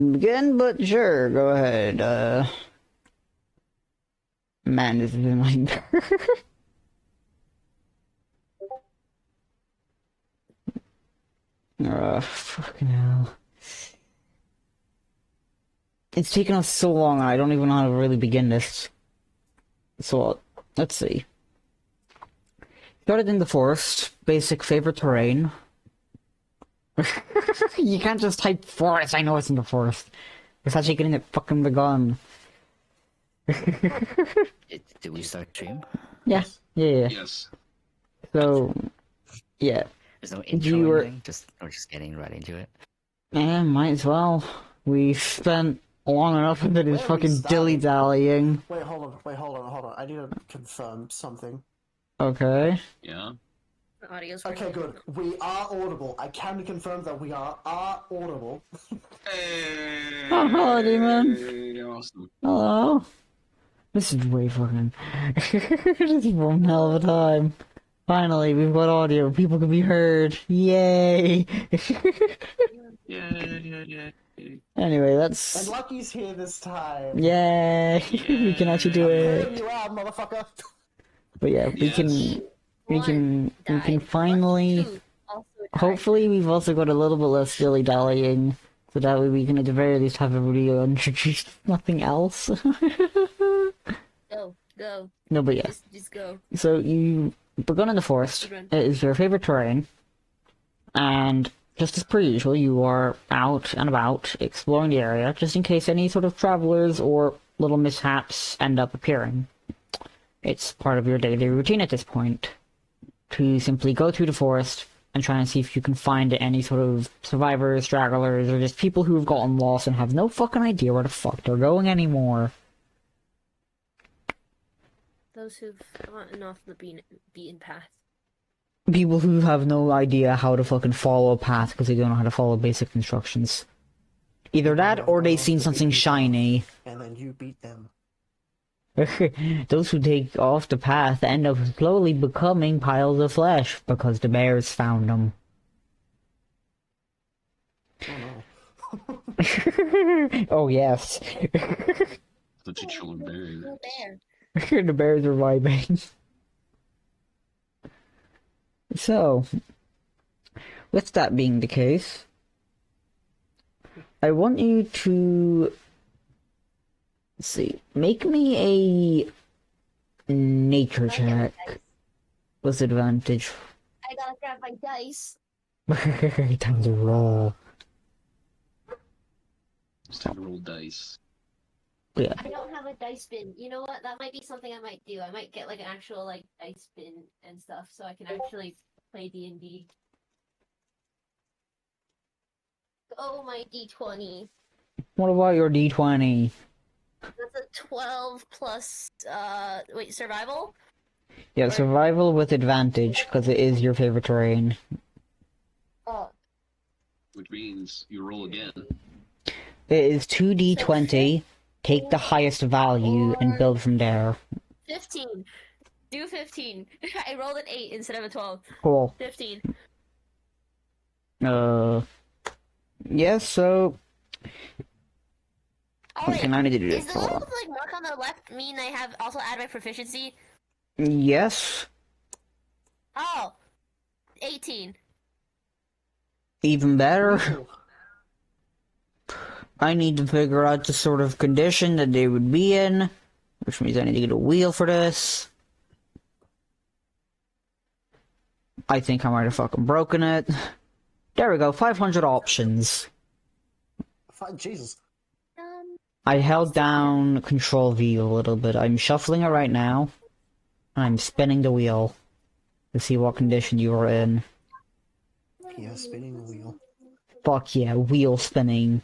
Begin, but sure, go ahead. Man, this is like. Fucking hell. It's taken us so long, I don't even know how to really begin this. So, let's see. Started in the forest. Basic favorite terrain. You can't just type forest, I know it's in the forest. It's actually getting it fucking begun. Did we start stream? Yeah, yeah. Yes. So, yeah. There's no intro You or were... anything? We're just getting right into it. Yeah, might as well. We spent long enough into this Where are we fucking starting? dilly-dallying. Wait, hold on. I need to confirm something. Okay. Yeah. The audio's Okay, working. good. We are audible. I can confirm that we are audible. Hey. Oh, hello, Demon. Awesome. Hello. This is way fucking... This is one hell of a time. Finally, we've got audio. People can be heard. Yay! Yeah. Anyway, And that's... Lucky's here this time. Yay! We can actually do There it. you are, motherfucker. But yeah, we can... We can finally... Hopefully we've also got a little bit less dilly-dallying, so that way we can at the very least have everybody introduce nothing else. Go. No, but yeah. Just go. So you begun in the forest. Good one. It is your favorite terrain, and just as per usual, you are out and about exploring the area, just in case any sort of travelers or little mishaps end up appearing. It's part of your daily routine at this point to simply go through the forest and try and see if you can find any sort of survivors, stragglers, or just people who have gotten lost and have no fucking idea where the fuck they're going anymore. Those who've gotten off the beaten path. People who have no idea how to fucking follow a path because they don't know how to follow basic instructions. Either that or they've seen something shiny. And then you beat them. Those who take off the path end up slowly becoming piles of flesh because the bears found them. Oh no. Oh yes. The titular berry. No bear. The bears are vibing. So, with that being the case, I want you to... Let's see. Make me a nature check. What's advantage? I gotta grab my dice. Time to roll. It's time to roll dice. Yeah. I don't have a dice bin. You know what? That might be something I might do. I might get like an actual like dice bin and stuff so I can actually play D&D. Oh, my D20. What about your D20? That's a 12 plus, wait, survival? Yeah, survival with advantage, because it is your favorite terrain. Oh. Which means you roll again. It is 2d20, take the highest value, and build from there. 15. Do 15. I rolled an 8 instead of a 12. Cool. 15. Yeah, so... Oh, Okay, now I need to do is this. the Hold little on. like mark on the left mean I have also add my proficiency? Yes. Oh. 18. Even better. I need to figure out the sort of condition that they would be in, which means I need to get a wheel for this. I think I might have fucking broken it. There we go, 500 options. Jesus. I held down Control V a little bit. I'm shuffling it right now. I'm spinning the wheel to see what condition you are in. Yeah, spinning the wheel. Fuck yeah, wheel spinning.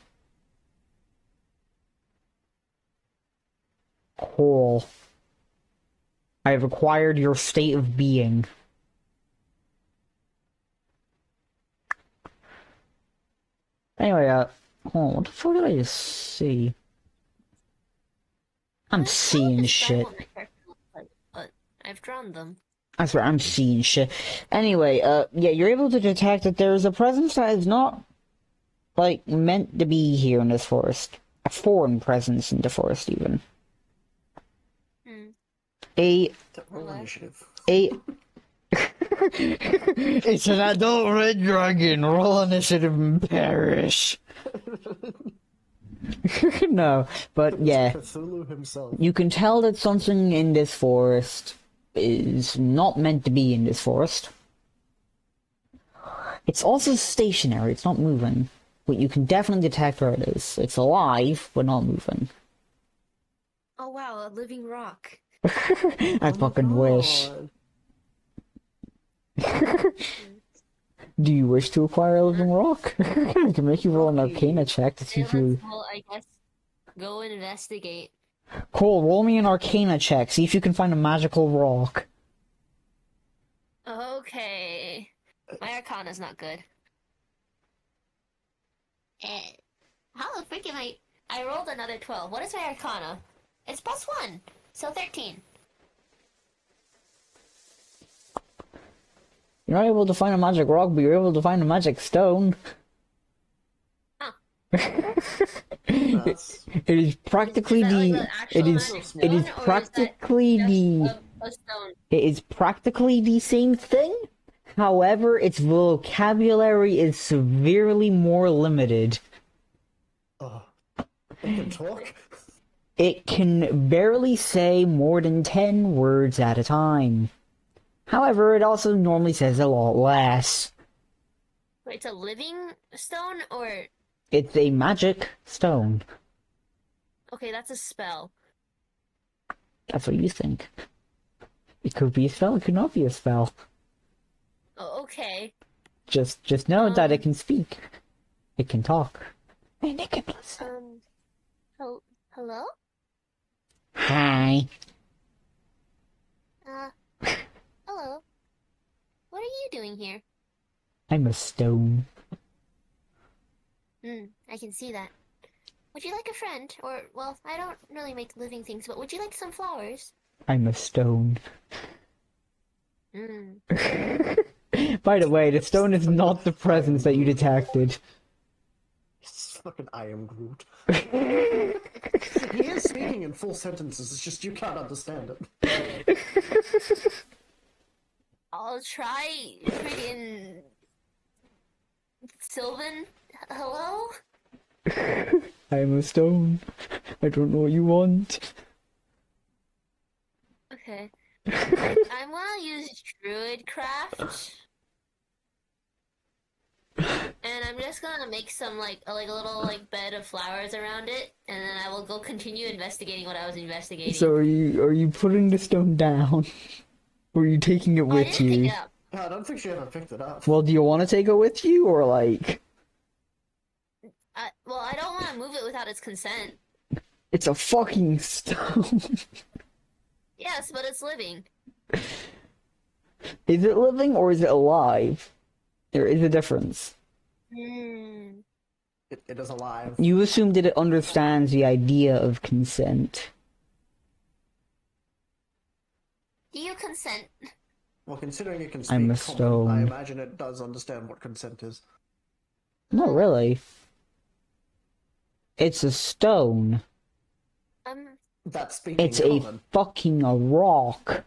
Cool. I have acquired your state of being. Anyway, hold on, what the fuck did I just see? I'm seeing shit. But I've drawn them. I swear, I'm seeing shit. Anyway, yeah, you're able to detect that there is a presence that is not like, meant to be here in this forest. A foreign presence in the forest, even. Hmm. A Roll initiative. It's an adult red dragon. Roll initiative and perish. No, but yeah, Cthulhu himself. you can tell that something in this forest is not meant to be in this forest. It's also stationary. It's not moving, but you can definitely detect where it is. It's alive, but not moving. Oh wow, a living rock. I Oh my fucking wish. God. Do you wish to acquire a living rock? I can make you roll an Rocky. arcana check to see Okay, if you... well, I guess go investigate. Cool, roll me an arcana check. See if you can find a magical rock. Okay. My arcana's not good. How the freak am I rolled another 12. What is my arcana? It's +1, so 13. You're not able to find a magic rock, but you're able to find a magic stone. Huh. That's It is practically Is that like the... an actual It is... magic It is stone, or is that practically just the... a stone? It is practically the same thing. However, its vocabulary is severely more limited. oh. It can talk. It can barely say more than 10 words at a time. However, it also normally says a lot less. Wait, it's a living stone, or It's a magic stone. okay, that's a spell. That's what you think. It could be a spell, it could not be a spell. Oh, okay. Just know that it can speak. It can talk. And it can listen. Hello? Hi. Hello. What are you doing here? I'm a stone. I can see that. Would you like a friend? Or, well, I don't really make living things, but would you like some flowers? I'm a stone. Hmm. By the way, the stone is not the presence that you detected. It's fucking I am Groot. He is speaking in full sentences, it's just you can't understand it. I'll try friggin' Sylvan. Hello? I'm a stone. I don't know what you want. Okay. I'm gonna use Druidcraft. And I'm just gonna make some like a little bed of flowers around it, and then I will go continue investigating what I was investigating. So are you putting the stone down? Or are you taking it Oh, I with didn't pick you? it up. I don't think she ever picked it up. Well, do you want to take it with you, or like... Well, I don't want to move it without its consent. It's a fucking stone. Yes, but it's living. Is it living or is it alive? There is a difference. Hmm. It is alive. You assume that it understands the idea of consent. Do you consent? Well, considering it can speak I'm a common, stone. I imagine it does understand what consent is. Not really. It's a stone. That's speaking It's a common. fucking rock.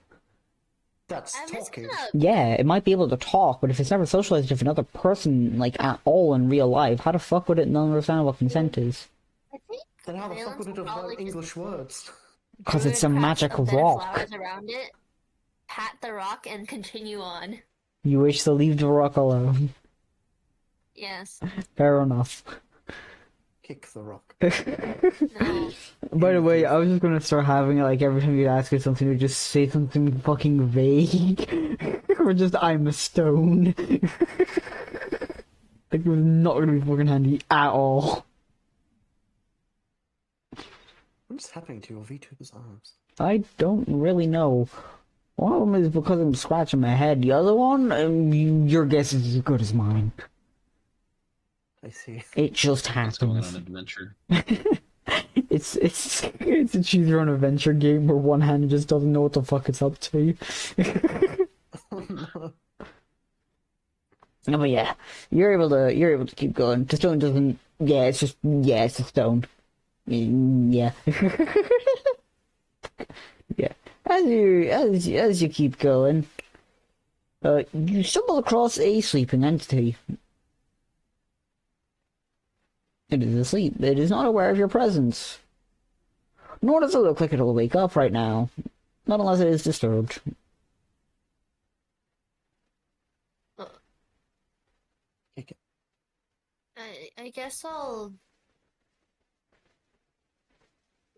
That's I'm just talking. gonna. Yeah, it might be able to talk, but if it's never socialized with another person, like, at all in real life, how the fuck would it not understand what consent is? I think Then how the fuck would it have Probably learned just- English words? Because it's a Druidcraft magic bed of rock. flowers around it, pat the rock, and continue on. You wish to leave the rock alone. Yes. Fair enough. Kick the rock. No. By the way, I was just gonna start having it, like, every time you ask her something, you just say something fucking vague. Or just, I'm a stone. Like, it was not gonna be fucking handy at all. What's happening to your VTuber's arms? I don't really know. One of them is because I'm scratching my head. The other one, your guess is as good as mine. I see. It just Let's go on happens. an adventure. It's a choose your own adventure game where one hand just doesn't know what the fuck it's up to. But yeah, you're able to keep going. The stone doesn't. Yeah, it's a stone. Yeah. Yeah. As you keep going, you stumble across a sleeping entity. It is asleep. It is not aware of your presence. Nor does it look like it'll wake up right now. Not unless it is disturbed. I guess I'll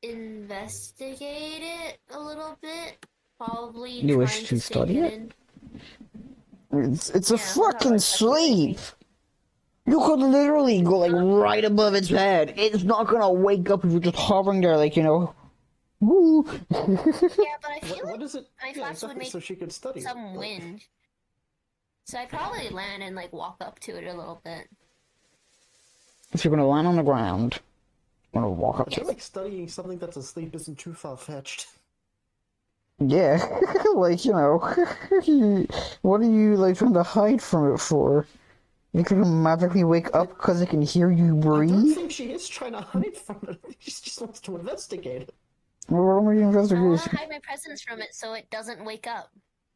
investigate it a little bit. Probably You wish trying to stay study it? hidden. It's a Yeah, how about fucking I sleep! You could literally go like right above its head. It's not gonna wake up if you're just hovering there like, you know. Woo! Yeah, but I feel What like is it? my Yeah, flash would exactly. make So she could study it, some but- wind. So I'd probably land and like walk up to it a little bit. If you're gonna land on the ground, you're gonna walk up I feel to like studying something that's asleep isn't too far fetched. it. Yeah. Like, you know. What are you like trying to hide from it for? You can magically wake up because it can hear you I don't breathe? think she is trying to hide from it. I think she just wants to investigate it. Well, roll me I want to investigation. hide my presence from it so it doesn't wake up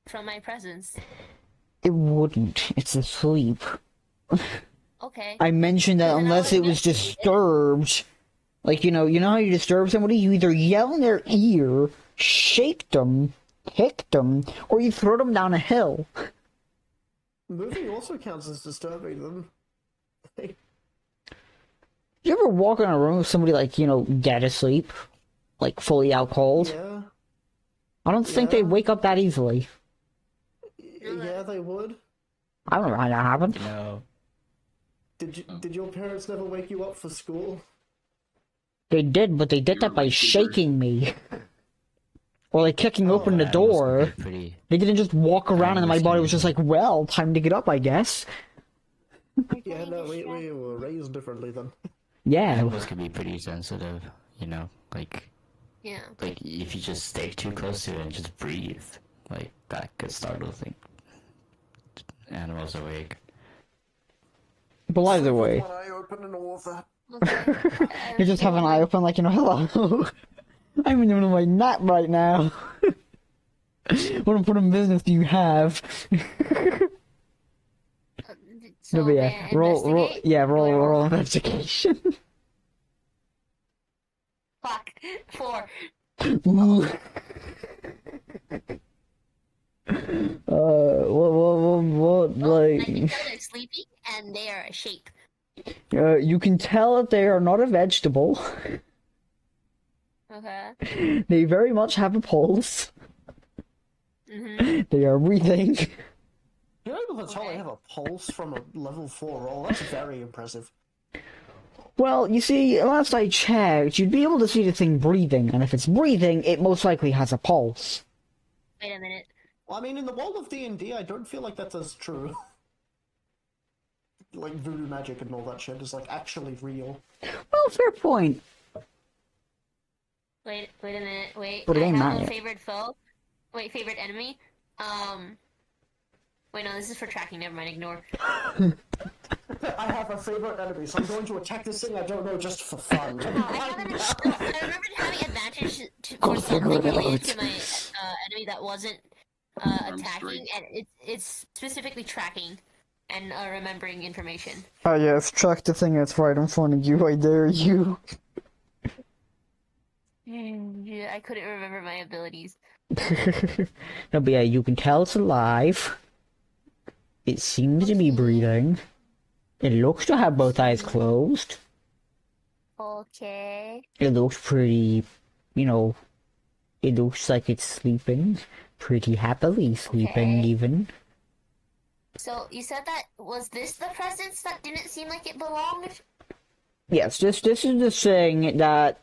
from my presence. It wouldn't. It's asleep. Okay. I mentioned that Then I'll unless it was investigate it. disturbed. Like, you know how you disturb somebody? You either yell in their ear, shake them, kick them, or you throw them down a hill. Moving also counts as disturbing them. You ever walk in a room with somebody like, you know, dead asleep? Like, fully out cold? Yeah, I don't think they'd Yeah. wake up that easily. yeah, they would. I don't know how that happened. You know, Did your parents never wake you up for school? They did, but they did You that were by like shaking me. Or like kicking open the animals can door. be pretty. They didn't just walk around and my Animals body can was just be- like, well, time to get up, I guess. Yeah, no, we were raised differently then. Yeah. Animals can be pretty sensitive. You know, like Yeah. if you just stay too close to it and just breathe, like that could startle animals awake. But either way, One eye open and all of that. Okay. you just have an eye open like, you know, hello. I'm in the middle of my nap right now. What important business do you have? So, No, but yeah, may I roll, investigate? yeah, Do I roll investigation. Fuck. 4. Ooh. What, I can like, tell they're sleeping and they are a shape. you can tell that they are not a vegetable. Okay. They very much have a pulse. Mm-hmm. They are breathing. You're able to tell they Okay. have a pulse from a level 4 roll. That's very impressive. Well, you see, last I checked, you'd be able to see the thing breathing, and if it's breathing, it most likely has a pulse. Wait a minute. Well, I mean, in the world of D&D, I don't feel like that's as true. Like, voodoo magic and all that shit is, like, actually real. Well, fair point. Wait a minute. Wait. But it I ain't have a mine. favorite foe. Wait, favorite enemy. Wait, no, this is for tracking. Never mind. Ignore. I have a favorite enemy, so I'm going to attack this thing I don't know just for fun. I remembered having advantage for something related to my enemy that wasn't Arm attacking, strength. and it's specifically tracking and remembering information. Oh yes, track the thing that's right in front of you, I dare you. Yeah, I couldn't remember my abilities. No, but yeah, you can tell it's alive. It seems to be breathing. It looks to have both eyes closed. Okay. It looks pretty, you know, it looks like it's sleeping. Pretty happily sleeping, Okay. even. So you said that was this the presence that didn't seem like it belonged? Yes, this is the thing that,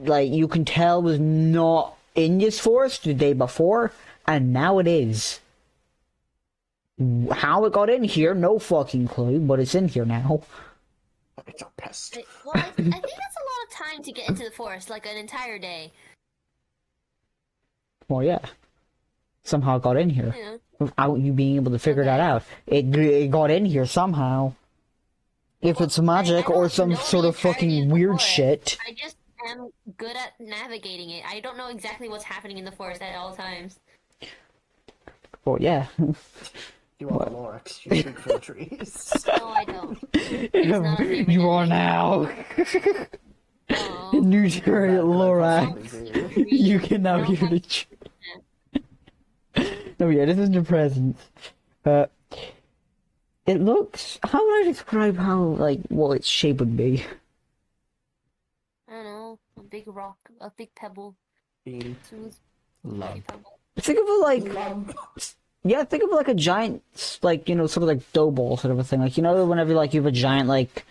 like, you can tell was not in this forest the day before, and now it is. How it got in here, no fucking clue, but it's in here now. It's a pest. Well, I think that's a lot of time to get into the forest, like an entire day. Well, yeah. somehow got in here Yeah. without you being able to figure that Okay. out. It got in here somehow. If it's magic I or don't some know sort the of fucking entirety of the weird forest. shit. I just am good at navigating it. I don't know exactly what's happening in the forest at all times. Well, yeah. You are the Lorax. You speak for the trees. No, I don't. It's not a favorite You are enemy. now. No. New Terry Bad Lorax. possibility. You can now I don't hear have- the No, yeah, this is your present. It looks. How would I describe how, like, what its shape would be? I don't know. A big rock, a big pebble, Bean. smooth Lump. pebble. Think of it like. Lump. Yeah, think of it like a giant, like, sort of like dough ball sort of a thing. Like, whenever, like, you have a giant, like,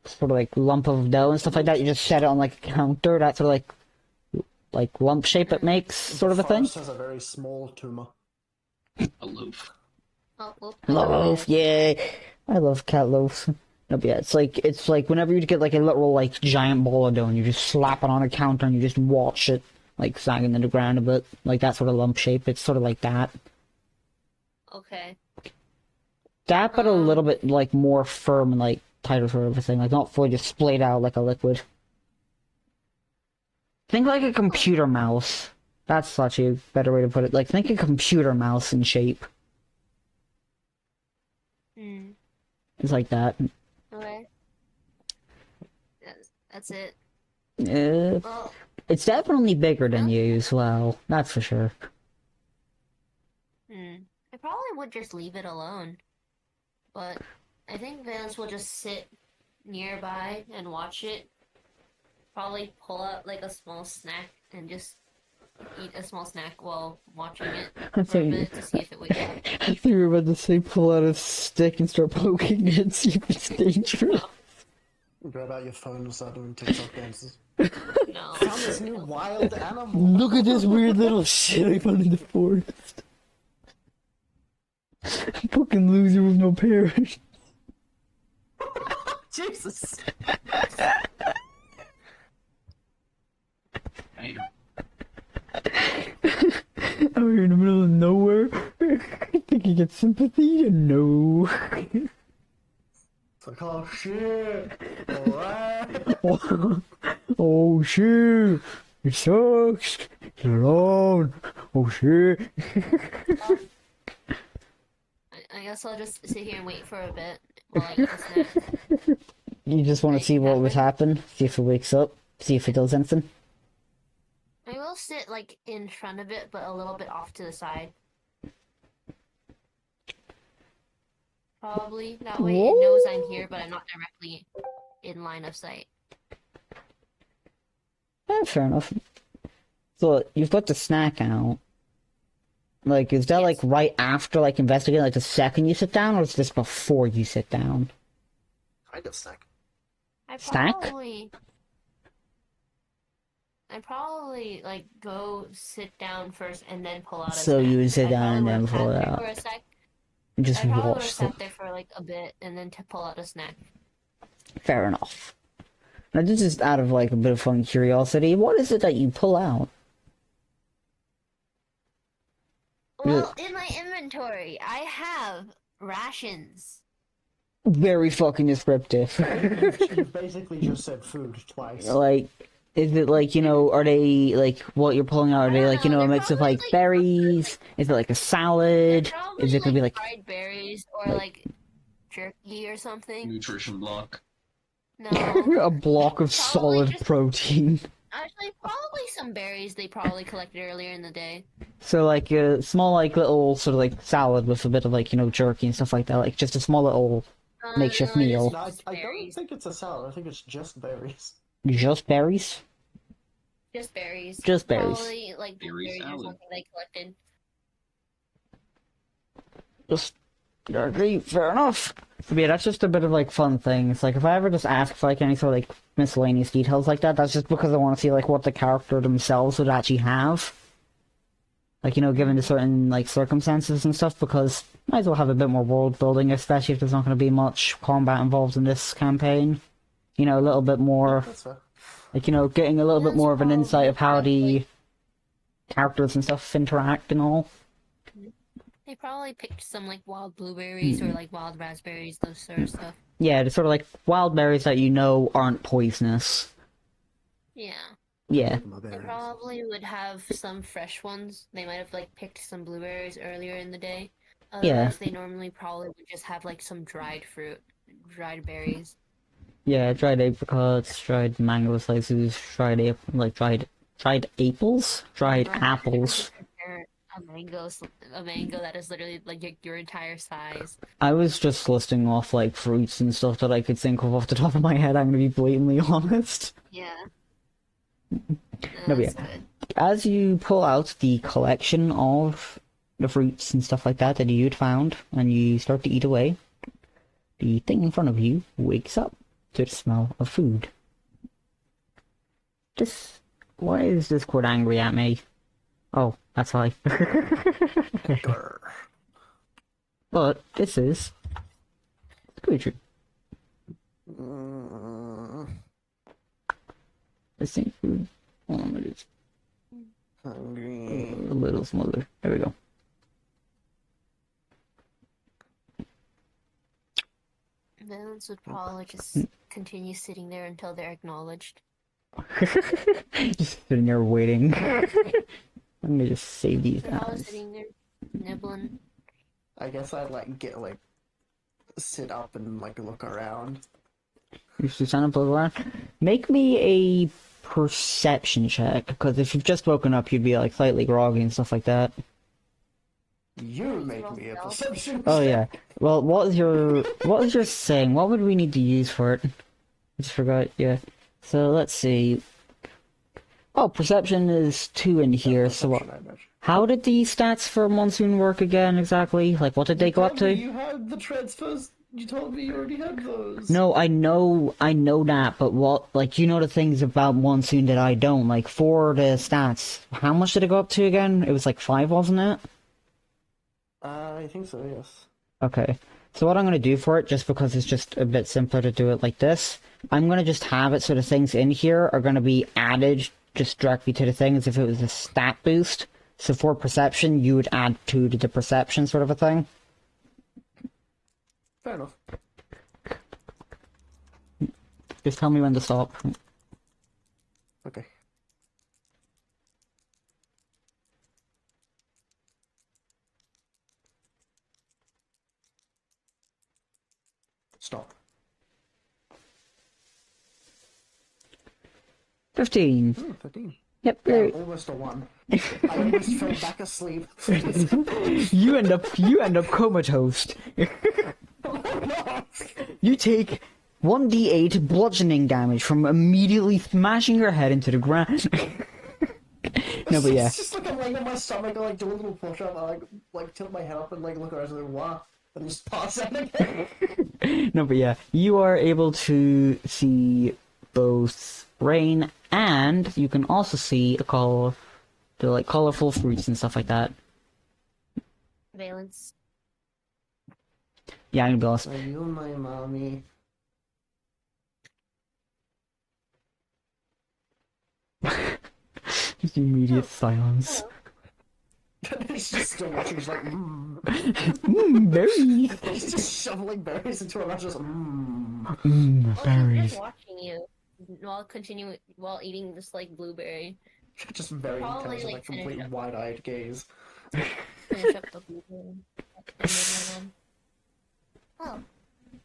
sort of like lump of dough and stuff like that, you just set it on, like, a counter, that sort of, like lump shape it makes, sort of a thing. Forest has a very small tumor. A loaf. Oh, whoop. Loaf, yeah. I love cat loaves. No, but yeah, it's like whenever you get like a literal like giant ball of dough and you just slap it on a counter and you just watch it like sagging in the ground a bit, like that sort of lump shape. It's sort of like that. Okay. That, but a little bit like more firm and like tighter sort of a thing, like not fully just splayed out like a liquid. Think like a computer mouse. That's such a better way to put it. Like think a computer mouse in shape. Hmm. It's like that. Okay. That's it. Uh, Well, it's definitely bigger than you as well. That's for sure. I probably would just leave it alone. But I think Vance will just sit nearby and watch it. Probably pull out like a small snack and just eat a small snack while watching it I for a think- bit to see if it wakes up. I think you were about to say pull out a stick and start poking it and see if it's dangerous. Grab out your phone and start doing TikTok dances. No. Found this new wild animal. Look at this weird little shit I found in the forest. Fucking loser with no parents. Jesus. Damn. Out here in the middle of nowhere. Think you get sympathy? No. It's like, oh shit. Alright. Oh shit. It sucks. Get alone. Oh shit. I guess I'll just sit here and wait for a bit while I eat a snack. You just want to see what would happen? See if it wakes up? See if it does anything? I will sit like in front of it, but a little bit off to the side. Probably. That way it knows I'm here, but I'm not directly in line of sight. Fair enough. So, you've got the snack out. Like, is that Yes. like right after like investigating, like the second you sit down, or is this before you sit down? Kind of snack. I Snack? probably like go sit down first and then pull out a So snack. you would sit I down and probably then would've pull sat it there out. for a sec. And just I probably would have watch sat there for like a bit and then to pull out a snack. Fair enough. Now, this is out of like a bit of fun curiosity. What is it that you pull out? Well, in my inventory, I have rations. Very fucking descriptive. You've basically just said food twice. Like, is it like, are they like what you're pulling out? Are they like, a They're mix of probably, like like, berries? Is it like a salad? Probably Is it gonna be like fried berries or like jerky or something? Nutrition block. No. a block of solid just- protein? Actually, probably some berries they probably collected earlier in the day. So like a small like little sort of like salad with a bit of like jerky and stuff like that. Like just a small little makeshift No, meal. No, I don't berries. think it's a salad. I think it's just berries. Just berries. Just berries. Just berries. Probably like Berry berries or salad. something they collected. Just okay, fair enough. But yeah, that's just a bit of like fun thing. It's like if I ever just ask for like any sort of like miscellaneous details like that, that's just because I want to see like what the character themselves would actually have. Like, given the certain like circumstances and stuff, because might as well have a bit more world building, especially if there's not going to be much combat involved in this campaign. A little bit more That's fair. like, getting a little bit That's more of an insight of how probably the characters and stuff interact and all. They probably picked some like wild blueberries or like wild raspberries, those sort of stuff. Yeah, it's sort of like wild berries that you know aren't poisonous. Yeah. Yeah, My They berries. probably would have some fresh ones. They might have like picked some blueberries earlier in the day. yeah, Otherwise, they normally probably would just have like some dried fruit, dried berries. yeah. Dried apricots, dried mango slices, dried apples, dried Or how could you apples. just compare a mango that is literally like your entire size? I was just listing off like fruits and stuff that I could think of off the top of my head. I'm gonna be blatantly honest. Yeah, No, but that's yeah. good. As you pull out the collection of the fruits and stuff like that that you'd found, and you start to eat away, the thing in front of you wakes up to the smell of food. This. Why is Discord angry at me? Oh, that's why. Grr. But this is Squidry. Mm, This ain't food. Hold on, it is hungry. a little smoother. There we go. Villains would probably just continue sitting there until they're acknowledged. Just sitting there waiting. Let me just save these They're probably as. sitting there nibbling. I guess I'd like get like sit up and like look around. You should sign up around. Make me a perception check, because if you've just woken up, you'd be like slightly groggy and stuff like that. You Please make roll me a stealth. perception. Oh check. yeah. Well, what was your saying? What would we need to use for it? I just forgot. Yeah. So let's see. Oh, perception is 2 in here. So what? Perception, I imagine. How did the stats for Monsoon work again exactly? Like, what did they go up told me to? You had the transfers. You told me you already had those. No, I know that, but what, like, you know the things about Monsoon that I don't. Like, for the stats, how much did it go up to again? It was like 5, wasn't it? I think so. Yes. Okay. So what I'm going to do for it, just because it's just a bit simpler to do it like this, I'm going to just have it so the things in here are going to be added just directly to the thing as if it was a stat boost. So for perception, you would add 2 to the perception sort of a thing. Fair enough. Just tell me when to stop. Okay. Stop. 15. 15. Yep, Yeah, you're- almost a 1. I almost fell back asleep. you end up comatose. You take 1d8 bludgeoning damage from immediately smashing your head into the ground. No, but yeah. It's just like I'm laying on my stomach, I like do a little push up, I like tilt my head up and like look around and like, wow, and just pass out again. No, but yeah, you are able to see both rain, and you can also see the like colorful fruits and stuff like that. Valence. Yeah, I'm gonna be honest. Are you my mommy? Just immediate silence. He's just still watching, he's like, Berries. He's just shoveling berries into her mouth, just Oh, he's Berries. just watching you while eating this like blueberry. just very Probably, intense and like, like complete finish up. wide-eyed gaze. Finish up the blueberry. And then, oh,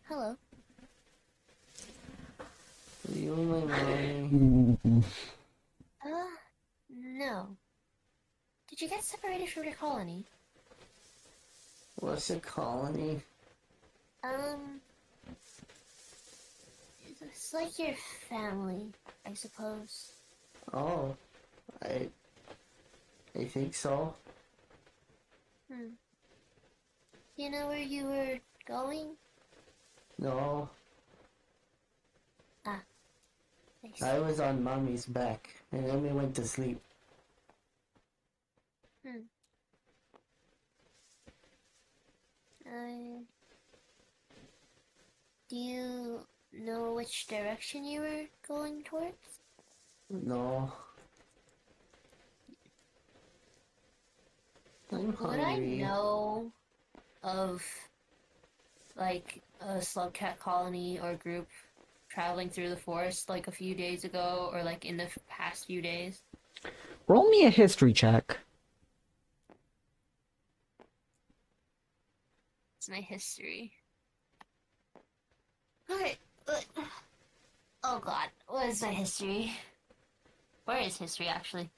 hello. Are you my mommy? No. Did you get separated from your colony? What's a colony? It's like your family, I suppose. Oh, I think so. You know where you were going? No, I see. I was on mommy's back, and then we went to sleep. Do you know which direction you were going towards? No, I'm Would I hungry. know of like a slug cat colony or group traveling through the forest like a few days ago or like in the past few days? Roll me a history check. It's my history. Okay. Oh god, what is my history? Where is history actually?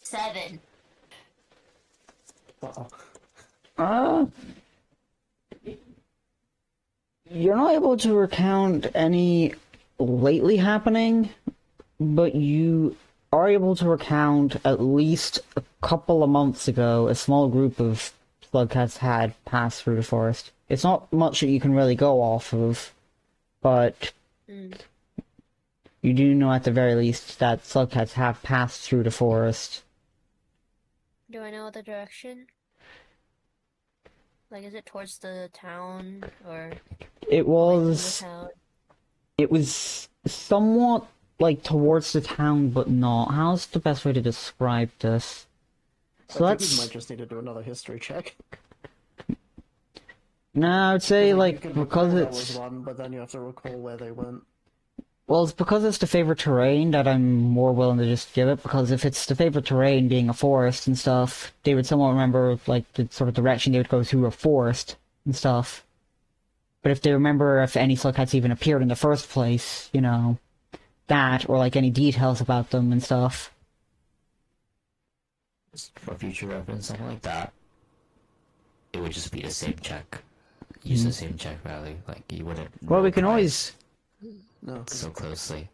7. Uh-oh. Uh, you're not able to recount any lately happening, but you are able to recount at least a couple of months ago a small group of slugcats had passed through the forest. It's not much that you can really go off of, but Mm. you do know at the very least that slugcats have passed through the forest. Do I know the direction? Like, is it towards the town or It away from the was town? it was somewhat like towards the town, but not. How's the best way to describe this? So I think you let's might just need to do another history check. no, I would say You like can because recall there was it's one, but then you have to recall where they went. well, it's because it's the favorite terrain that I'm more willing to just give it. Because if it's the favorite terrain being a forest and stuff, they would somewhat remember like the sort of direction they would go through a forest and stuff. But if they remember if any slugcats even appeared in the first place, you know, that or like any details about them and stuff. Just for future reference, something like that. It would just be the same check. Use the same check value. Like you wouldn't. Well, we roll can twice always. No. so closely.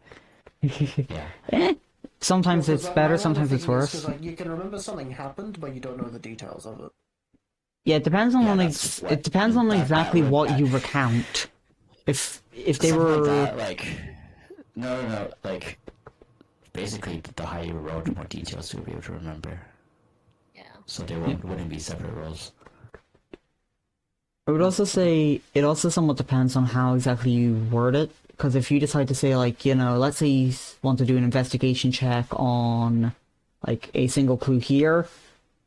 Yeah. Sometimes No, 'cause, it's like, better, my line of sometimes it's thinking is worse. 'cause, like, you can remember something happened, but you don't know the details of it. Yeah, it depends on Yeah, on that's what- it depends on that exactly would- what that- you recount. If they Something were like that, like no, like basically the higher you roll, the more details you'll be able to remember. Yeah. So there wouldn't be separate rolls. I would also say it also somewhat depends on how exactly you word it. Because if you decide to say like, you know, let's say you want to do an investigation check on like a single clue here,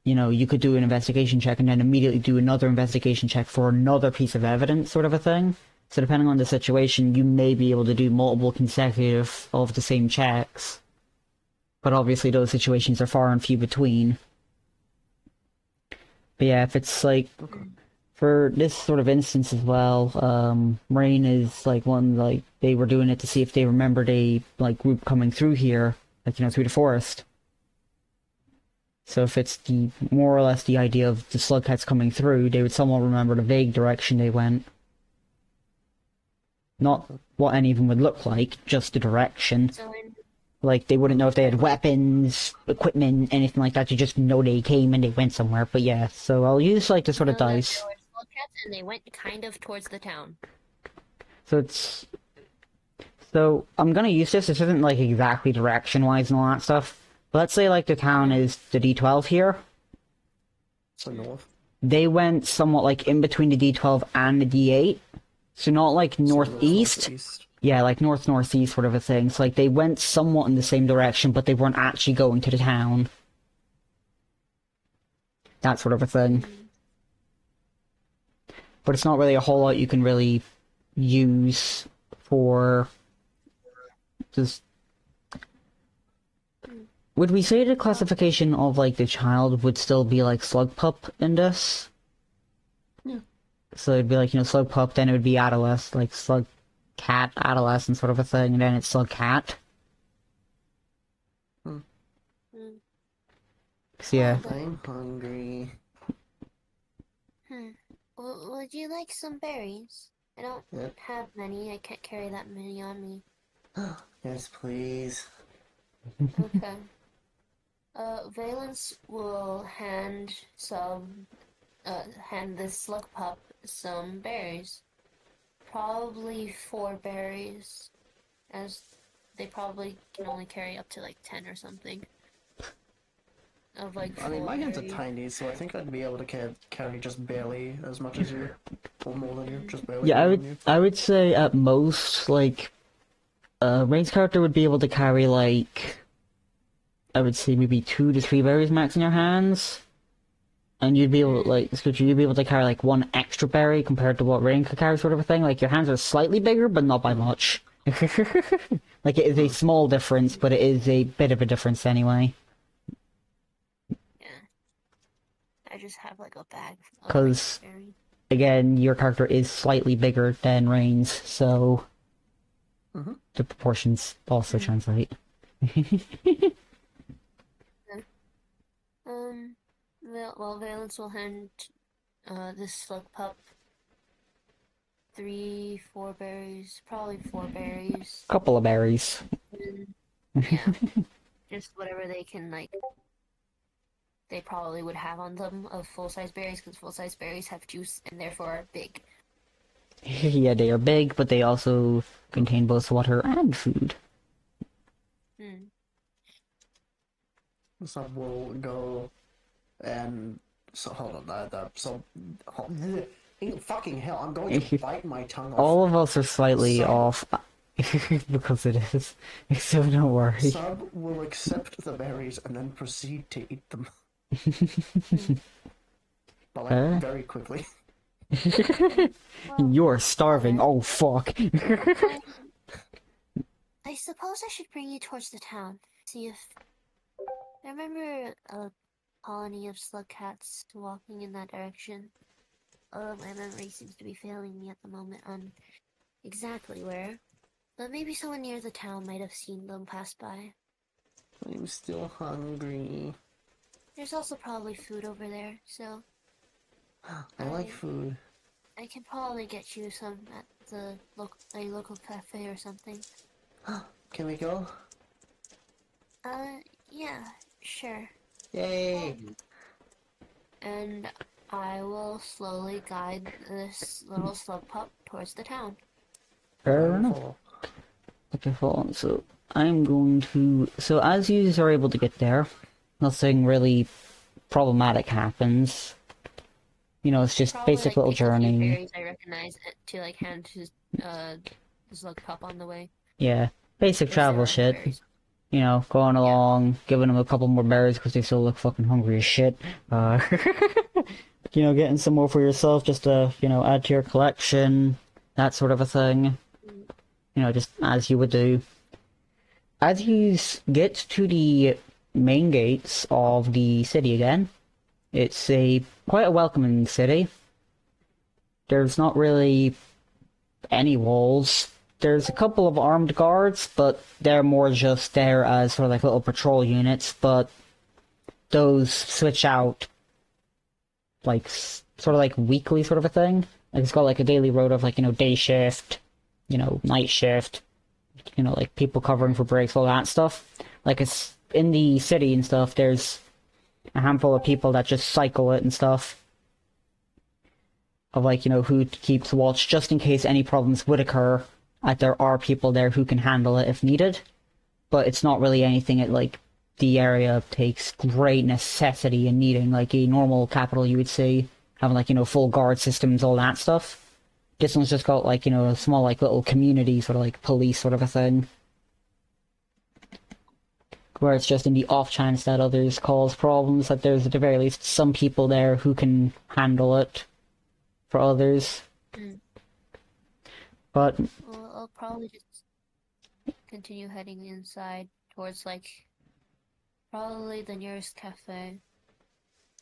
you know, you could do an investigation check and then immediately do another investigation check for another piece of evidence, sort of a thing. So depending on the situation, you may be able to do multiple consecutive of the same checks. But obviously those situations are far and few between. But yeah, if it's like for this sort of instance as well, Rain is like one like they were doing it to see if they remembered a like group coming through here, like you know, through the forest. So if it's the more or less the idea of the slugcats coming through, they would somewhat remember the vague direction they went. Not what any of them would look like, just the direction. So in Like they wouldn't know if they had weapons, equipment, anything like that. You just know they came and they went somewhere. But yeah, so I'll use like the sort of know that dice. there were slug cats and they went kind of towards the town. So it's so I'm gonna use this. This isn't like exactly direction wise and all that stuff. But let's say like the town is the D12 here. So north. They went somewhat like in between the D12 and the D8. So not like northeast. Northeast. Yeah, like northeast sort of a thing. So like they went somewhat in the same direction, but they weren't actually going to the town. That sort of a thing. But it's not really a whole lot you can really use for just. Would we say the classification of like the child would still be like slug pup in this? Yeah. So it'd be like, you know, slug pup, then it would be adolescent, like slug cat, adolescent sort of a thing, and then it's slug cat. Mm. So yeah. I'm hungry. Would you like some berries? I don't Yeah. have many. I can't carry that many on me. Yes, please. Okay. Valence will hand this slug pup some berries. Probably 4 berries, as they probably can only carry up to like 10 or something. Of like I mean, 4 my hands are berries. tiny, so I think I'd be able to carry just barely as much as you, or more than you, just barely Yeah, more than you. I would say at most, like, Rain's character would be able to carry, like, I would say maybe 2 to 3 berries max in your hands. And you'd be able to, like, Scooter, you'd be able to carry, like, 1 extra berry compared to what Rain could carry, sort of a thing. Like, your hands are slightly bigger, but not by much. Like, it is a small difference, but it is a bit of a difference anyway. Yeah. I just have like a bag of 'Cause- berries. Again, your character is slightly bigger than Rain's, so Mhm. the proportions also translate. Well, Valence will hand this slug pup 3, 4 berries, probably 4 berries. Couple of berries. And, yeah, just whatever they can like. They probably would have on them of full-size berries because full-size berries have juice and therefore are big. Yeah, they are big, but they also contain both water and food. Hmm. So we'll go and so hold on fucking hell, I'm going to bite my tongue off. All of us are slightly Sub- off because it is. So don't worry. Sub will accept the berries and then proceed to eat them. But like very quickly. You're starving. Oh fuck. I suppose I should bring you towards the town. See if I remember a colony of slug cats walking in that direction. My memory seems to be failing me at the moment on exactly where. But maybe someone near the town might have seen them pass by. I'm still hungry. There's also probably food over there, so I like food. I can probably get you some at the local cafe or something. Can we go? Yeah, sure. Yay! And I will slowly guide this little slug pup towards the town. Fair enough. Wonderful. Okay, hold on. So I'm going to. So as you are able to get there, nothing really problematic happens. You know, it's just Probably basic like little pick a few journey. berries I recognize to like hand to the slug pup on the way. Yeah, basic If there travel are shit. berries. You know, going along, giving them a couple more berries because they still look fucking hungry as shit. You know, getting some more for yourself just to, you know, add to your collection, that sort of a thing. You know, just as you would do. As you get to the main gates of the city again, it's quite a welcoming city. There's not really any walls. There's a couple of armed guards, but they're more just there as sort of like little patrol units, but those switch out like sort of like weekly sort of a thing. Like it's got like a daily rota of like, you know, day shift, you know, night shift, you know, like people covering for breaks, all that stuff. Like it's in the city and stuff, there's a handful of people that just cycle it and stuff. Of like, you know, who keeps watch just in case any problems would occur. There are people there who can handle it if needed. But it's not really anything that like the area takes great necessity in needing, like a normal capital you would see, having like, you know, full guard systems, all that stuff. This one's just got like, you know, a small like little community sort of like police sort of a thing. Where it's just in the off chance that others cause problems, that there's at the very least some people there who can handle it for others. Mm. But Well, I'll probably just continue heading inside towards like probably the nearest cafe.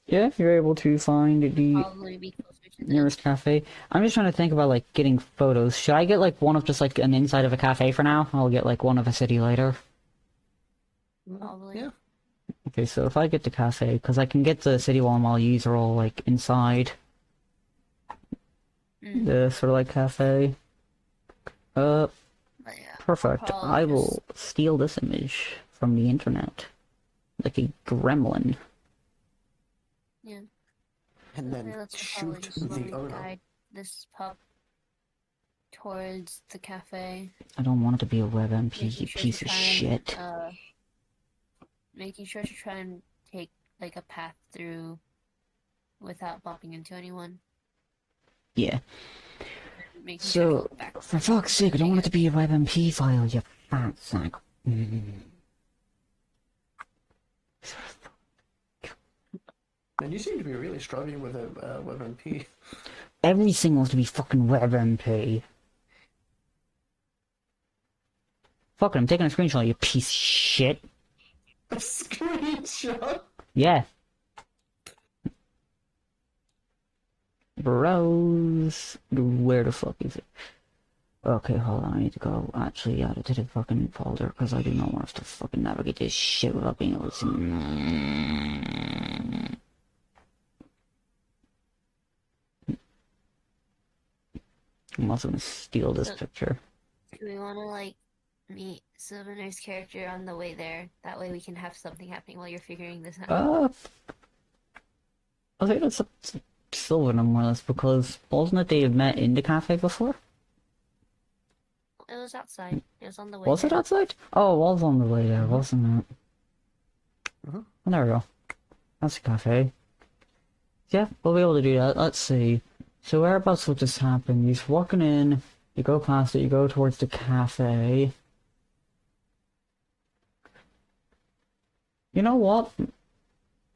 yeah, you're able to find the Probably be closer to the nearest cafe. I'm just trying to think about like getting photos. Should I get like one of just like an inside of a cafe for now? I'll get like one of a city later. probably. Yeah. Okay, so if I get the cafe, because I can get the city one while yous are all like inside Mm. the sort of like cafe. But yeah, Perfect. probably I will steal this image from the internet. Like a gremlin. Yeah. And then Okay, let's probably shoot just slowly the owner. guide this pup towards the cafe. I don't want it to be a WebMP, Making you sure piece to of try shit. and, making sure to try and take like a path through without bumping into anyone. Yeah. Making sure to So, look back. for fuck's sake, I don't want it to be a WebMP file, you fat sack. And you seem to be really struggling with WebMP. Everything wants to be fucking WebMP. Fuck it, I'm taking a screenshot, you piece of shit. A screenshot? Yeah. Browse. Where the fuck is it? Okay, hold on, I need to go actually add it to the fucking folder, because I do not want to fucking navigate this shit without being able to see. I'm also gonna steal this picture. Do we want to like meet Sylvaner's character on the way there? That way we can have something happening while you're figuring this out. I think that's up to Sylvaner more or less, because wasn't it they had met in the cafe before? It was outside. It was on the way. Was it there. outside? Oh, it was on the way there, wasn't it? Mhm. Oh, there we go. That's a cafe. Yeah, we'll be able to do that. Let's see. So whereabouts will this happen? You're walking in, you go past it, you go towards the cafe. You know what?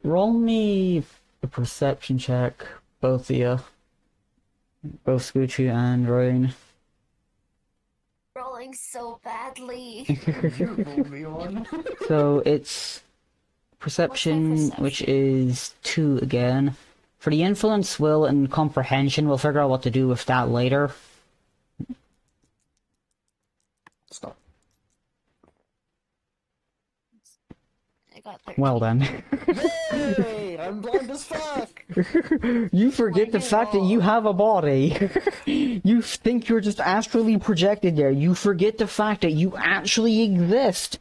Roll me a perception check, both of you. Both Scoochie and Rain. Rolling so badly. You rolled me on. So it's perception, perception? which is 2 again. For the influence, will, and comprehension, we'll figure out what to do with that later. Stop. I got 13. Well then. Hey, I'm blind as fuck! You forget the fact that you have a body. You think you're just astrally projected there. You forget the fact that you actually exist.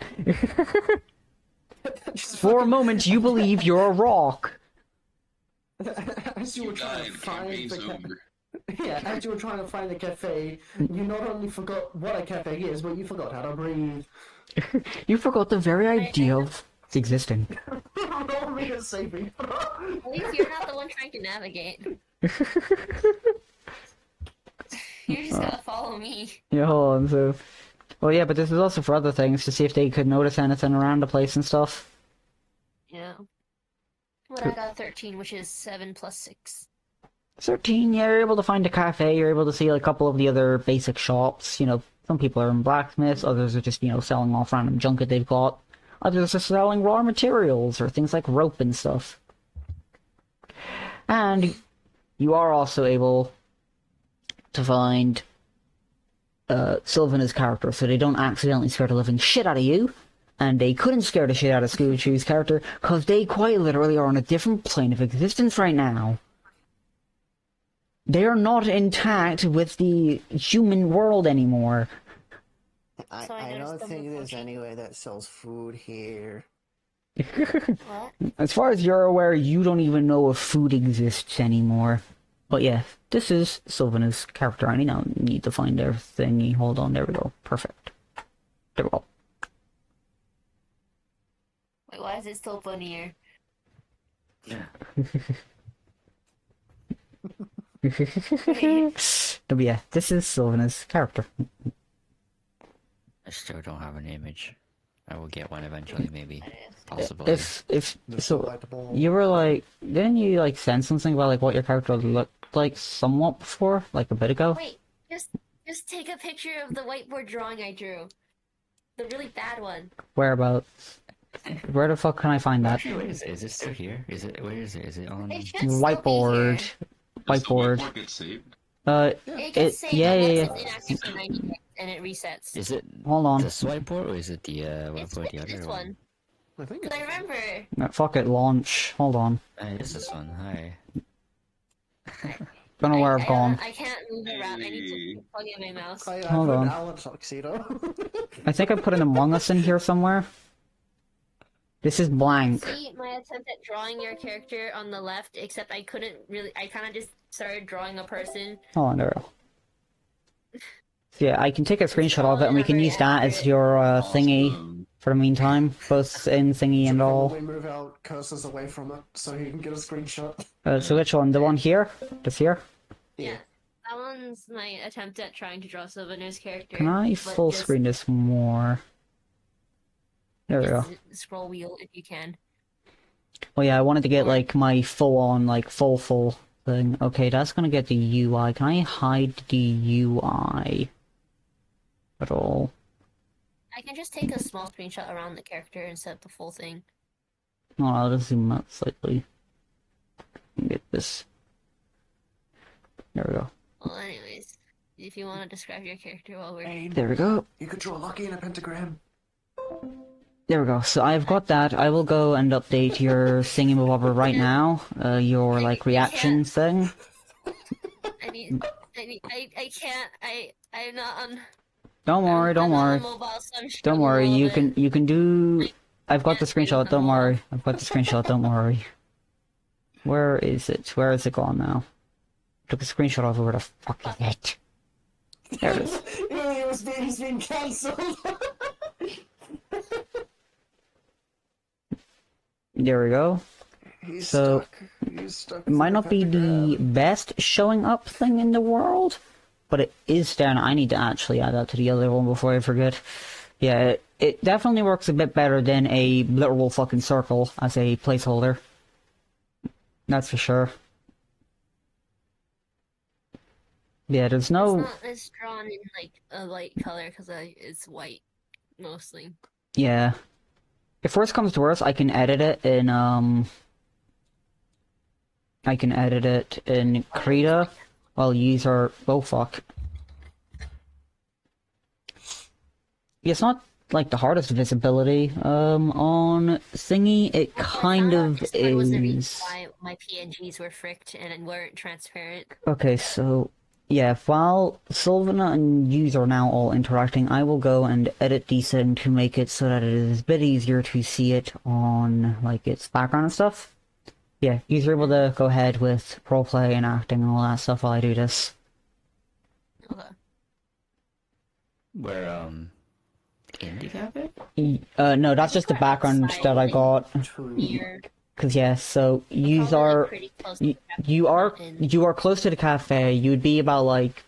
For a moment, you believe you're a rock. As you were trying to Died, find campaign's the over. yeah, as you were trying to find the cafe, you not only forgot what a cafe is, but you forgot how to breathe. You forgot the very idea of existing. Roll me a saving. At least you're not the one trying to navigate. You're just gonna follow me. Yeah, hold on, so... Well, yeah, but this is also for other things, to see if they could notice anything around the place and stuff. Yeah. But I got 13, which is 7 plus 6. 13, yeah, you're able to find a cafe, you're able to see a couple of the other basic shops, you know, some people are in blacksmiths, others are just, you know, selling off random junk that they've got. Others are selling raw materials, or things like rope and stuff. And you are also able to find Sylvaner's character, so they don't accidentally scare the living shit out of you, and they couldn't scare the shit out of Scoochie's character, because they quite literally are on a different plane of existence right now. They are not intact with the human world anymore. I So I don't noticed them think before there's she- anywhere that sells food here. What? As far as you're aware, you don't even know if food exists anymore. But yeah, this is Sylvaner's character. I now need to find their thingy. Hold on, there we go. Perfect. There we go. Wait, why is it still funnier? But yeah, this is Sylvaner's character. I still don't have an image. I will get one eventually, maybe. That is. Possibly. If The so, delightable. you were like, didn't you like sense something about like what your character looked like somewhat before, like a bit ago? Wait, just take a picture of the whiteboard drawing I drew. The really bad one. Whereabouts? Where the fuck can I find that? Actually, wait, is it still here? Is it? Where is it? Is it on? It should still Whiteboard. be here. Does the Whiteboard. whiteboard get saved? It gets saved yeah, unless yeah, it's inactive for 90 days, and it resets. Is it Hold on. this whiteboard or is it the It's whiteboard the this other one. I think 'Cause it's I remember. Fuck it, launch. Hold on. It is this one. Hi. Don't know where I've gone. I can't move around. I need to plug in my mouse. I Hold put on. Alan Tuxedo. I think I put an Among Us in here somewhere. This is blank. See my attempt at drawing your character on the left, except I couldn't really. I kind of just started drawing a person. Hold on, there we go. So yeah, I can take a screenshot of it and we can use that as your thingy Awesome. for the meantime, both in thingy and all. We move our cursors away from it so he can get a screenshot. So which one? The one here? This here? Yeah. That one's my attempt at trying to draw Sylvaner's character. Can I but full just- screen this more? There we go. just scroll wheel if you can. Oh yeah, I wanted to get like my full-on, like full thing. Okay, that's gonna get the UI. Can I hide the UI at all? I can just take a small screenshot around the character and set the full thing. No, I'll just zoom out slightly. Get this. There we go. Well, anyways, if you want to describe your character while we're... Hey, There we go. you could draw Lucky in a pentagram. There we go. So I've got that. I will go and update your thingy-mabobber right now. Your like reaction thing. I can't, I'm not on... Don't worry, don't I'm not worry. on mobile, so I'm Don't struggling worry, a little bit. you can do... I've got the can't do screenshot, them don't all. worry. I've got the screenshot, don't worry. Where is it? Where is it gone now? Took a screenshot of it, where the fuck is it? There it is. He's being cancelled. There we go. He's So, stuck. He's stuck. It might not be the best showing up thing in the world, but it is there, and I need to actually add that to the other one before I forget. Yeah, it definitely works a bit better than a literal fucking circle as a placeholder. That's for sure. Yeah, there's no... It's not as drawn in like a light color because it's white mostly. Yeah. If worst comes to worst, I can edit it in, I can edit it in Krita while user... Oh, fuck. Yeah, it's not, like, the hardest visibility, on Thingy. It kind of Just thought it was the reason is... why my PNGs were fricked and weren't transparent. Okay, so... Yeah, while Sylvana and Yuz are now all interacting, I will go and edit the setting to make it so that it is a bit easier to see it on, like, its background and stuff. Yeah, you're able to go ahead with roleplay and acting and all that stuff while I do this. Okay. Where, Indie Cafe? No, that's just the background that I got. Here. Cause yeah, so yous Probably, are... like, pretty close to the You are mountain. you are close to the cafe. You'd be about like,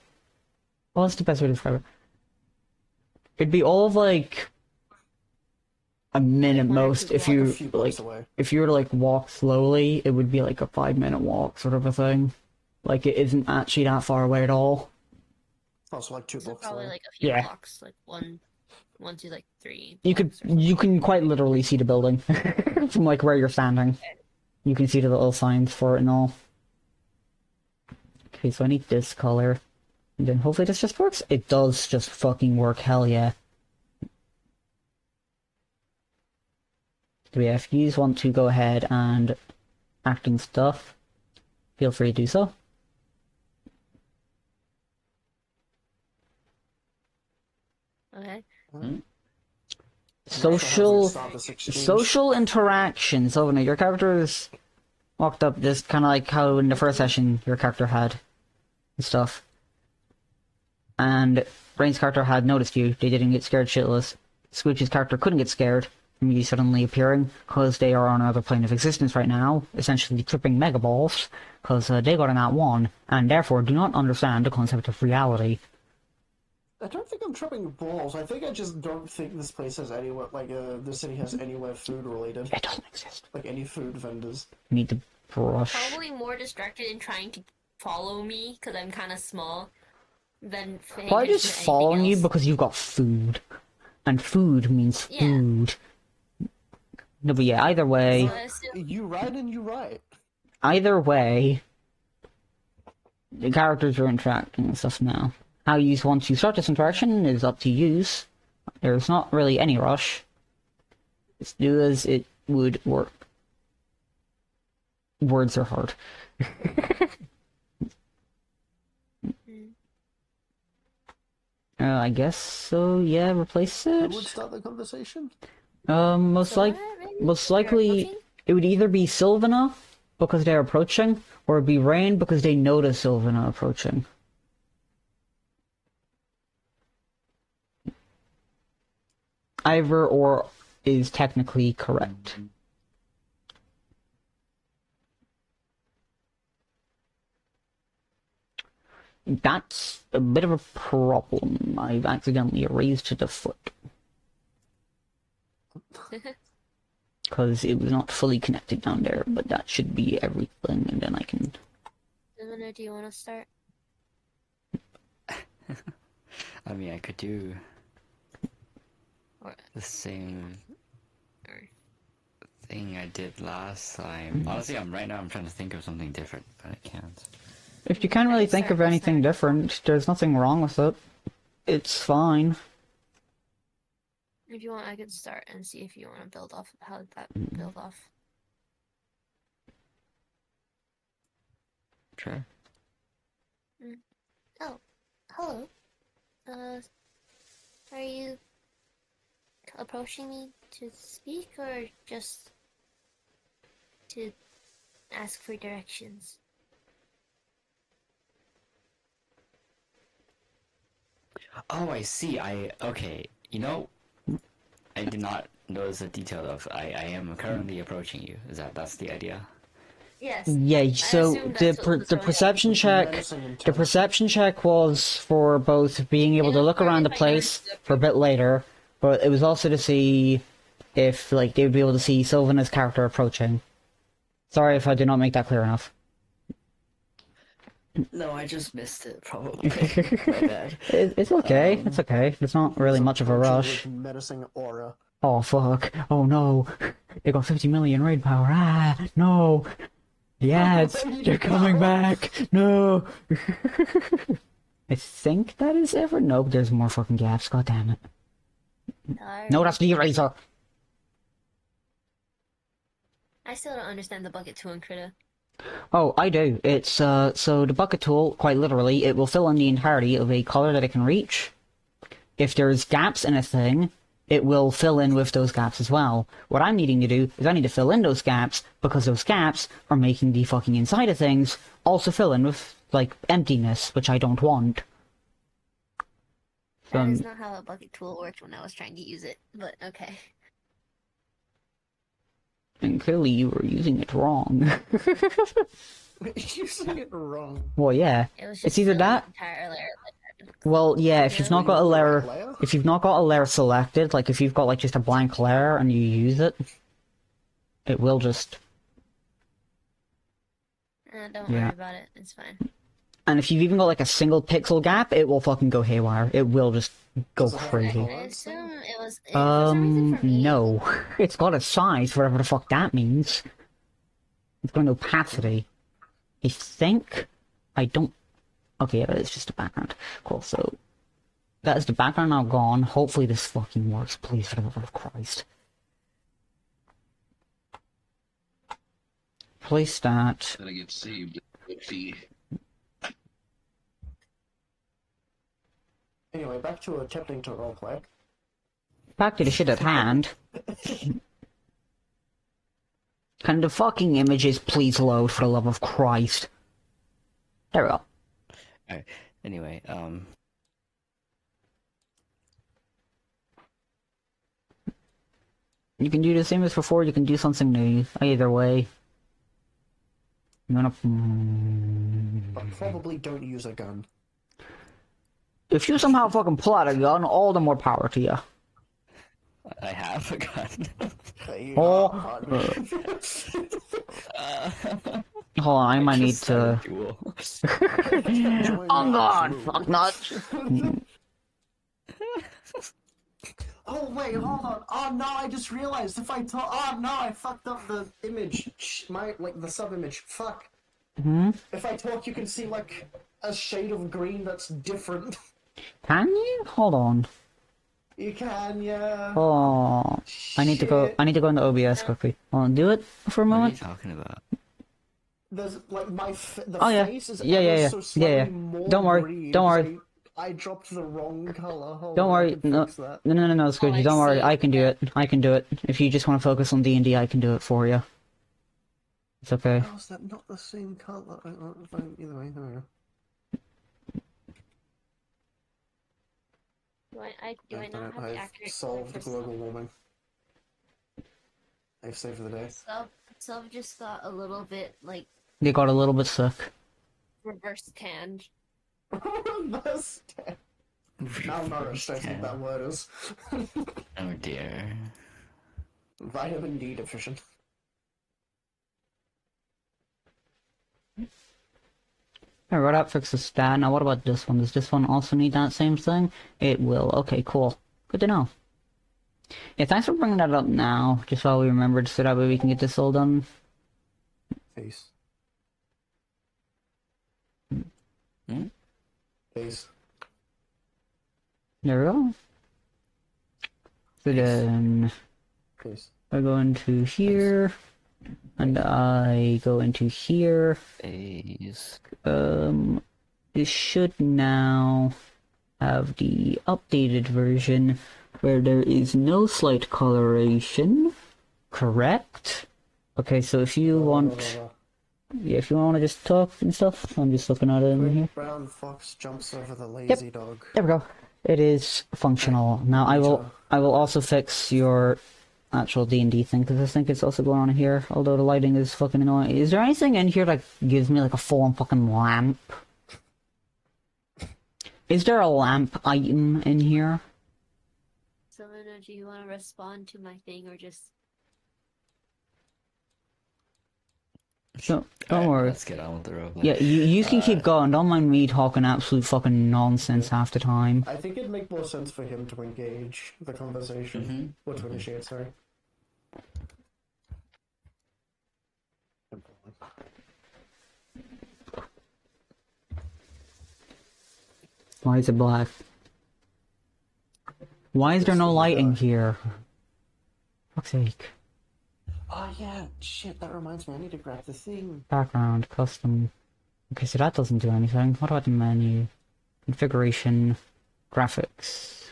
what's the best way to describe it? It'd be all of like a minute One or most two if blocks. you a few like blocks away. if you were to like walk slowly. It would be like a 5-minute walk sort of a thing. Like it isn't actually that far away at all. It's also like 2 So blocks probably away. like a few Yeah. blocks, like one, to like 3. You can quite literally see the building from like where you're standing. You can see the little signs for it and all. Okay, so I need this color. And then hopefully this just works. It does just fucking work, hell yeah. So yeah, if you just want to go ahead and acting stuff, feel free to do so. Okay. Social Stop this exchange. social interactions. So now your characters walked up just kind of like how in the first session your character had and stuff. And Brain's character had noticed you. They didn't get scared shitless. Scooch's character couldn't get scared from you suddenly appearing because they are on another plane of existence right now, essentially tripping megaballs because they got a nat 1 and therefore do not understand the concept of reality. I don't think I'm tripping balls. I think I just don't think this place has anywhere, like, the city has anywhere food related. It doesn't exist. Like, any food vendors. You need to brush. Probably more distracted in trying to follow me because I'm kind of small than paying Probably attention just to anything following you else. because you've got food. And food means Yeah. food. No, but yeah, either way, So I assume- You right and you right. either way, the characters are interacting and stuff now. How you want to start this interaction is up to use. There's not really any rush. Just do as it would work. Words are hard. I guess so, yeah, replace Who would it. start the conversation? Most So like, what, maybe? most You're likely, approaching? it would either be Sylvana because they're approaching, or it'd be Rain because they notice Sylvana approaching. Either or is technically correct. That's a bit of a problem. I've accidentally erased the foot. because it was not fully connected down there, but that should be everything, and then I can... Lumina, do you want to start? I mean, I could do Or, the same or thing I did last time. Honestly, right now I'm trying to think of something different, but I can't. If you can't really think of anything different, there's nothing wrong with it. It's fine. if you want, I could start and see if you want to build off how that build off. Sure. Oh, hello. Are you approaching me to speak or just to ask for directions? Oh, I see. Okay. You know, I did not notice the detail of I am currently approaching you. That's the idea? Yes. Yeah, so assumed the that's what was the going on. perception check, Menacing the intent. perception check was for both being able to look around the place for a bit later, but it was also to see if like they would be able to see Sylvanas' character approaching. Sorry if I did not make that clear enough. No, I just missed it, probably. My bad. It's okay. It's okay. It's not really He's much of a approaching rush. with menacing aura. Oh fuck! Oh no! They got 50 million raid power. Ah no! Yeah, they're coming back. No. I think that is ever. Nope. There's more fucking gaps. God damn it! No, that's the eraser. I still don't understand the bucket tool and critter. Oh, I do. It's so the bucket tool, quite literally, it will fill in the entirety of a color that it can reach. If there's gaps in a thing, it will fill in with those gaps as well. What I'm needing to do is I need to fill in those gaps, because those gaps are making the fucking inside of things also fill in with, like, emptiness, which I don't want. That is not how a bucket tool worked when I was trying to use it, but okay. And clearly you were using it wrong. Using it wrong. Well, yeah. It was just It's either filling that... the entire layer. Well, yeah, if you've not got a layer... Layer? If you've not got a layer selected, like if you've got, like, just a blank layer and you use it, it will just... Don't Yeah. worry about it. It's fine. And if you've even got, like, a single pixel gap, it will fucking go haywire. It will just go Does it have crazy. color? I assume it was for some reason for me. No. It's got a size, whatever the fuck that means. It's got an opacity. I think... I don't... Okay, yeah, it's just a background. Cool, so... That is the background now gone. Hopefully this fucking works, please, for the love of Christ. Place that... Then I get saved. Fee. Anyway, back to attempting to roleplay. Back to the shit at hand. Can the fucking images please load, for the love of Christ? There we go. Alright. Anyway, You can do the same as before, you can do something new. Either way. You wanna... But probably don't use a gun. If you somehow fucking pull out a gun, all the more power to you. I have a gun. Oh. Uh, Hold on, I might need just started to... a duel. Oh god, fuck nuts. Oh wait, hold on. Oh no, I just realized if I talk. Oh no, I fucked up the image. The sub image. Fuck. Hmm? If I talk, you can see like a shade of green that's different. Can you? Hold on. You can, yeah. Oh, I need to go. Shit. I need to go into OBS quickly. Hold on, do it for a What are you moment. talking about? There's like the Oh, yeah. face is Yeah, ever yeah, yeah. so Yeah, slightly yeah. more Don't worry, green, don't worry. so I dropped the wrong color. Hold Don't on, I worry. can No, fix that. no, it's good. Oh, I Don't worry. see. I can do it. I can do it. If you just want to focus on D&D, I can do it for you. It's okay. How is that not the same color? Either way, there we go. Do I not have the I've accurate solved color for global warming. I've saved for the day. Sub just got a little bit like They got a little bit sick. reverse tanned. Reverse tan. Malnourished, I think that word is. Oh dear. Vitamin D deficient. Alright, that fixes that. Now what about this one? Does this one also need that same thing? It will. Okay, cool. Good to know. Yeah, thanks for bringing that up now, just while we remembered, so that way we can get this all done. Face. Hmm? Face. There we go. So then Face. I go into here, and I go into here. Phase. This should now have the updated version where there is no slight coloration. Correct? Okay, so if you want, yeah, if you want to just talk and stuff, I'm just looking at it in here. Quick brown fox jumps over the lazy dog. There we go. It is functional. Now I will also fix your actual D&D thing, because I think it's also going on here, although the lighting is fucking annoying. Is there anything in here that gives me like a full-on fucking lamp? Is there a lamp item in here? Sylvana, do you want to respond to my thing or just... Don't Alright, worry. let's get on with the roleplay. Yeah, you can keep going. Don't mind me talking absolute fucking nonsense half the time. I think it'd make more sense for him to engage the conversation. Or to initiate, sorry. Why is it black? Why is there no lighting here? Fuck's sake. Oh yeah, shit, that reminds me, I need to grab the thing. Background, custom. Okay, so that doesn't do anything. What about the menu? Configuration, graphics.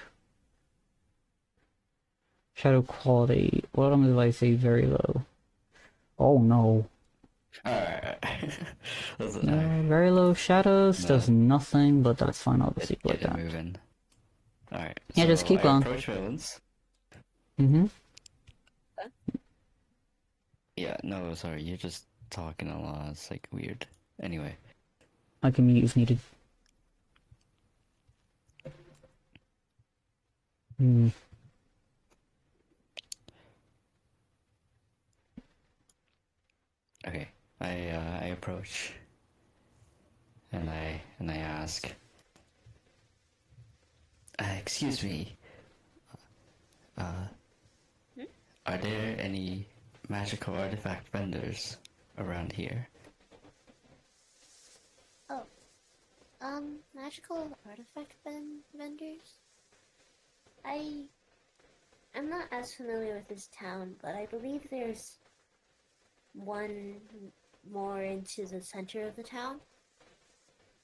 Shadow quality. What do I say very low? Oh no. Alright. Very low shadows No. does nothing, but that's fine, I'll just keep it like Get it that. moving. Alright. Yeah, just keep I going. approach villains. Mm-hmm. Yeah, no, sorry, you're just talking a lot. It's like weird. Anyway. I can mute if needed. Hmm. Okay. I approach. And I ask. Excuse me. Are there any magical artifact vendors around here? Magical artifact vendors? I'm not as familiar with this town, but I believe there's one more into the center of the town.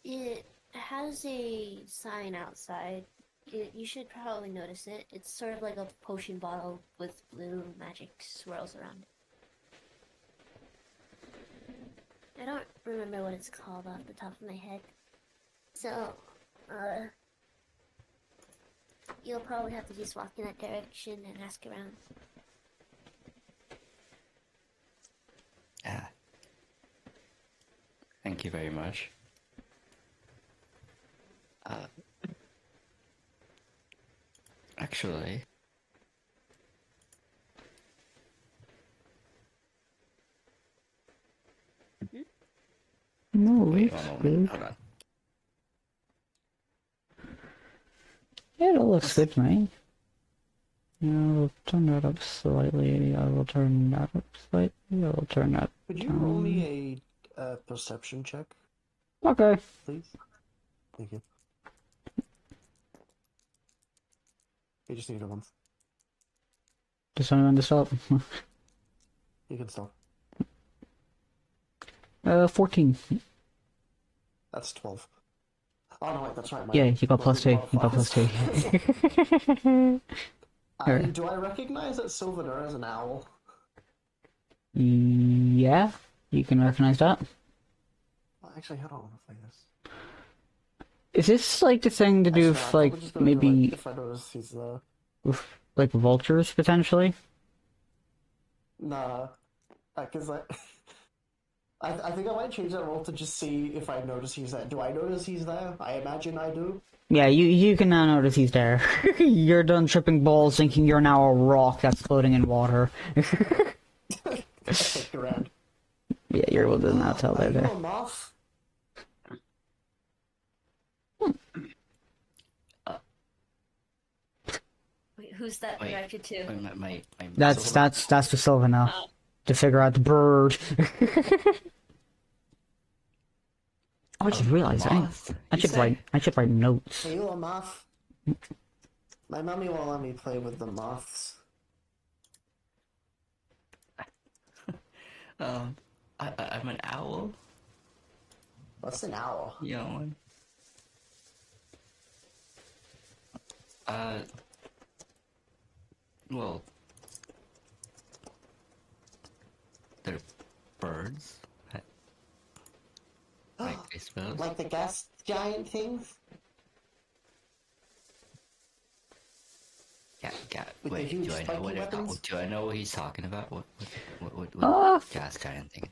It has a sign outside. You should probably notice it. It's sort of like a potion bottle with blue magic swirls around it. I don't remember what it's called off the top of my head. So, you'll probably have to just walk in that direction and ask around. Ah. Thank you very much. Actually, No, wait it's one good. moment. Hold on. Yeah, it looks good to me. Yeah, I'll turn that up slightly. I will turn that up slightly. I will turn that Could you down. roll me a perception check, Okay. please? Thank you. You just need a one. Does anyone to stop? You can stop. 14. That's 12. Oh no, wait, that's right. Yeah, you got plus 2. You got plus 2. Do I recognize that Sylvaner as an owl? Yeah, you can recognize that. Well, actually, hold on, I want to play this. Is this like the thing to do Actually, with I'm probably like just gonna do, maybe if I notice he's there. with like vultures potentially? Nah. Because I think I might change that role to just see if I notice he's there. Do I notice he's there? I imagine I do. Yeah, you can now notice he's there. You're done tripping balls, thinking you're now a rock that's floating in water. Okay, grand. Yeah, you're able to now tell Are they're you there. a moth? Wait, who's that Wait. directed to? My That's for Silva now. To figure out the bird. Oh, I just realized moth, I you should say? write notes. Are you a moth? My mommy won't let me play with the moths. I'm an owl. What's an owl? Yeah, one. Well, they're birds. I suppose. Like the gas giant things? Yeah. With the Wait, huge do I know spiky what? weapons? Do I know what he's talking about? What Ah. gas giant thing?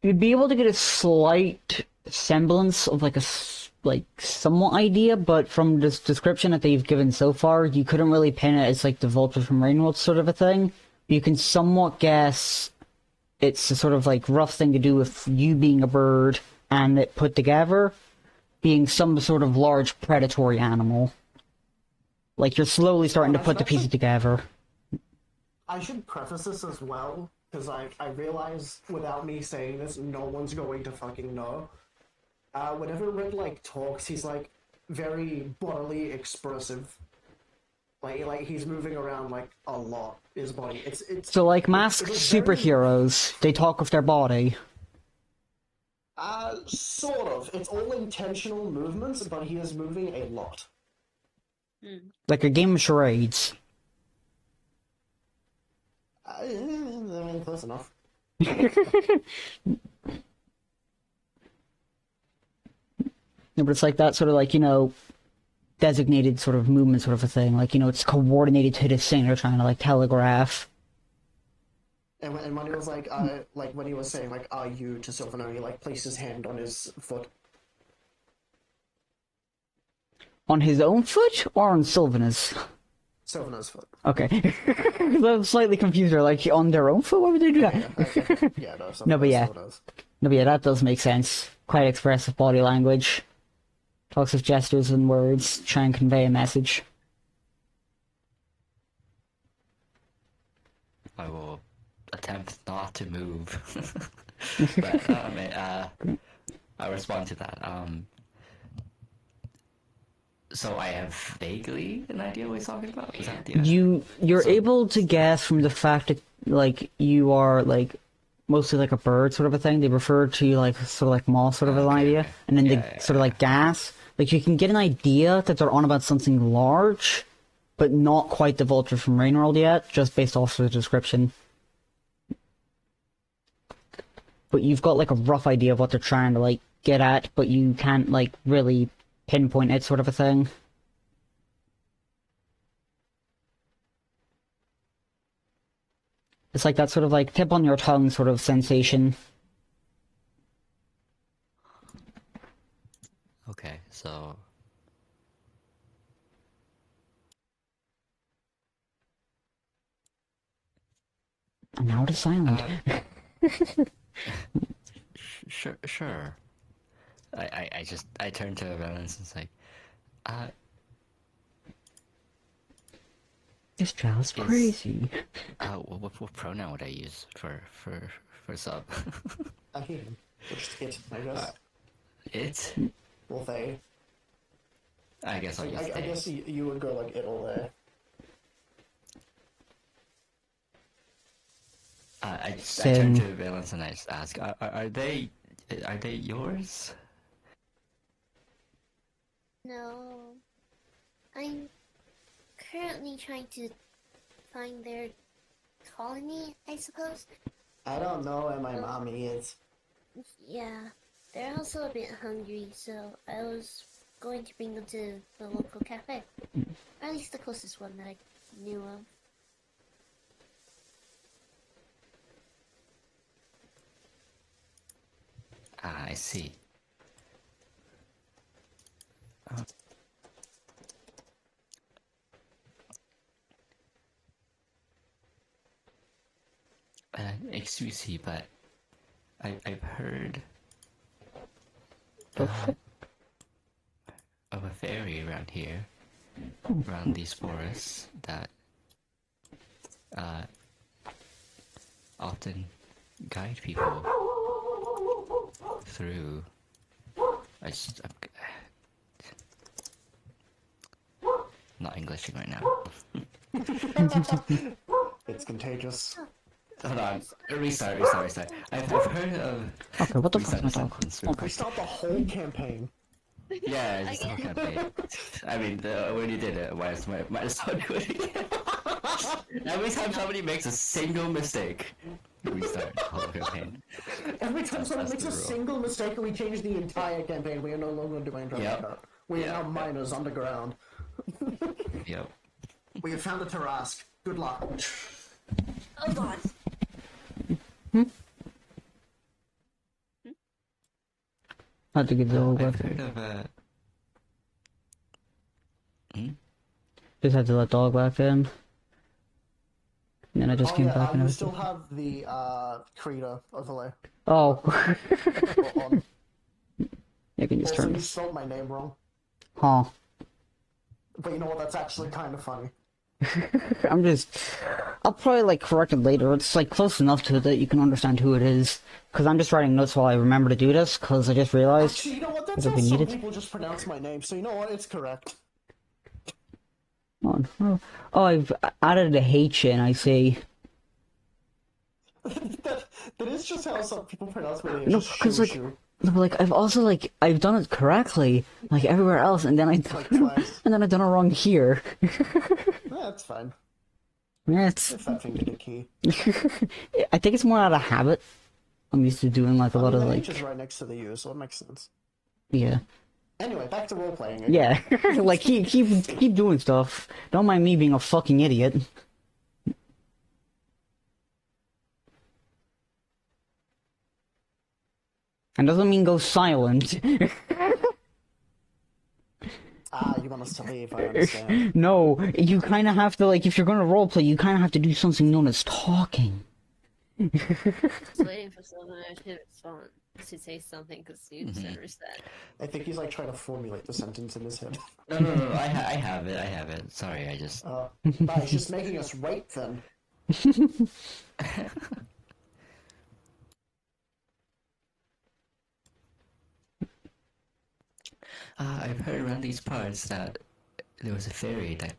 You'd be able to get a slight semblance of like like somewhat idea, but from this description that they've given so far, you couldn't really pin it as like the vulture from Rainworld sort of a thing. You can somewhat guess it's a sort of like rough thing to do with you being a bird and it put together being some sort of large predatory animal. Like you're slowly starting to I put should the pieces actually- together. I should preface this as well, because I realize without me saying this, no one's going to fucking know. Whenever Red, like, talks, he's, like, very bodily expressive. Like he's moving around, like, a lot, his body. It's So like masked was very- superheroes, they talk with their body. Sort of. It's all intentional movements, but he is moving a lot. Like a game of charades. I mean, close enough. No, but it's like that sort of like, designated sort of movement sort of a thing. Like, it's coordinated to this thing they're trying to like telegraph. And when he was like when he was saying like "Are you?" to Sylvano, he like placed his hand on his foot. On his own foot or on Sylvanus? Sylvano's foot. Okay. I'm slightly confused there, like on their own foot? Why would they do that? Yeah, no. No, but yeah. Sylvano's. No, but yeah, that does make sense. Quite expressive body language. Talks with gestures and words, try and convey a message. I will attempt not to move. But I'll respond to that. So I have vaguely an idea what he's talking about. Is that the You're able to guess from the fact that like you are like mostly like a bird sort of a thing. They refer to you like sort of like moth sort of an Okay, idea, okay. and then Yeah, the sort of like gas. Like you can get an idea that they're on about something large, but not quite the vulture from Rainworld yet, just based off the description. But you've got like a rough idea of what they're trying to like get at, but you can't like really pinpoint it, sort of a thing. It's like that sort of like tip on your tongue sort of sensation. Okay, so And now it is silent. sure. I turn to Valence and say, This child's crazy. what pronoun would I use for sub? I mean, just it, I guess. It? Well, they. I guess I'll use I they. guess you would go like it'll there. I turn Sin. to Valence and I just ask, are they yours? No. I'm currently trying to find their colony, I suppose. I don't know where my mommy is. Yeah. They're also a bit hungry, so I was going to bring them to the local cafe. Or at least the closest one that I knew of. see. Excuse me, but I've heard The fuck? of a fairy around here, around these forests, that often guide people through. I'm not Englishing right now. It's contagious. Hold on. Restart. I've heard of. Okay, what the fuck Restart is my the dog? sentence real We quick. start the whole campaign. Yeah, it's the whole campaign. I mean, I already did it. Might as well do it again. Every time somebody makes a single mistake, restart the whole campaign. Every time someone That's makes a the rule. single mistake, we change the entire campaign. We are no longer doing Dragon Yep. Kart. We are now miners underground. Yep. We have found a Tarask. Good luck. Oh god. I had to get the dog I've back heard in. of Just had to let dog back in. And then I just Oh came yeah, back and you everything. still have the Krita overlay. Oh. On. You can just Also, turn you this. spelled my name wrong. Huh. But you know what? That's actually kind of funny. I'll probably like correct it later. It's like close enough to it that you can understand who it is. Because I'm just writing notes while I remember to do this, because I just realized. Actually, you know what? That's It'll how be some needed. people just pronounce my name. So you know what? It's correct. Oh, I've added a H in, I see. that is just how some people pronounce my name. No, Just because shoo like, shoo. no, but, like I've also like I've done it correctly, like everywhere else, and then Like twice. and then I've done it wrong here. That's fine. Yeah, it's If that thing did a key. I think it's more out of habit. I'm used to doing like a I lot mean, of the like H is right next to the U, so it makes sense. yeah. Anyway, back to role playing. Again. Yeah, like keep doing stuff. Don't mind me being a fucking idiot. And doesn't mean go silent. Ah, you want us to leave? I understand. No, you kind of have to like if you're gonna roleplay, you kind of have to do something known as talking. Just waiting for someone to respond to say something because you said reset. I think he's like trying to formulate the sentence in his head. No. I have it. Sorry, I just. But he's just making us wait then. I've heard around these parts that there was a fairy that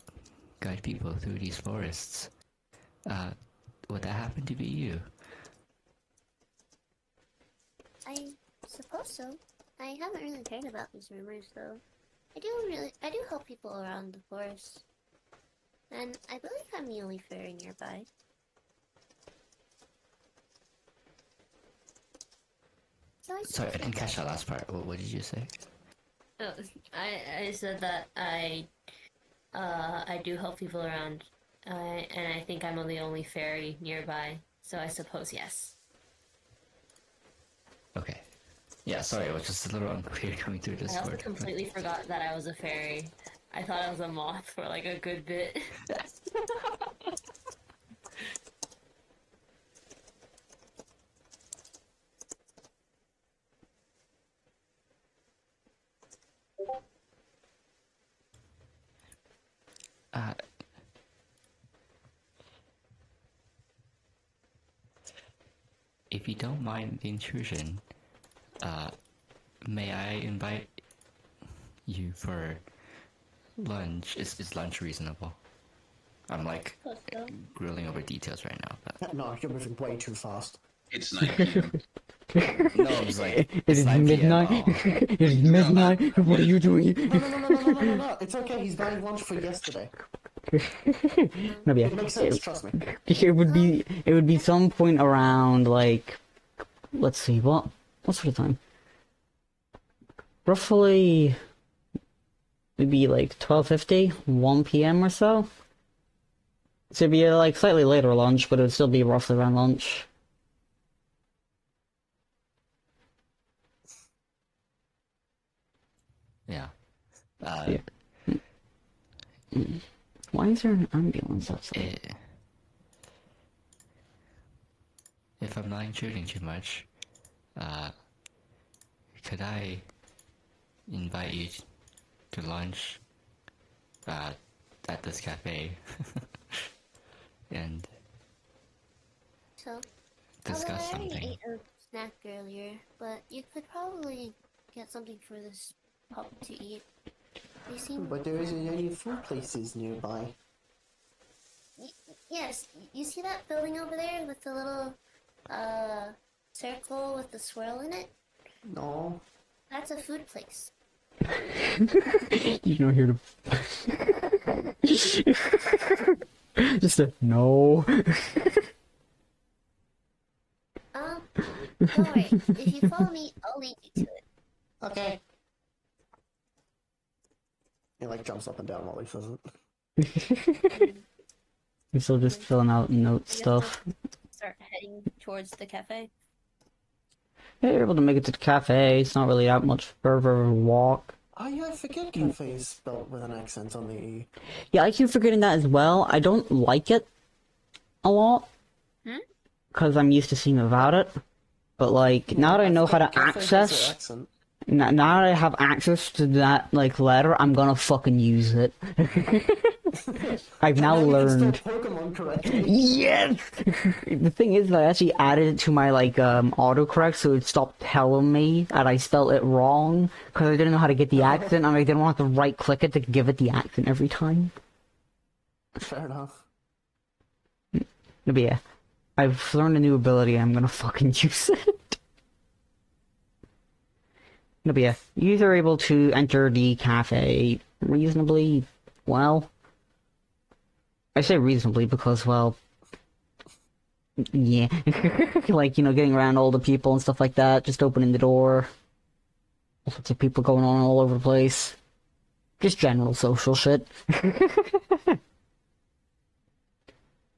guide people through these forests. Would that happen to be you? I suppose so. I haven't really cared about these rumors though. I do help people around the forest. And I believe I'm the only fairy nearby. So Sorry, I didn't catch that last part. What did you say? Oh, I said that I do help people around, and I think I'm the only fairy nearby. So I suppose yes. Okay. Yeah, sorry, it was just a little unclear coming through I also Discord. completely forgot that I was a fairy. I thought I was a moth for like a good bit. Uh, if you don't mind the intrusion, may I invite you for lunch? Is lunch reasonable? I'm like Suppose so. grilling over details right now, but No, you're moving way too fast. It's 9 p.m. no, I'm just like It it's is 9 p.m. midnight. Oh. It is midnight. What are you doing? No. It's okay. He's buying lunch for yesterday. No, yeah. It makes sense. Trust me. It would be some point around like, let's see, what sort of time? Roughly, maybe like 12:50, 1 p.m. or so. So it'd be a, like slightly later lunch, but it would still be roughly around lunch. Yeah. Why is there an ambulance outside? If I'm not intruding too much, could I invite you to lunch at this cafe and So, discuss although I already something? ate a snack earlier, but you could probably get something for this pup to eat. They seem. But there isn't any food places nearby. Yes, you see that building over there with the little circle with the swirl in it? No. That's a food place. You're not here to. Just a no. Don't worry. If you follow me, I'll lead you to it. Okay. He like jumps up and down while he says it. You're still just filling out note You stuff. have to start heading towards the cafe. Yeah, you're able to make it to the cafe. It's not really that much further of a walk. Oh yeah, I forget cafe is spelled with an accent on the E. Yeah, I keep forgetting that as well. I don't like it a lot. Because I'm used to seeing about it. But, like, now that I know how to Cafe has an access... accent. Now that I have access to that, like, letter, I'm gonna fucking use it. I've now Now you can learned. spell Pokemon correctly. Yes! The thing is that I actually added it to my, like, autocorrect so it stopped telling me that I spelled it wrong, because I didn't know how to get the accent, and I didn't want to right-click it to give it the accent every time. Fair enough. But yeah, I've learned a new ability and I'm gonna fucking use it. But yeah, you are able to enter the cafe reasonably well. I say reasonably because, well, yeah. Like, you know, getting around all the people and stuff like that, just opening the door. All sorts of people going on all over the place. Just general social shit. But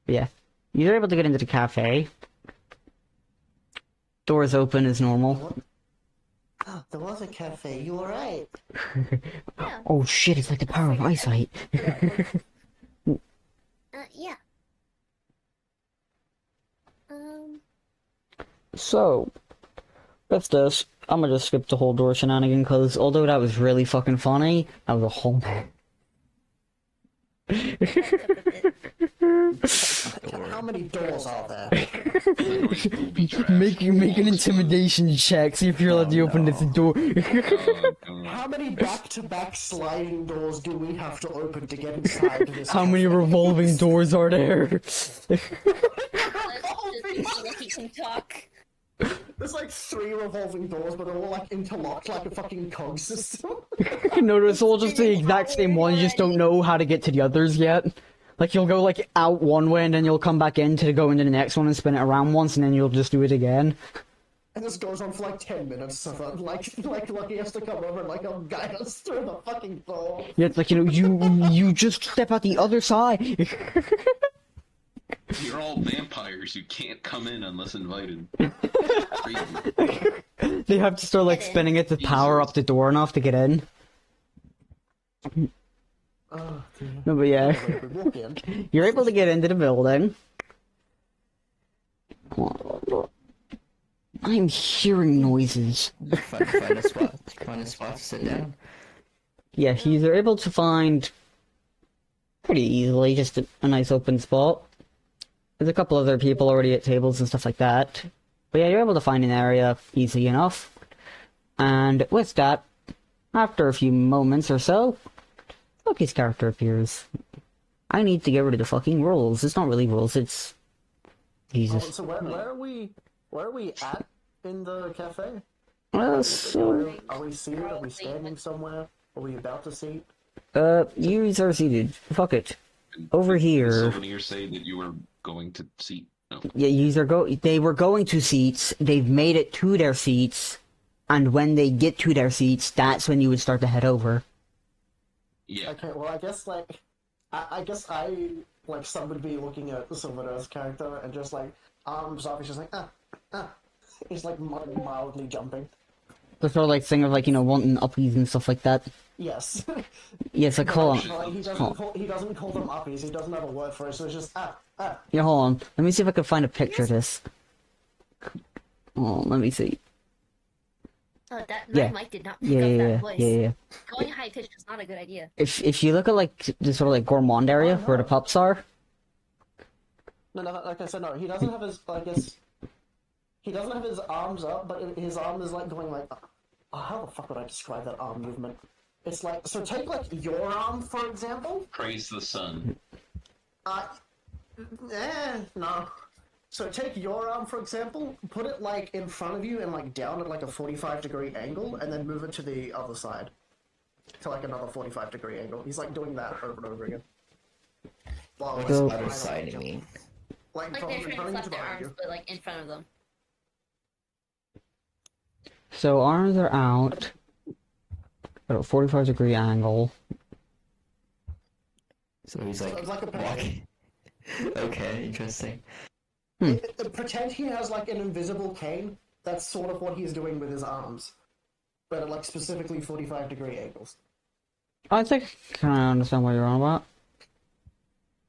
yeah, you're able to get into the cafe. Doors open as normal. There was a cafe, you were right. Yeah. Oh shit, it's like the power of eyesight. Yeah. So, that's this. I'm gonna just skip the whole door shenanigan, because although that was really fucking funny, that was a whole... How many doors are there? Make an intimidation check, see if you're allowed to open this door. How many back-to-back sliding doors do we have to open to get inside this How many cafe? revolving doors are there? Let's just can talk. There's like 3 revolving doors, but they're all like interlocked like a fucking cog system. No, it's all just the exact same one, you just don't know how to get to the others yet. Like, you'll go, like, out one way, and then you'll come back in to go into the next one and spin it around once, and then you'll just do it again. And this goes on for like 10 minutes, so that, like Lucky has to come over and like guide us through the fucking door. Yeah, it's like, you know, you just step out the other side. You're all vampires. You can't come in unless invited. They have to start, like, spinning it to power up the door enough to get in. Oh, dear. No, but yeah. We walk in. You're able to get into the building. I'm hearing noises. Find a spot. Find a spot to sit down. Yeah, he's able to find pretty easily just a nice open spot. There's a couple other people already at tables and stuff like that. But yeah, you're able to find an area easy enough. And with that, after a few moments or so, Loki's character appears. I need to get rid of the fucking rules. It's not really rules, it's... Oh, Jesus. so where are we at in the cafe? So... Are we seated? Are we standing somewhere? Are we about to seat? You are seated. Fuck it. Over here. Souvenir say that you were going to seat. No. Yeah, they were going to seats, they've made it to their seats, and when they get to their seats, that's when you would start to head over. Yeah. Okay, well, I guess, like, I guess I, like, somebody be looking at Silvera's character and just, like, arms up, he's just like, He's, like, mildly jumping. The sort of like thing of like, wanting uppies and stuff like that. Yes. Yeah, it's like, hold on. But, like, he doesn't call them uppies. He doesn't have a word for it. So it's just Yeah, hold on. Let me see if I can find a picture of this. Oh, let me see. Oh, that Yeah. my mic did not pick Yeah, up yeah, that yeah, voice. yeah, yeah. Going high pitched is not a good idea. If you look at like the sort of like Gourmand area where the pups are, no. Like I said, no. He doesn't have his. I guess he doesn't have his arms up, but his arm is like going like. Oh, how the fuck would I describe that arm movement? It's like so. Take like your arm for example. Praise the sun. No. So take your arm for example. Put it like in front of you and like down at like a 45-degree angle, and then move it to the other side to like another 45-degree angle. He's like doing that over and over again. Well, What So- does other side mean? Like Like from they're in trying to front of you flap to their behind arms, you. but like in front of them. so arms are out at a 45-degree angle. So he's So like it's like a walking. Okay, interesting. Pretend he has like an invisible cane. That's sort of what he's doing with his arms, but at like specifically 45-degree angles. I think I kind of understand what you're on about.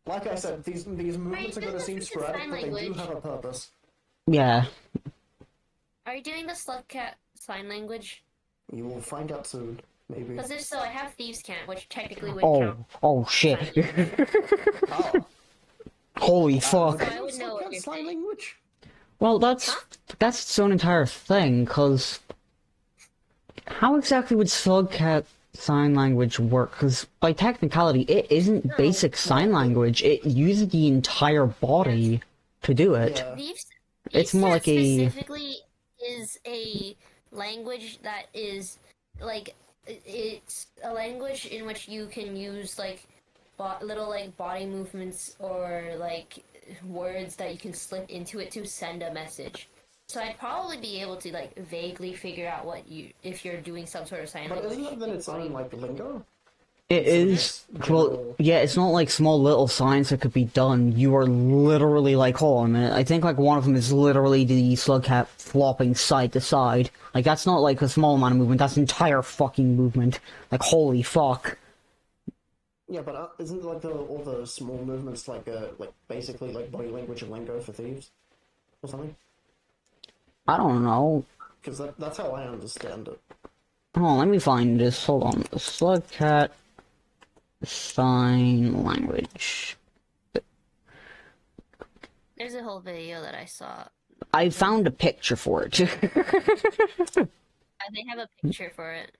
Like I said, these movements are going to doing seem this in sporadic, sign but they do language? have a purpose. Yeah. Are you doing the slug cat sign language? You will find out soon, maybe. Because if so, I have thieves' cant, which technically would Oh, count. oh shit. Oh, Holy fuck. I would know what you're sign saying. language. Well, that's its own entire thing, cause how exactly would Slugcat sign language work? Because by technicality, it isn't basic sign language. It uses the entire body to do it. Yeah. Thieves, It's more Thieves' like Cant a- specifically is a language that is like it's a language in which you can use like little like body movements or like words that you can slip into it to send a message. So I'd probably be able to like vaguely figure out what if you're doing some sort of sign But language. isn't it then its own like lingo? It is. just Well, general- yeah, it's not like small little signs that could be done. You are literally like, hold on a minute. I think like one of them is literally the Slugcat flopping side to side. Like that's not like a small amount of movement. That's entire fucking movement. Like holy fuck. Yeah, but isn't like all the small movements like basically like body language and lingo for thieves or something? I don't know. Because that's how I understand it. Hold on, let me find this. Hold on. Slugcat sign language. There's a whole video that I saw. I found a picture for it. They have a picture for it.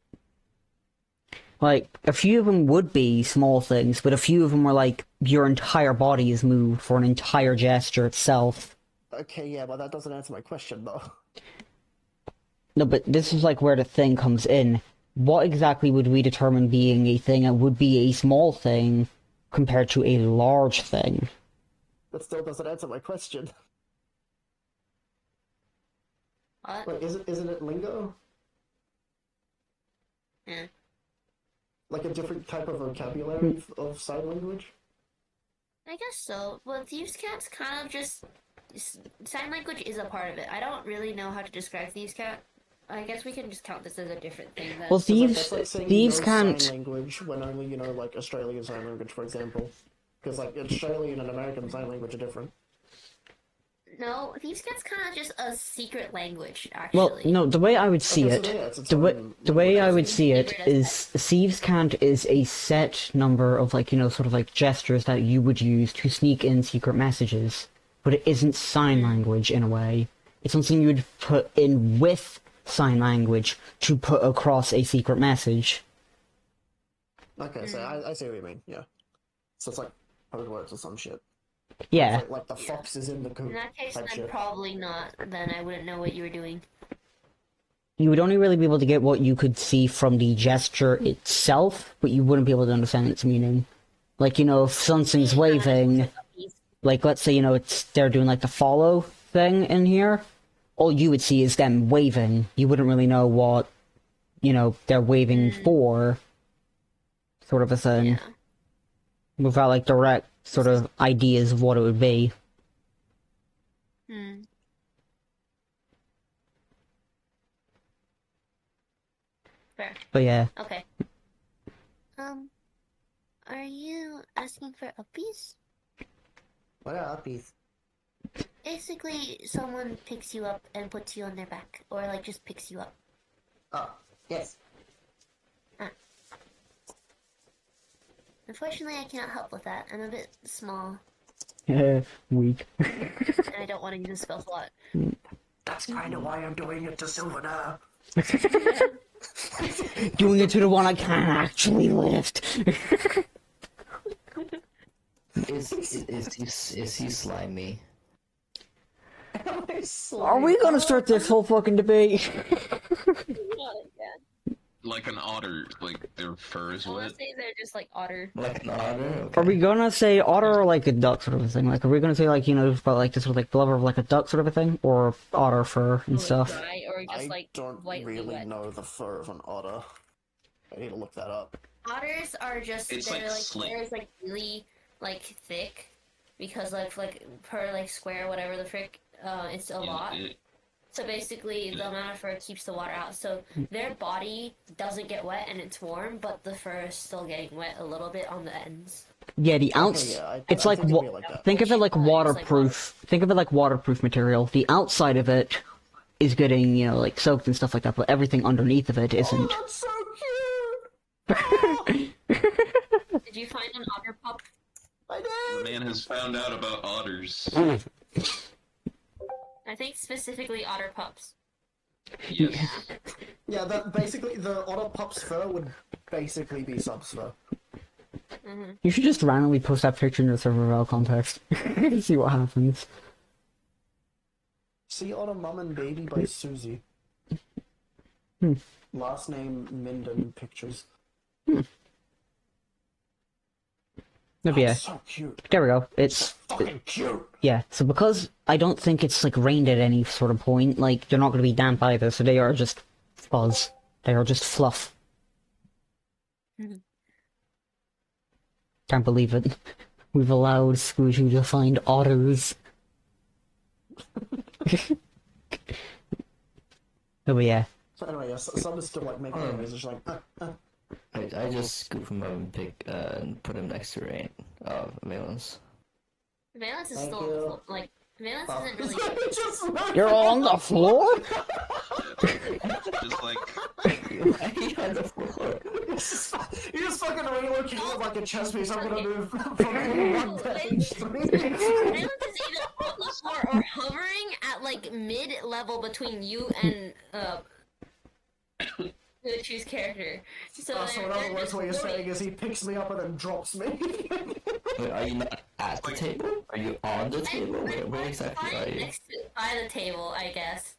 Like, a few of them would be small things, but a few of them were like, your entire body is moved for an entire gesture itself. Okay, yeah, but that doesn't answer my question though. No, but this is like where the thing comes in. What exactly would we determine being a thing that would be a small thing compared to a large thing? That still doesn't answer my question. What? Like, isn't it lingo? Yeah. Like a different type of vocabulary of sign language? I guess so. Well, Thieves' Cat's kind of just sign language is a part of it. I don't really know how to describe Thieves' Cat. I guess we can just count this as a different thing then. Well, thieves, That's like saying thieves you know can't. sign language when only you know like Australian sign language, for example. Because like Australian and American sign language are different. No, Thieves' Cat's kind of just a secret language, actually. Well, no, the way I would see Okay, so it, yeah, it's its the way own the way I would language. see it is thieves' cant is a set number of like sort of like gestures that you would use to sneak in secret messages, but it isn't sign language in a way. It's something you would put in with sign language to put across a secret message. Okay, so I see what you mean. Yeah. So it's like code words or some shit. Yeah, Like the fox is in the coop In that case, type then shit. probably not. Then I wouldn't know what you were doing. you would only really be able to get what you could see from the gesture itself, but you wouldn't be able to understand its meaning. Like if something's waving. Like, let's say, they're doing, like, the follow thing in here. All you would see is them waving. You wouldn't really know what, they're waving for. Sort of a thing. Yeah. Without, like, direct sort of ideas of what it would be. Hmm. Fair. But yeah. Okay. Are you asking for uppies? What are uppies? Basically, someone picks you up and puts you on their back, or like just picks you up. Oh, yes. Unfortunately, I cannot help with that. I'm a bit small, Weak. and I don't want to use a spell slot. That's kind of why I'm doing it to Sylvanar. Doing it to the one I can't actually lift. Is he slimy? Are we gonna start this whole fucking debate? Like an otter, like their fur is I want wet. to say they're just like otter. Like an otter? Okay. Are we gonna say otter or like a duck sort of a thing? Like, are we gonna say like, you know, about like this sort of like blubber of like a duck sort of a thing, or otter fur and Like stuff? dry, or just I like don't lightly really wet. know the fur of an otter. I need to look that up. Otters are just It's they're like like slate. fur is like really like thick because like per like square whatever the frick it's a lot. So basically, the amount of fur keeps the water out. So their body doesn't get wet and it's warm, but the fur is still getting wet a little bit on the ends. Yeah, the outs. yeah, It's I like think it'd be like that. think of it like Which, it's like waterproof. Think of it like waterproof material. The outside of it is getting, you know, like soaked and stuff like that, but everything underneath of it isn't. That's so cute! Did you find an otter pup? I The did! man has found out about otters. I think specifically otter pups. Yes. Yeah, that basically, the otter pup's fur would basically be sub's fur. You should just randomly post that picture in your server context. See what happens. See Otter Mum and Baby by Susie. Last name Minden Pictures. No, but yeah, So cute. there we go. It's Fucking cute! yeah. So because I don't think it's like rained at any sort of point, like they're not going to be damp either. So they are just fuzz. They are just fluff. Can't believe it. We've allowed Squishy to find otters. Oh, but yeah. So anyway, yeah, Sub is still like making noise. It's like, I just scoop him up and and put him next to Rain. Valence. Valence is Thank still you. like Valence Oh. isn't really. Just You're on the floor? Just like He on the floor. You just fucking relocated like a chess piece. I'm gonna move from one bench to Valence is either on the floor or hovering at like mid-level between you and the choose character. So, So in they're other words, just what you're floating. saying is he picks me up and then drops me. Wait, are you not at the table? Are you on the table? Where exactly are Fine you? next to by the table, I guess.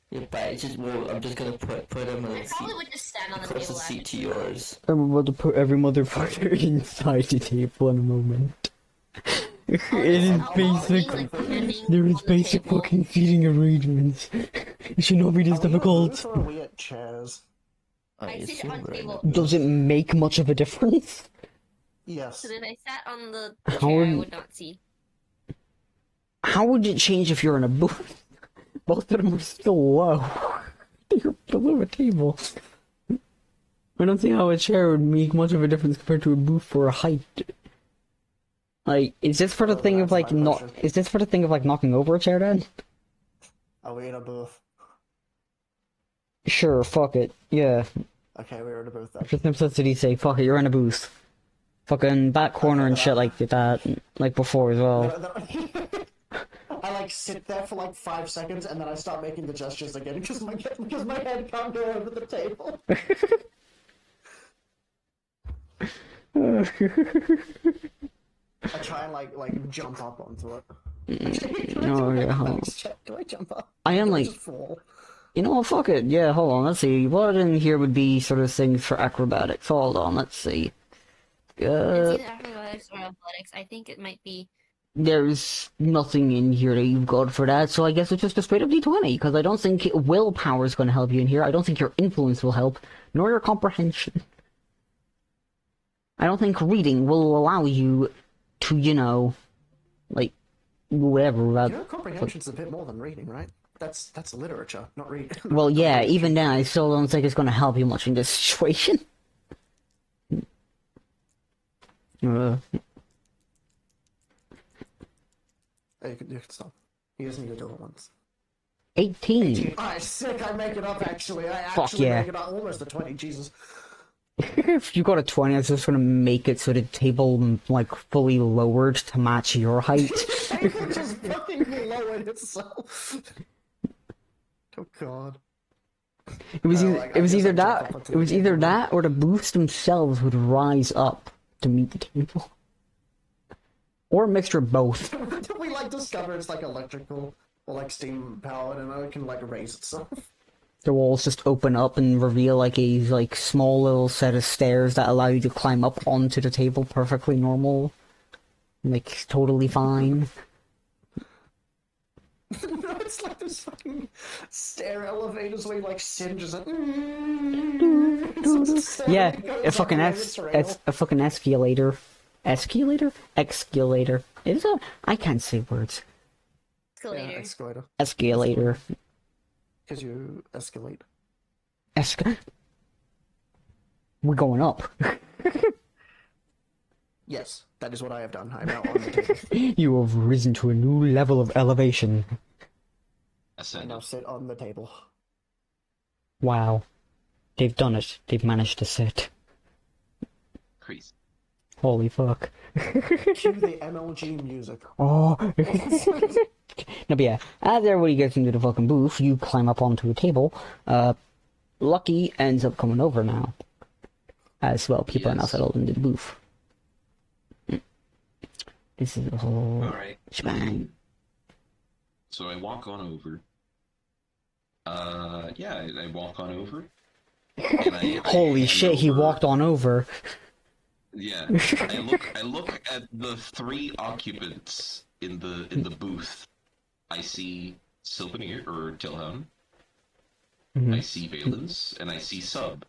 Yeah, but I'm just gonna put him in I a probably seat, would just stand on the close table. the seat to actually. yours. I'm about to put every motherfucker inside the table in a moment. It is I'll basic. be, like, standing There is on the basic table. fucking feeding arrangements. It should not be this Are we at difficult. booth or are we at chairs? I sit assume on we're in table. a- Does it make much of a difference? Yes. So if I sat on the How chair, I would- would not see. How would it change if you're in a booth? Both of them are still low. You're below a table. I don't see how a chair would make much of a difference compared to a booth for a height. Like, is this for the thing of that's like my not? question. Is this for the thing of like knocking over a chair then? Are we in a booth? Sure, fuck it. Yeah. Okay, we're in a booth then. Just necessity say, fuck it, you're in a booth. Fucking back corner and shit like that, like before as well. I like sit there for like 5 seconds and then I start making the gestures again because my head can't go over the table. I try and like jump up onto it. Oh, yeah, hold on. Do I jump up? I am Do like, just fall? you know what, fuck it. Yeah, hold on, let's see. What in here would be sort of things for acrobatics? Hold on, let's see. It's either acrobatics or athletics. I think it might be. There's nothing in here that you've got for that, so I guess it's just a straight up D20, because I don't think willpower is going to help you in here. I don't think your influence will help, nor your comprehension. I don't think reading will allow you to, you know, like, whatever. Your comprehension's a bit more than reading, right? That's literature, not reading. Well, yeah, even then, I still don't think it's going to help you much in this situation. You can stop. You just need to do it once. 18. Alright, sick, I make it up actually. I Fuck actually yeah. make it up almost a 20, Jesus. If you got a 20, I was just going to make it so the table, like, fully lowered to match your height. It just fucking lowered itself. Oh god. It was Oh, either, like, it I was guess either I that, jumped up onto it was the either table. that or the booths themselves would rise up to meet the table. Or a mixture of both. We like discover it's like electrical or like steam powered and it can like raise itself. The walls just open up and reveal like a like small little set of stairs that allow you to climb up onto the table perfectly normal. Like, totally fine. No, it's like this fucking stair elevators where you like singes it. Yeah, a fucking a fucking escalator. Escalator? Escalator. Is a I can't say words. Escalator. Escalator. Escalator. Because you escalate. We're going up. Yes, that is what I have done. I'm now on the table. You have risen to a new level of elevation. I Ascend. now sit on the table. Wow. They've done it. They've managed to sit. Crazy. Holy fuck. Cue the MLG music. Oh. No, but yeah, as everybody gets into the fucking booth, you climb up onto a table. Lucky ends up coming over now. As well, people are now Yes. settled into the booth. This is a whole Alright. shebang. So I walk on over. Yeah, I walk on over. And I Holy hand shit, he over- walked on over. Yeah, I look at the three occupants in the booth. I see Sylvanir or Tilhoun. I see Valens, and I see Sub.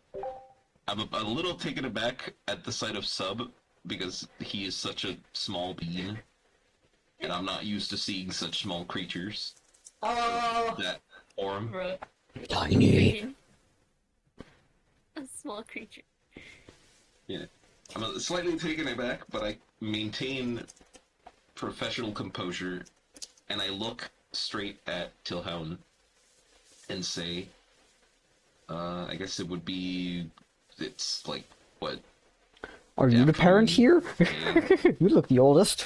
I'm a little taken aback at the sight of Sub because he is such a small being, and I'm not used to seeing such small creatures Oh, that form. Bro. Tiny. A small creature. Yeah, I'm slightly taken aback, but I maintain professional composure, and I look straight at Tilhoun and say, I guess it would be, it's like, what? Are you the parent here? You look the oldest.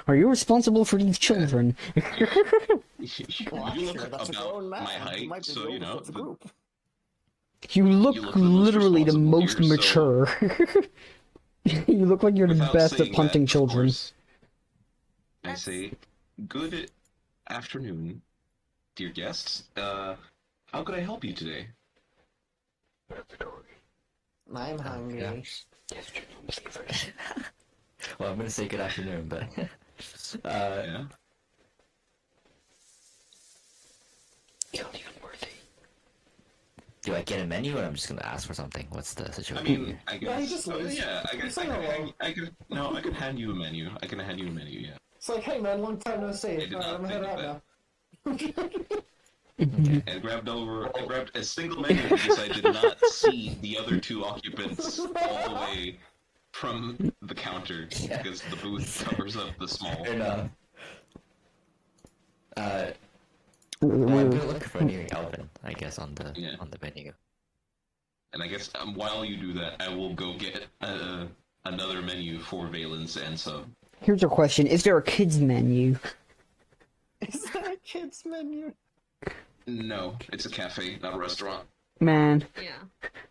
Are you responsible for these children? You well, look actually, that's a grown about man. my He height, might be so the you know. oldest of the group. You look You look the most literally the responsible most here, so- mature. You look like you're the Without best at saying punting that, of children. course, I say, good afternoon, dear guests. How could I help you today? I'm hungry. Well, I'm gonna say good afternoon, but Yeah. do I get a menu, or I'm just gonna ask for something? What's the I situation? mean, I Yeah, he guess. just leaves. Yeah, I guess. He's I like, can, "Hello." I can hand you a menu. I can hand you a menu. Yeah. It's like, hey man, long time no see. did Alright, not I'm heading think out of now. I grabbed a single menu because I did not see the other two occupants all the way from the counter because the booth covers up the small. Fair enough. I'm gonna look for a new Elvin, I guess, on the Yeah. menu. And I guess while you do that, I will go get another menu for Valens and Sub. Here's a question: is there a kids menu? Is that a kid's menu? No, it's a cafe, not a restaurant. Man, Yeah.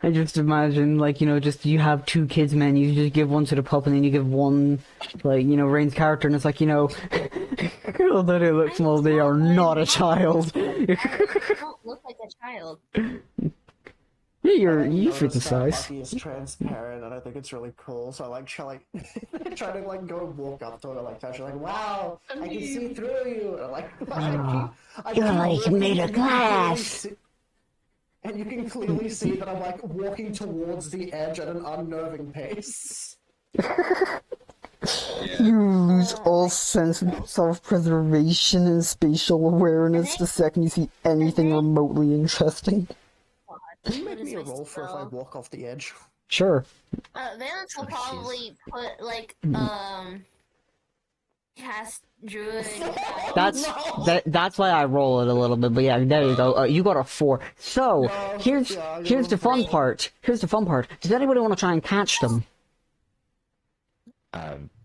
I just imagine, like, you know, just you have two kids menus, you just give one to the pup and then you give one, like, you know, Rain's character, and it's like, you know, although they look small, they are not a child. I don't look like a child. Yeah, I you fit the noticed that size. Lucky is transparent, and I think it's really cool. So I like try to like go walk up to her, like touch her, like, wow, I can see through you. And, like, I keep You're like looking, made of and you can clearly glass. see- And you can clearly see that I'm like walking towards the edge at an unnerving pace. Yeah. You lose all sense of self-preservation and spatial awareness the second you see anything remotely interesting. Can you What make is me a my roll for if I spell? walk off the edge? Sure. Valence will Oh, jeez. probably put like cast druid. That's No! that's why I roll it a little bit, but yeah, there you go. You got a 4. So No, here's yeah, I got here's a the fun 4. part. Here's the fun part. Does anybody want to try and catch them?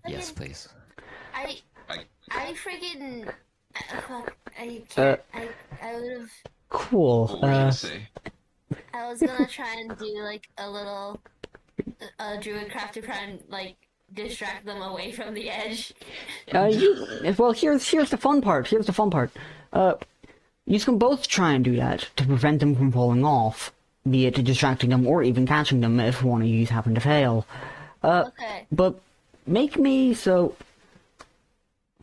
Yes, please. I I- freaking fuck. I can't. I would have. Cool. What were you gonna say? I was gonna try and do like a little druid craft to try and like distract them away from the edge. Well, here's the fun part. Here's the fun part. You can both try and do that to prevent them from falling off, be it distracting them or even catching them if one of you happen to fail. Okay. But make me so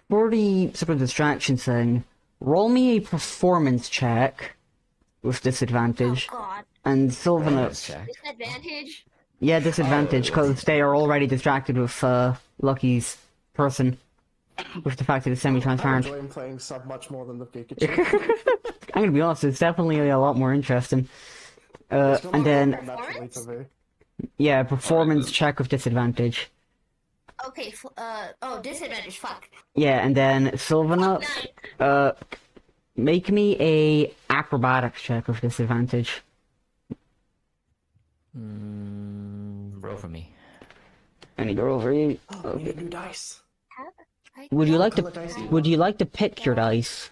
for the sort of distraction thing. Roll me a performance check with Oh disadvantage, god. and Sylvan. Let's check. Disadvantage. Yeah, disadvantage because they are already distracted with Lucky's person, with the fact that it's I'm semi-transparent. enjoying playing sub much more than the Pikachu. I'm gonna be honest, it's definitely a lot more interesting. It's gonna And then, come naturally to me. yeah, performance Alright, then. check with disadvantage. Okay. Disadvantage. Fuck. Yeah, and then Sylvana, 9. make me a acrobatics check with disadvantage. Roll for me. I need to roll for you. Oh, we need new dice. Would you like Color to? dice. Would you like to pick your dice?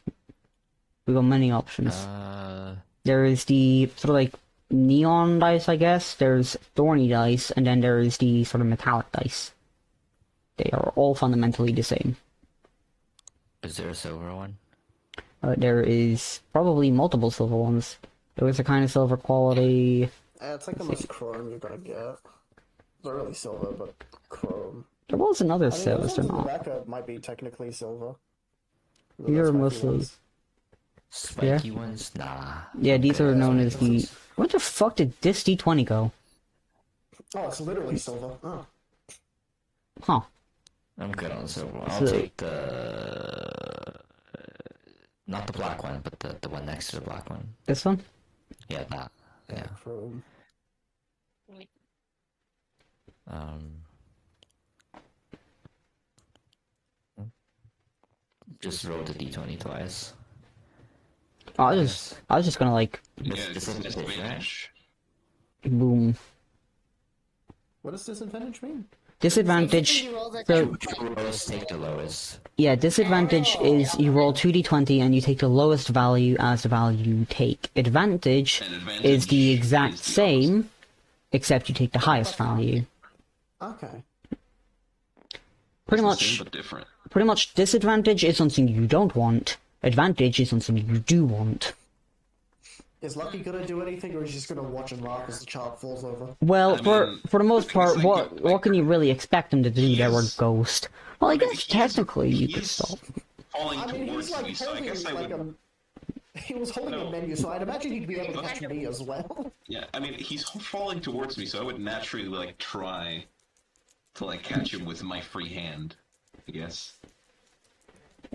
We got many options. There is the sort of like neon dice, I guess. There's thorny dice, and then there is the sort of metallic dice. They are all fundamentally the same. Is there a silver one? There is probably multiple silver ones. There is a kind of silver quality. It's like the most chrome you're gonna get. Not really silver, but chrome. There was another I mean, silver, those they're ones in the not. back might be technically silver. You're Those might be mostly- ones. Spiky ones? Nah. Yeah, these are Yeah, known as spiky the. ones. Where the fuck did this D20 go? Oh, it's literally silver. Oh. I'm good on silver. I'll So- take the... Not the black one, but the one next to the black one. This one? Yeah, that. Yeah. Chrome. Just roll the d20 twice. Oh, I was just gonna like Yeah, This it's is the disadvantage. boom. What does disadvantage mean? Disadvantage. You roll the So Lowest take the lowest. yeah, disadvantage is you roll 2d20 and you take the lowest value as the value you take. Advantage And advantage is the exact is the same, except you take the highest value. Okay. Pretty It's the same much, but different. pretty much. Disadvantage is something you don't want. Advantage is something you do want. Is Lucky gonna do anything, or is he just gonna watch and laugh as the chart falls over? Well, I for mean, the most part, it's what like- what can you really expect him to do? There were He's- ghost. Well, I I mean, guess technically you could he's stop. falling I mean, towards he's like me, so I holding guess I like would. He was holding a No. menu, so I'd imagine he'd be able to catch me as well. Yeah, I mean, he's falling towards me, so I would naturally like try to like catch him with my free hand. I guess.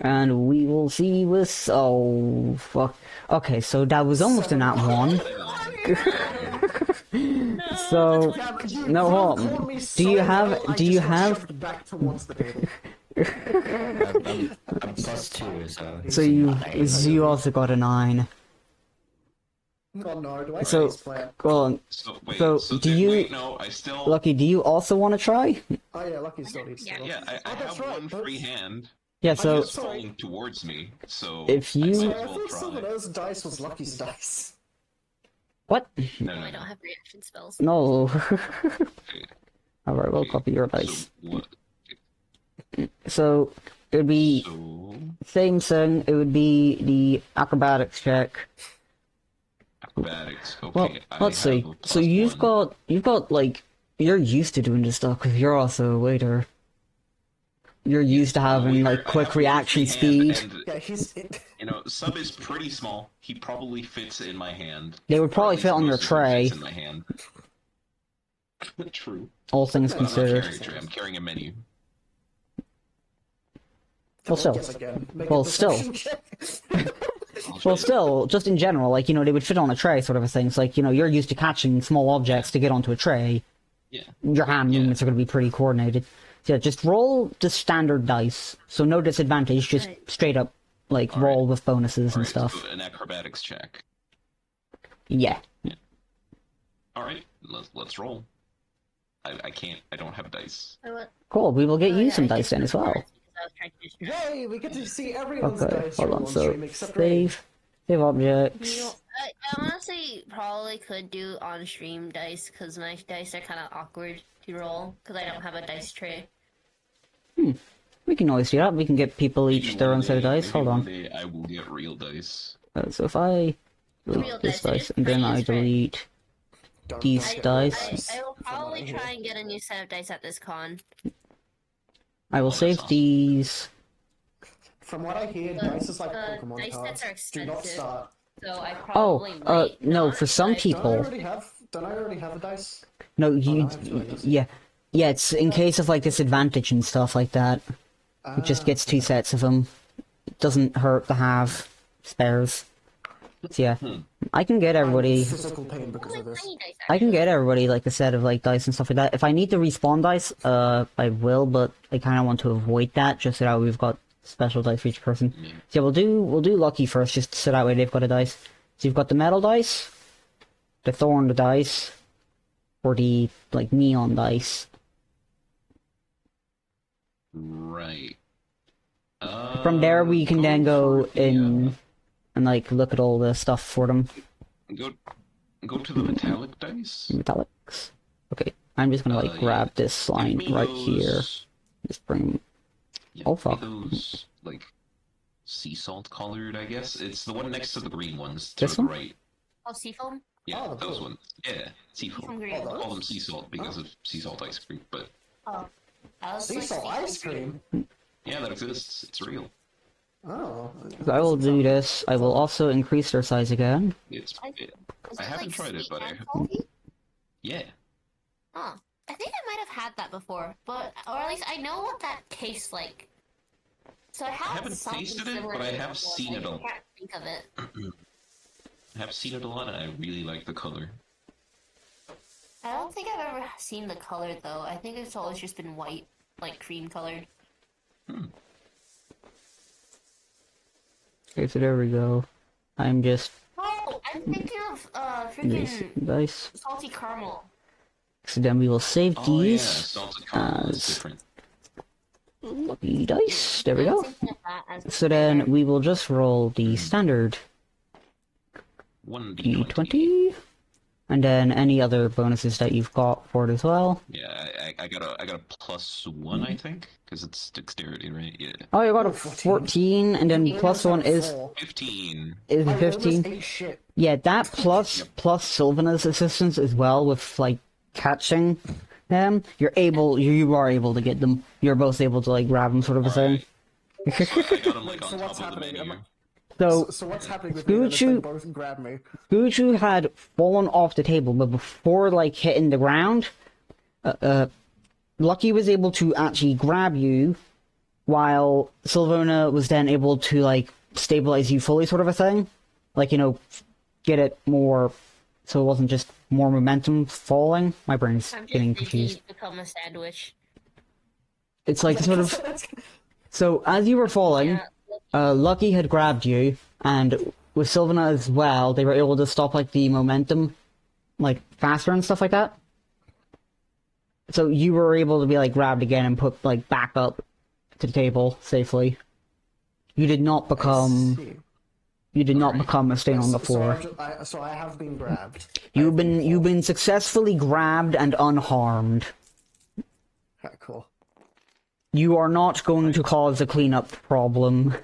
And we will see with oh fuck. Okay, so that was almost in that one. So no, hold on. Do you have back towards the table? I'm plus 2, so... so you also got a 9. Oh no, do I So- face plant? Go on, So wait. So, So, do then- you- Wait, no, I still. Lucky. Do you also want to try? Oh yeah, Lucky still needs to. Yeah. Yeah, I Oh, that's have right, one but- free hand. Yeah. He's So sorry. falling towards me, so If I you- might So as I well thought some of try. those dice was Lucky's dice. what? No, Oh, no, I no. don't have reaction spells. No. Okay. All right, we'll copy your So dice. what? So it would be So same thing. It would be the acrobatics check. acrobatics. Okay. Well, I let's have see. a So plus you've got like you're used to doing this stuff because you're also a waiter. You're used to having Well, like I quick have one reaction free hand, speed. and, Yeah, he's. you know, Sub is pretty small. He probably fits in my hand. They would Or probably at fit least on your most of them tray. fits in my hand. True. All things I'm not considered. carrying a tray. I'm carrying a menu. Well, still. Yes, again. Make Well, a perception still. check. Well, still, just in general, like, you know, they would fit on a tray sort of a thing. It's like, you know, you're used to catching small objects to get onto a tray. Yeah. Your hand movements are going to be pretty coordinated. So yeah, just roll the standard dice. So no disadvantage, just Right. straight up, like, All roll right. with bonuses and Alright, stuff. so an acrobatics check. Yeah. Alright, let's roll. I don't have dice. Cool, we will get Oh, you yeah, some I dice did then as the well. cards because I was trying to distract Yay, we get to see everyone's Okay, dice hold roll on, on so stream except Ray. save objects. you. I honestly probably could do on-stream dice because my dice are kind of awkward to roll because I don't have a dice tray. We can always do that, we can get people each their own set of dice. Hold on. Maybe one day I will get real dice. So if I Real delete this dice, it dice is and then pretty I straight. delete Don't These get dice. I will from probably what I hear. try and get a new set of dice at this con. I will that's save awesome. these. From what I hear, The- dice is like the Pokemon dice cards. sets are Do not expensive. start. So I Oh, probably might no, not, for some but- people. Don't I already have a dice? No, no, you, I have two, I guess. yeah. Yeah, it's in case of like disadvantage and stuff like that. It just gets 2 sets of them. It doesn't hurt to have spares. So yeah, I can get I'm in everybody. physical pain because Only of this. tiny dice, I can actually. get everybody like a set of like dice and stuff like that. If I need to respawn dice, I will, but I kind of want to avoid that just so that we've got special dice for each person. Yeah. So yeah, we'll do lucky first, just so that way they've got a dice. So you've got the metal dice, the thorn dice, or the like neon dice. Right. From there, we can then go for the, in and like look at all the stuff for them. Go to the metallic dice. Metallics. Okay, I'm just gonna like Yeah. grab this line Give me right those- here. Just bring. Yeah, Oh, give fuck. me those like sea salt colored. I guess it's the one next to the green ones. To This the one? right. Oh, seafoam? Yeah, Oh, those cool. ones. Yeah, sea Seafoam salt. green. I call them sea salt because of sea salt ice cream. But Oh. I was Sea like, salt seafoam ice cream? yeah, that exists. It's real. Oh. So I will do this. I will also increase their size again. It's. I- It, Is I it, haven't like, tried it, sweet but I and heard- salty? yeah. Huh. I think I might have had that before, but or at least I know what that tastes like. So I have haven't something tasted it, similar but I to have before, seen I it a- can't think of it. I have seen it a lot, and I really like the color. I don't think I've ever seen the color though. I think it's always just been white, like cream colored. Okay, so there we go. I'm just Oh, I'm thinking of these freaking dice. salty caramel. So then we will save Oh yeah, these. salted caramel is as- different. Lucky dice. There we I'm go. thinking of that as So then we will just roll the standard 1d20. d20, and then any other bonuses that you've got for it as well. Yeah, I got a +1, I think, because it's dexterity, right? Yeah. Oh, you got a 14. 14, and then You plus almost one have is 4. 15. is I almost 15. ate shit. Yeah, that plus Sylvanas assistance as well with like catching them. You are able to get them. You're both able to like grab them, sort of a thing. I got him like So on what's top of the happening? menu. So So what's happening with me? Then if they Gucci- both grab me. Guju had fallen off the table, but before like hitting the ground, Lucky was able to actually grab you, while Sylvana was then able to like stabilize you fully, sort of a thing. Like, you know, get it more so it wasn't just more momentum falling. My brain's I'm just getting thinking confused. you become a sandwich. It's like sort of. So as you were falling, Yeah. Lucky had grabbed you, and with Sylvana as well, they were able to stop like the momentum, like faster and stuff like that. So you were able to be like grabbed again and put like back up to the table safely. You did not become. See. You did not Alright. become a stain on the floor. So I have been grabbed. You've been successfully grabbed and unharmed. Okay, cool. You are not going to cause a cleanup problem.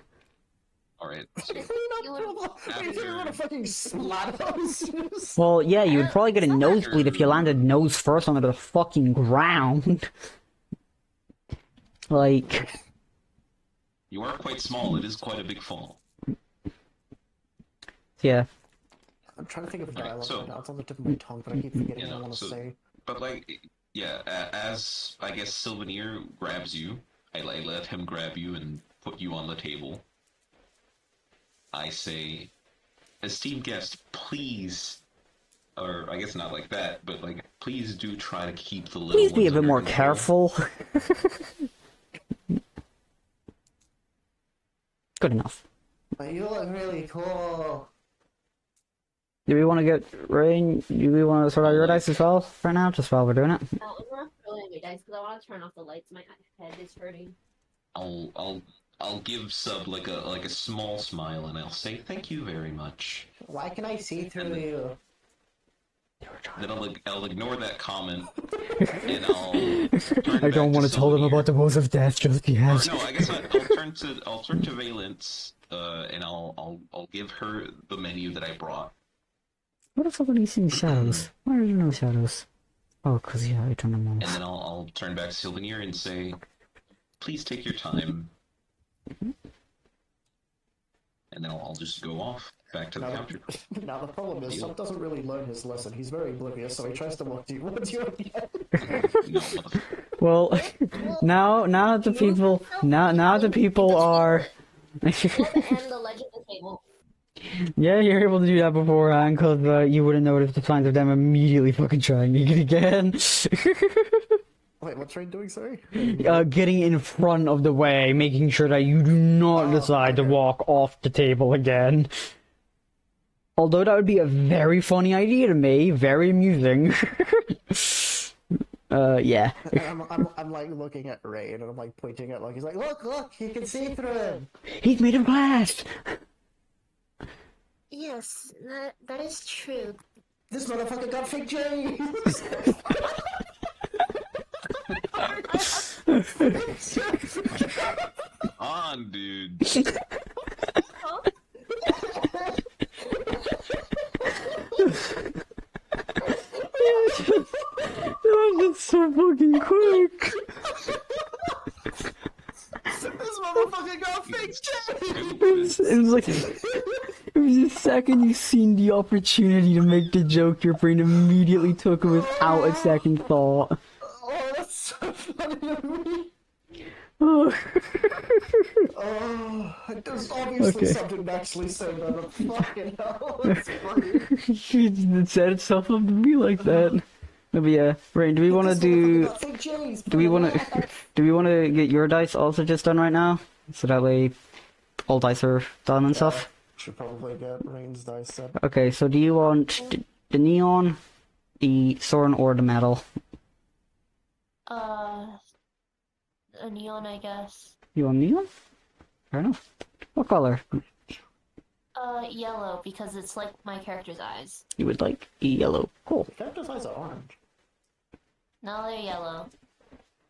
Alright, so Clean up problem. You didn't want to fucking splatter us. Well, yeah, you would probably get a nosebleed if you landed nose first onto the fucking ground. Like, you are quite small. It is quite a big fall. yeah. I'm trying to think of a dialogue so- right now. It's on the tip of my tongue, but I keep forgetting Yeah, what I no, want to so- say. But like, yeah, as I guess Sylvaneer grabs you, I let him grab you and put you on the table. I say, esteemed guest, please, or I guess not like that, but like, please do try to keep the little Please be a ones bit under more control. careful. Good enough. But you look really cool. Do we want to get Rain? Do we want to sort out your dice as well right now, just while we're doing it? No, I'm not throwing my dice because I want to turn off the lights. My head is hurting. I'll give Sub like a small smile and I'll say thank you very much. Why can I see through you? Then I'll ignore that comment and I'll turn I don't want to tell them about the woes of death just yet. No, I guess I'll turn to Valence, and I'll give her the menu that I brought. What the fuck are you seeing shadows? Why are there no shadows? Oh, cause yeah, I turned them And off. then I'll turn back to Sylvanir and say, please take your time. And then I'll just go off back to the counter. Now the problem is, Sub doesn't really learn his lesson. He's very oblivious, so he tries to walk to you. What's your again? No, motherfucker. Well, now the people are. And the legend of the table. Yeah, you're able to do that beforehand, cause you would have noticed the signs of them immediately fucking trying it again. Wait, what's Rain doing, sorry? Getting in front of the way, making sure that you do not decide to okay. walk off the table again. Although that would be a very funny idea to me, very amusing. Yeah. And I'm like looking at Rain, and I'm like pointing at like, he's like, look, you can see through him! He's made of glass! Yes, that is true. This motherfucker got fake J's! On, dude. That was just so fucking quick! This motherfucker got fake J's! It was like... It was the second you seen the opportunity to make the joke, your brain immediately took it without a second thought. Oh, that's so funny to me! Oh. Oh, there's obviously Okay. something actually said that, but fucking hell, it's funny. It set itself up to be like that. But yeah, Rain, do we want to This do... motherfucker got fake J's, Do we want to... Do we want to get your dice also just done right now? So that way all dice are done and stuff? Should probably get Rain's dice set. Okay, so do you want the neon, the Soren, or the metal? A neon, I guess. You want neon? Fair enough. What color? Yellow, because it's like my character's eyes. You would like yellow. Cool. The character's eyes are orange. Now they're yellow.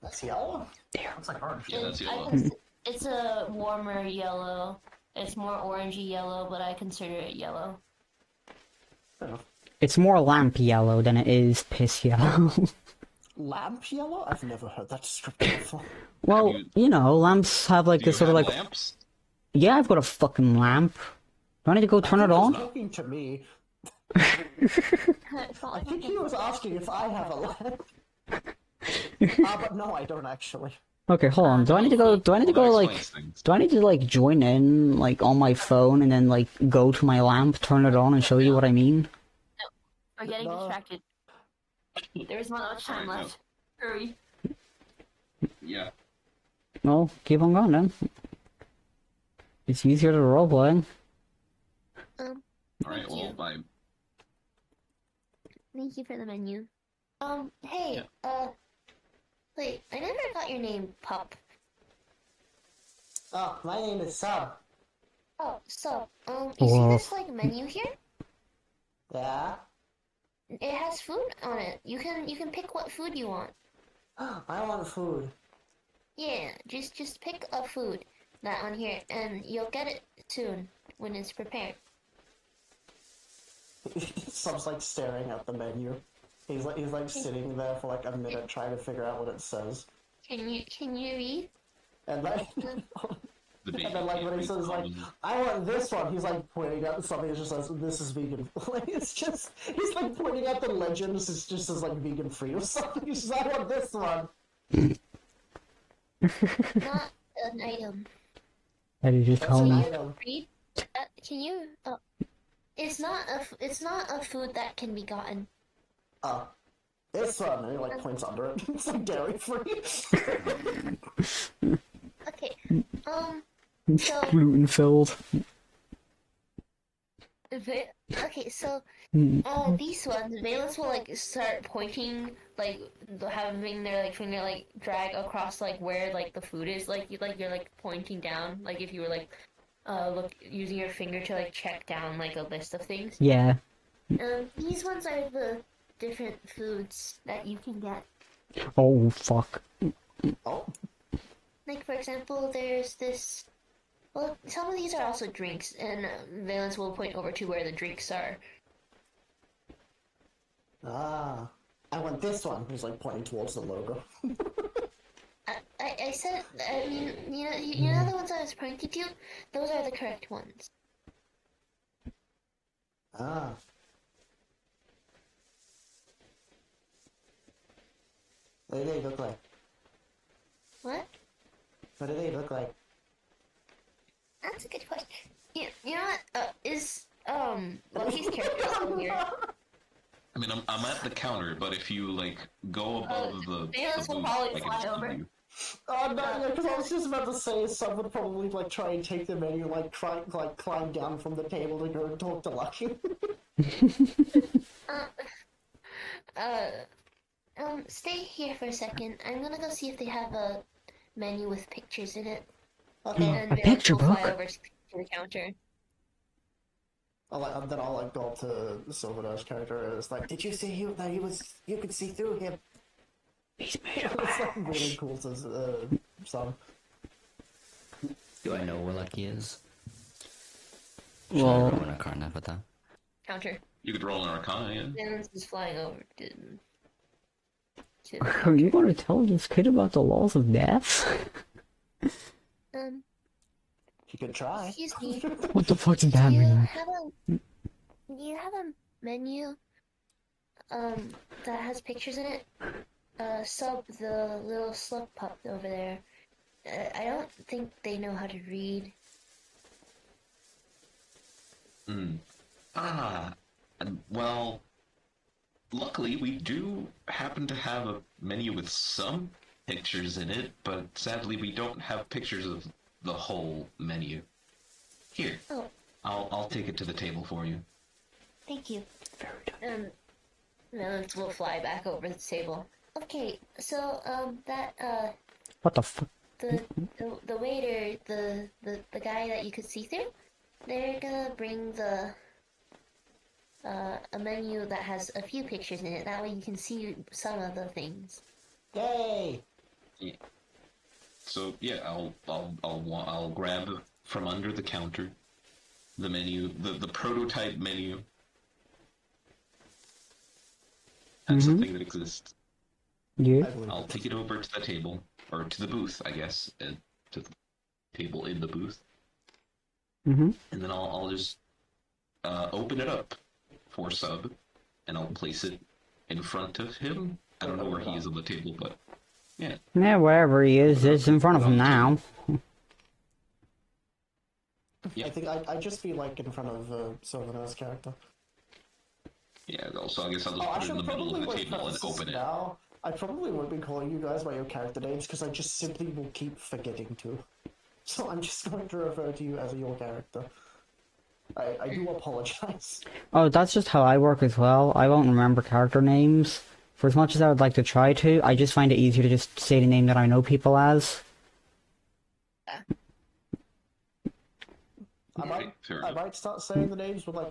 That's yellow? There. That's like orange. Yeah, that's yellow. It's a warmer yellow. It's more orangey yellow, but I consider it yellow. Fair enough. It's more lamp yellow than it is piss yellow. Lamp yellow? I've never heard that description before. Well, you know, lamps have like Do you a sort of have like... lamps? Yeah, I've got a fucking lamp. Do I need to go turn it He was on? talking to me. I think he was asking if I have a lamp. But no, I don't actually. Okay, hold on. Do I need to go? Do I need to Well, go that like? explains things. Do I need to like join in like on my phone and then like go to my lamp, turn it on, and show you what I mean? We're getting No. distracted. There's not much time Alright, left. Hurry. Yeah. Well, keep on going then. It's easier to roleplay. Alright, Thank you. well, Thank you for the menu. Hey, wait, I never got your name, Pup. Oh, my name is Sub. Oh, so, you see Whoa. this, like, menu here? Yeah? It has food on it. You can pick what food you want. I want food. Yeah, just pick a food that on here, and you'll get it soon when it's prepared. Sub's like staring at the menu. He's like sitting there for like a minute trying to figure out what it says. Can you read? And like the baby and then like when he says like I want this one, he's like pointing at something that just says this is vegan. Like it's just he's like pointing at the legends, it just says like vegan free or something. He says I want this one. Not an item. How did you That's tell an me? item. Read. Can you? It's not it's not a food that can be gotten. This one, and he like points under it. It's like dairy free. Okay. So Gluten filled. okay. So these ones, Valence will like start pointing, like having their like finger like drag across like where like the food is, you're like pointing down, like if you were like look using your finger to like check down like a list of things. Yeah. These ones are the different foods that you can get. Oh fuck. Oh, Like for example, there's this. Well, some of these are also drinks, and Valence will point over to where the drinks are. I want this one. He's like pointing towards the logo. I said, I mean, you know the ones I was pointing to? Those are the correct ones. Ah. What do they look like? What? What do they look like? That's a good question. You know what? Lucky's character still here? I mean, I'm at the counter, but if you like go above the Valence will booth, probably I can fly see over. you. Oh no, yeah, because I was just about to say some would probably like try and take the menu, like try like climb down from the table to go and talk to Lucky. Stay here for a second. I'm gonna go see if they have a menu with pictures in it. Okay. And A Valence picture will fly book? over to the counter. Then I'll like go up to Silverdash character and it's like, did you see that you could see through him? He's made of It's like really cool to sound. Do I know where Lucky is? Well, Should I roll an Arcana for that? Counter. You could roll an Arcana, yeah. Valence is flying over to are you going to tell this kid about the laws of death? You could try. Excuse me. What the fuck does that Do you mean? have a menu that has pictures in it? Sub the little slug pup over there. I don't think they know how to read. Well, luckily we do happen to have a menu with some pictures in it, but sadly we don't have pictures of the whole menu. Here, Oh, I'll take it to the table for you. thank you. Valence will fly back over the table. Okay, so What the fuck? the waiter, the guy that you could see through, they're gonna bring a menu that has a few pictures in it. That way you can see some of the things. Yay! So yeah, I'll grab from under the counter the menu, the prototype menu. That's the thing that exists. Yeah. I believe I'll it. take it over to the table, or to the booth, I guess, to the table in the booth, Mm-hmm. and then I'll just open it up for Sub, and I'll place it in front of him. I don't know where he is on the table, but yeah. Yeah, wherever he is, it's in front of him now. Yeah. I think I'd just be like in front of Silverdash character. Yeah, so I guess I'll just Oh, I put it in should the middle probably of the like table and preface this open it. now. I probably won't be calling you guys by your character names because I just simply will keep forgetting to. So I'm just going to refer to you as your character. I do apologize. Oh, that's just how I work as well. I won't remember character names. For as much as I would like to try to, I just find it easier to just say the name that I know people as. Fair I enough. might start saying the names with like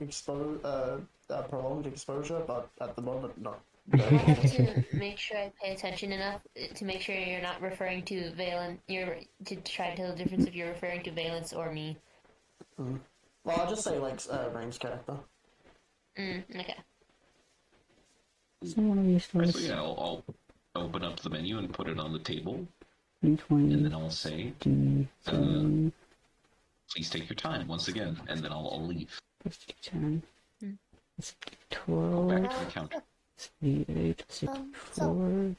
prolonged exposure, but at the moment, no. I have to make sure I pay attention enough to make sure you're not referring to Valence. You're to try to tell the difference if you're referring to Valence or me. Well, I'll just say like Rain's character. Okay. Someone of these So lists. yeah, I'll open up the menu and put it on the table, D20, and then I'll say, D10, please take your time once again, and then I'll leave. D10, Go 12. back to the counter. 68, So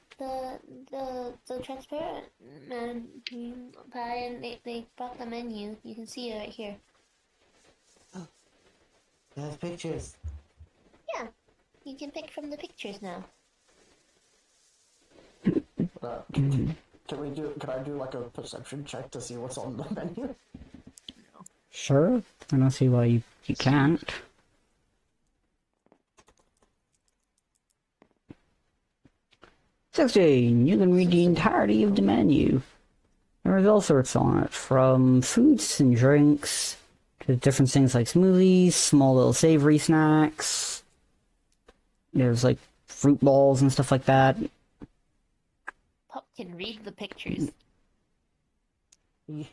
the transparent man pie, and they brought the menu. You can see it right here. There's pictures. Yeah, you can pick from the pictures now. Can I do like a perception check to see what's on the menu? Sure. I don't see why you can't. 16. You can read the entirety of the menu. There's all sorts on it, from foods and drinks to different things like smoothies, small little savory snacks. There's like fruit balls and stuff like that. Pup can read the pictures. They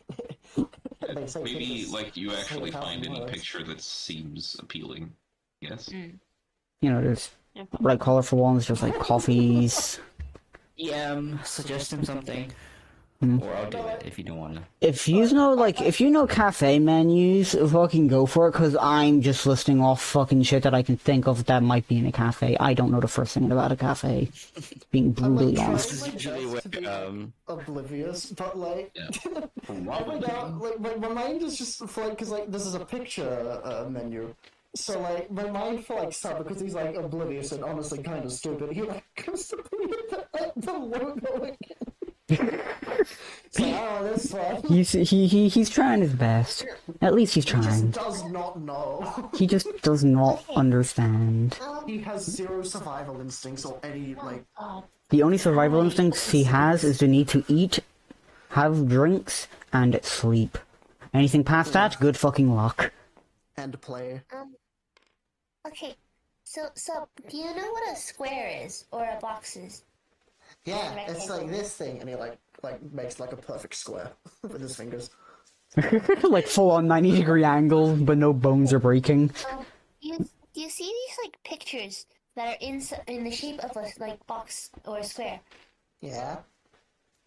say Maybe things like you actually without find any words. picture that seems appealing. Yes. You know, there's Yeah, like colorful ones, just like coffees. Suggest him something. Or I'll do it if you don't want to. If you know cafe menus, fucking go for it, because I'm just listing off fucking shit that I can think of that might be in a cafe. I don't know the first thing about a cafe. Being brutally honest. This is usually Best to where, be oblivious, but like, Yeah. every now, like my mind is just like, because like this is a picture menu, so like my mind for like some, because he's like oblivious and honestly kind of stupid, he like goes to put the logo again. So, oh, this one. He's trying his best. At least he's He just trying. does not know. He just does not understand. He has zero survival instincts or any like. The only survival instincts he has is the need to eat, have drinks, and sleep. Anything past that, good fucking luck. And play. Okay, so do you know what a square is or a box is? Yeah, it's like this thing, and he like makes like a perfect square with his fingers. Like full on 90-degree angle, but no bones are breaking. Do you see these like pictures that are in the shape of a like box or a square? Yeah.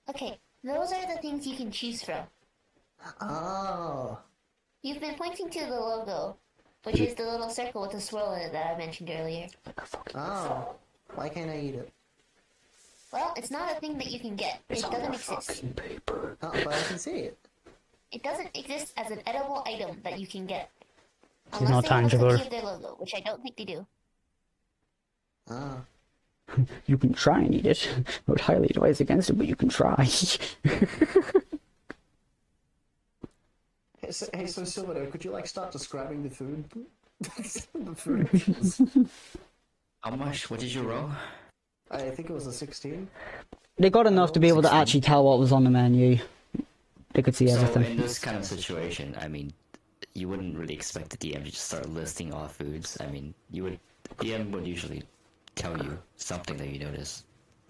Okay, those are the things you can choose from. Oh. You've been pointing to the logo, which is the little circle with the swirl in it that I mentioned earlier. Oh. Why can't I eat it? Well, it's not a thing that you can get. It doesn't exist. Paper. Oh, but I can see it. It doesn't exist as an edible item that you can get. not Unless they have a tangible. cookie of their logo, which I don't think they do. Oh. You can try and eat it. I would highly advise against it, but you can try. Hey, so Silvado, could you like start describing the food? The food. How much? What did you roll? I think it was a 16. They got enough to be able to actually tell what was on the menu. They could see So everything. in this kind of situation, I mean, you wouldn't really expect the DM to just start listing all foods. I mean, DM would usually tell you something that you notice,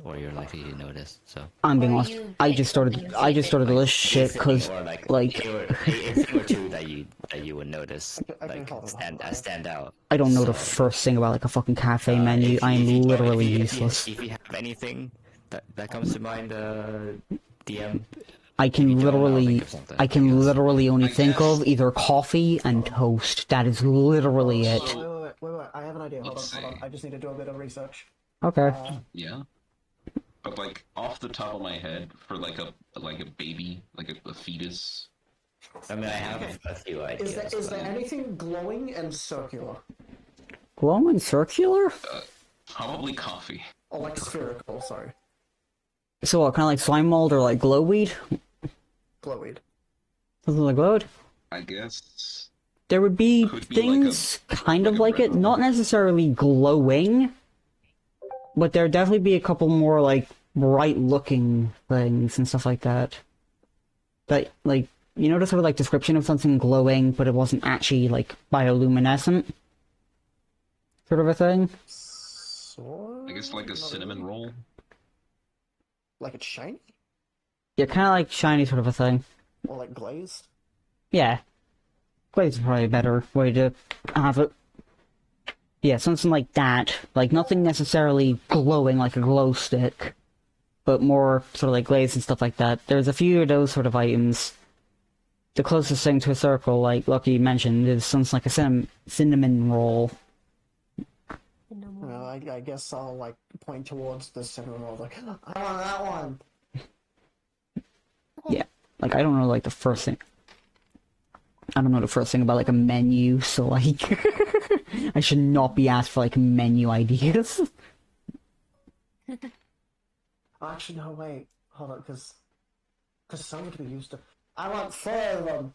or you're likely to notice. So I'm being Or honest. you I get just started something the list a shit thing because or like a thing or two that you would notice, I can like hold stand out. I don't know the So, first thing about like a fucking cafe menu. if I am you- literally if you- useless. If you have anything that comes to mind, DM, I can you don't know, literally, think of something, I can I guess. literally only I think guess- of either coffee and toast. That is literally it. Wait, I have an idea. Hold Let's on. see. I just need to do a bit of research. Okay. Yeah. But like off the top of my head, for like a baby, like a fetus. I mean, I have a few ideas. Is but- there anything glowing and circular? Glow and circular? Probably coffee. Or like spherical, sorry. So what, kind of like slime mold or like glowweed? Glowweed. Something like glowed? I guess. There would be Could be things kind of like a like it, red not necessarily glowing, but there'd definitely be a couple more like bright looking things and stuff like that. That like you know the sort of like description of something glowing, but it wasn't actually like bioluminescent, sort of a thing. Sort? I guess like a Not cinnamon really. roll. Like it's shiny? Yeah, kind of like shiny sort of a thing. Or like glazed? Yeah, glaze is probably a better way to have it. Yeah, something like that. Like nothing necessarily glowing like a glow stick, but more sort of like glaze and stuff like that. There's a few of those sort of items. The closest thing to a circle, like Lucky mentioned, is something like a cinnamon roll. I I guess I'll like point towards the cinnamon roll. Like, I want that one. Yeah, like I don't know like the first thing. I don't know the first thing about like a menu, so like I should not be asked for like menu ideas. Actually, no, wait. Hold on, because some would be used to. I want 4 of them.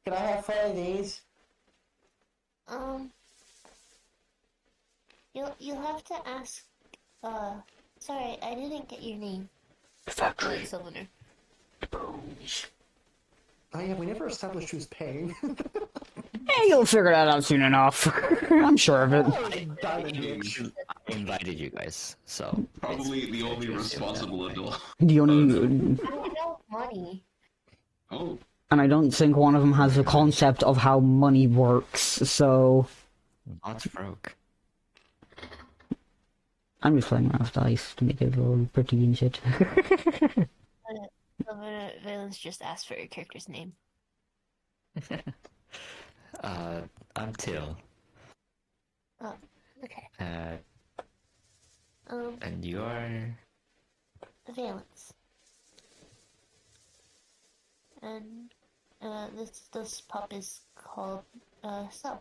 Can I have 4 of these? You'll have to ask. Sorry, I didn't get your name. Factory. Sylvaner. Oh yeah, we never established who's paying. Hey, you'll figure that out soon enough. I'm sure of it. Diamond dicks. I invited you guys, so Probably the only responsible adult. The only, I don't know money. Oh, and I don't think one of them has a concept of how money works. So not broke. I'm just playing around with dice to make it a little pretty and shit. Valence just asked for your character's name. I'm Till. Oh, okay. And you are. Valence. And this pup is called Sub.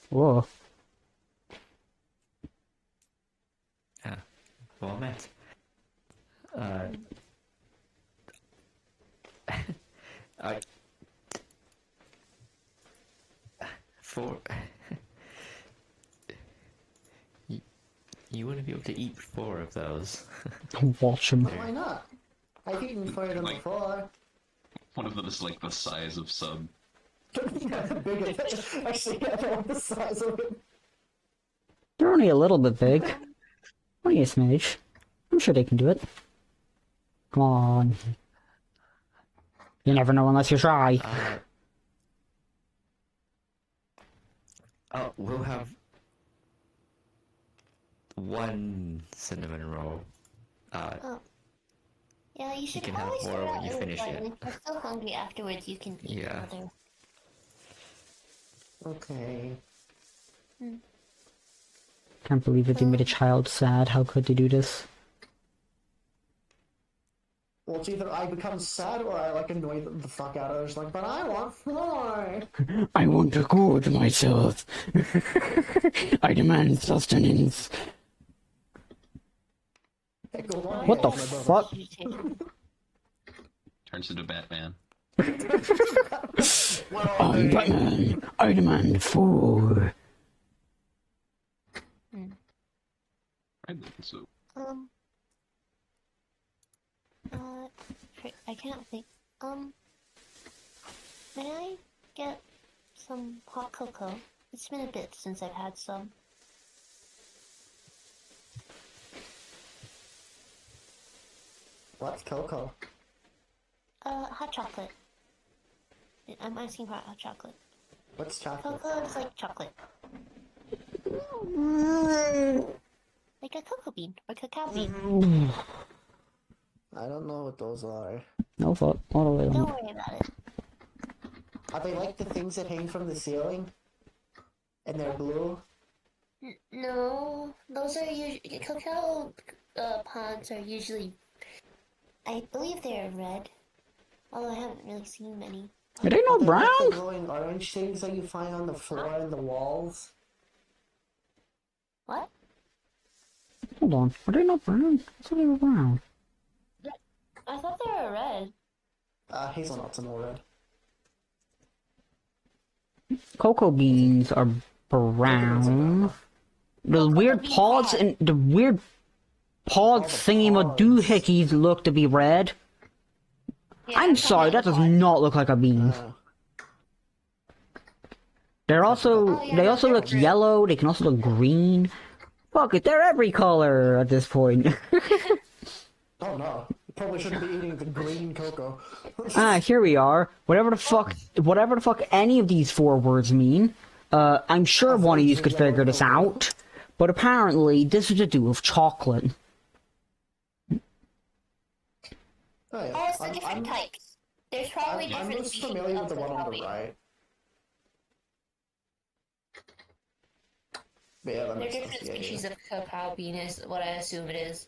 Whoa. Well met. I. For. You wouldn't be able to eat 4 of those. Watch him. Why not? I've eaten 4 of them Like- before. one of them is like the size of some. Yeah, the biggest. Actually, yeah, they're like the size of it. They're only a little bit big. Only a smidge. I'm sure they can do it. Come on. You never know unless you try. Oh, we'll have 1 cinnamon roll. Yeah, you should can have always more go when out you and finish try, it. and if you're still hungry afterwards, you can eat Yeah. another. Okay. Can't believe that they made a child sad. How could they do this? Well, it's either I become sad or I like annoy the fuck out of it. It's like, but I want more. I want to gorge myself. I demand sustenance. Hey, go on, What the my brother. fuck? Turns into Batman. Well, I'm Batman. I demand food. Right then, so I can't think. May I get some hot cocoa? It's been a bit since I've had some. what's Coco? Hot chocolate. I'm asking for hot chocolate. What's chocolate? Cocoa is like chocolate. Like a cocoa bean or cacao bean. I don't know what those are. No fuck. All the way Don't on. worry about it. Are they like the things that hang from the ceiling? And they're blue? No, those are usually cacao pods are usually. I believe they are red, although I haven't really seen many. Are they Are not they brown? like the glowing orange things that you find on the floor and the walls? What? Hold on. Are they not brown? I thought they were brown. I thought they were red. Hazelnuts and all red. Cocoa beans are brown. The weird bean pods pod. and the weird pod Oh, the thingy-ma-doohickeys look to be red. Yeah, I'm talking sorry, about that does the pod. not look like a bean. They're also Oh, yeah, they no, also they're look green. yellow. They can also look green. Fuck it, they're every color at this point. Oh no. You probably shouldn't be eating the green cocoa. Here we are. Whatever the fuck any of these 4 words mean. I'm sure one of you could figure this out, but apparently this is to do with chocolate. Oh, yeah. Oh, it's the different types. There's probably I'm different most species familiar with of the one on cacao the bean. right. But yeah, that They're makes sense. different Yeah, species yeah. of cacao bean is what I assume it is.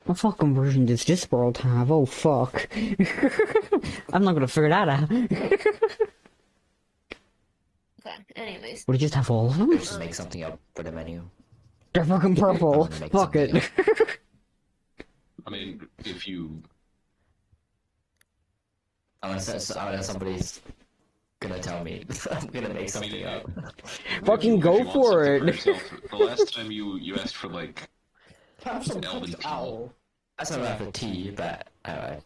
What fucking version does this world have? Oh fuck. I'm not gonna figure that out. Okay, anyways. Would it just have all of them? Just make something up for the menu. They're fucking purple. I'm gonna make Fuck something it. up. I mean, if you Unless somebody's gonna tell me, I'm gonna make something up. Fucking if go you want for something it. yourself, the last time you asked for like Have some Elven cooked tea. owl. That's not after tea, but I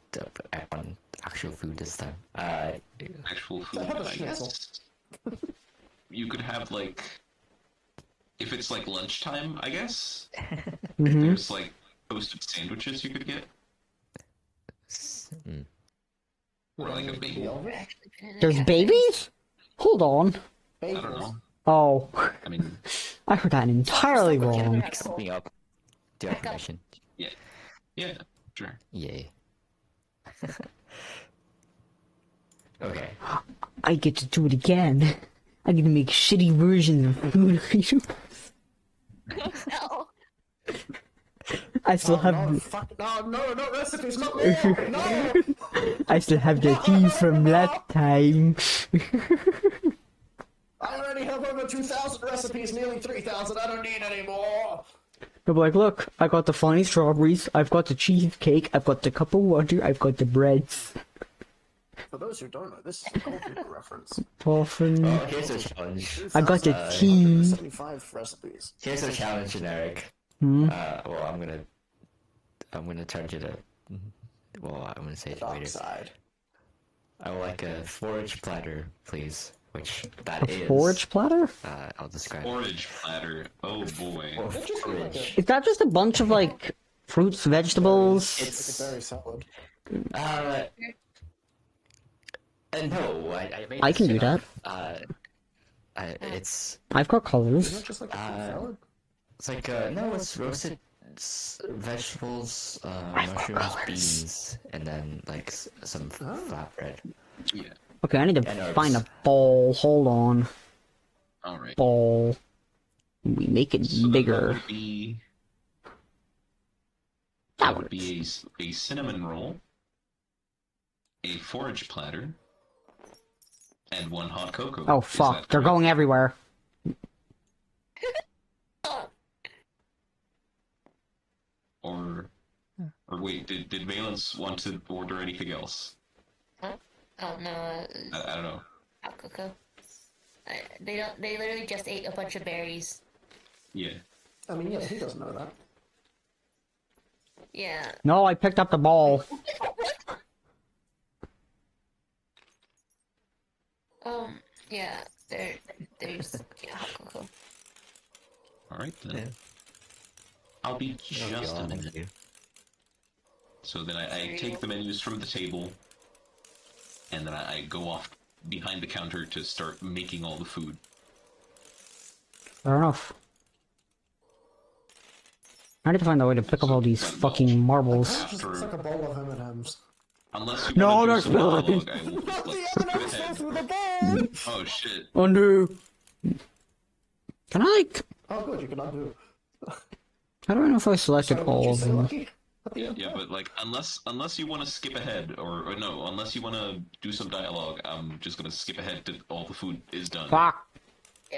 want actual food this time. actual food, Have a I schnitzel. guess you could have like if it's like lunchtime, I guess. Mhm. There's like toasted sandwiches you could get, or like a Would it be bagel. Elvish? Actually been in a There's cafe. babies? Hold on. I don't Bagels. know. Oh. I mean, I heard that entirely Can I wrong. make something up? Do you have permission? yeah, sure. Yay. Okay. I get to do it again. I get to make shitty versions of food items. No. I still Oh, have no, the, fuck, no recipes, not more! No! I still have the tea from last time. I already have over 2,000 recipes, nearly 3,000, I don't need any more! They'll be like, look, I got the funny strawberries, I've got the cheesecake, I've got the cup of water, I've got the breads. For those who don't know, this is a Goldfinger reference. Waffle. Oh, here's a challenge. I got the tea. 75 recipes. Here's a challenge, generic. Hmm? Well, I'm gonna turn to the. Well, I'm gonna say it Dark later. side. I would like a forage platter, please. Which that is. Forage platter? I'll describe. Forage platter. Oh boy. Or They're just like forage. Is that just a bunch of, like, fruits, vegetables? Like a berry salad. No, I made I this can do shit that. up. It's I've got Isn't colors. it just like a fruit salad? it's like no, it's roasted vegetables, mushrooms, beans, and then like some flatbread. Yeah. Okay, I need to And herbs. find a bowl. Hold on. All right. Bowl. We make it So then bigger. That would be. That would be a cinnamon roll, a forage platter, and one hot cocoa. Oh Is fuck, that they're correct? going everywhere. Or wait, did Valence want to order anything else? Oh no, I don't know. hot cocoa. They don't. They literally just ate a bunch of berries. Yeah. I mean, yeah, he doesn't know that. Yeah. No, I picked up the ball. Yeah. There's hot cocoa. All right then. Yeah. I'll be just a minute. So then I take the menus from the table, and then I go off behind the counter to start making all the food. Fair enough. I need to find a way to pick up all these fucking marbles. It's like a bowl of M&Ms. Unless you No, want to there's do some not. dialogue, I will just The like, M&Ms skip fell ahead. through the bowl! Oh shit. Oh no. Can I, like... Oh good, you can undo. How do I know if I selected Sorry, all did you of say them? lucky? At the end? Yeah, but like unless you want to skip ahead, or no, unless you want to do some dialogue, I'm just gonna skip ahead to all the food is done. Fuck.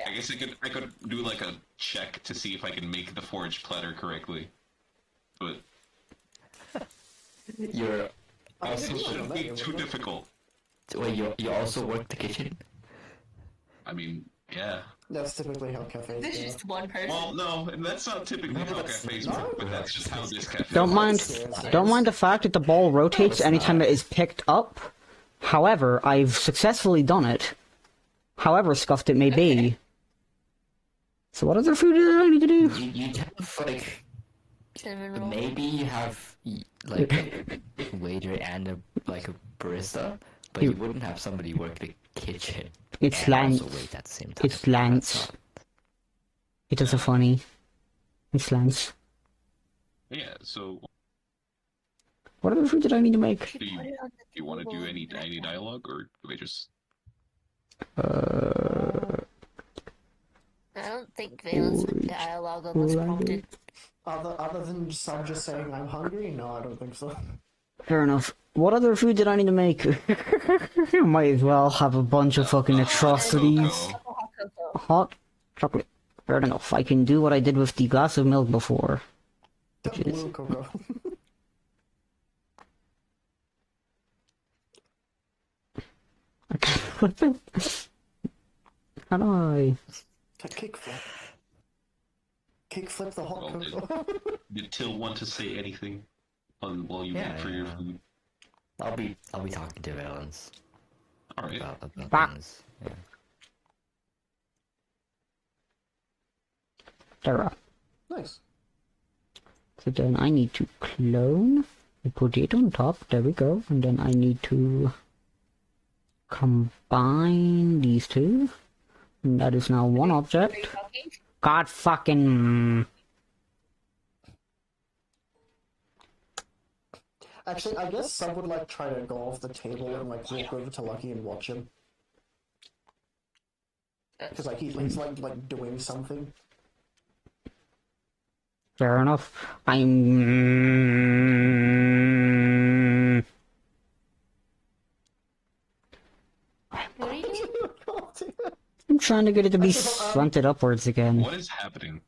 I guess I could do like a check to see if I can make the forage platter correctly, but You're also think so, shouldn't be maybe, too wouldn't it? difficult. wait, you also work the kitchen? I mean, yeah. That's typically how cafes There's go. just one person. Well, no, and that's not typically how cafes work, but that's just how this cafe. Don't mind the fact that the ball rotates anytime it is picked up. However, I've successfully done it. However scuffed it may be. So what other food do I need to do? You have like Cinnamon roll. maybe you have like a waiter and a barista, but you wouldn't have somebody work the kitchen. It's and Lance. also wait at the same time. It's Lance. That's not- It is a funny. It's Lance. Yeah. So, What other food did I need to make? do you want to do any dialogue, or do we just? I don't think think Valen's dialogue was prompted. Other than some just saying I'm hungry? No, I don't think so. Fair enough. What other food did I need to make? Might as well have a bunch of fucking atrocities. Cocoa. Hot chocolate. Fair enough. I can do what I did with the glass of milk before. The blue cocoa. How do I? Kickflip. Kickflip the hot Well, cocoa. Did Till want to say anything while you Yeah, wait for your yeah. food? I'll be talking to Valens Alright. about Back. things. Yeah. There. Nice. So then I need to clone. I put it on top. There we go. And then I need to combine these two. And that is now one object. God fucking. Actually, I guess some would like try to go off the table and like walk over to Lucky and watch him. Because like he's like doing something. Fair enough. I'm. What are you doing? I'm trying to get it to be Actually, slanted upwards again. What is happening?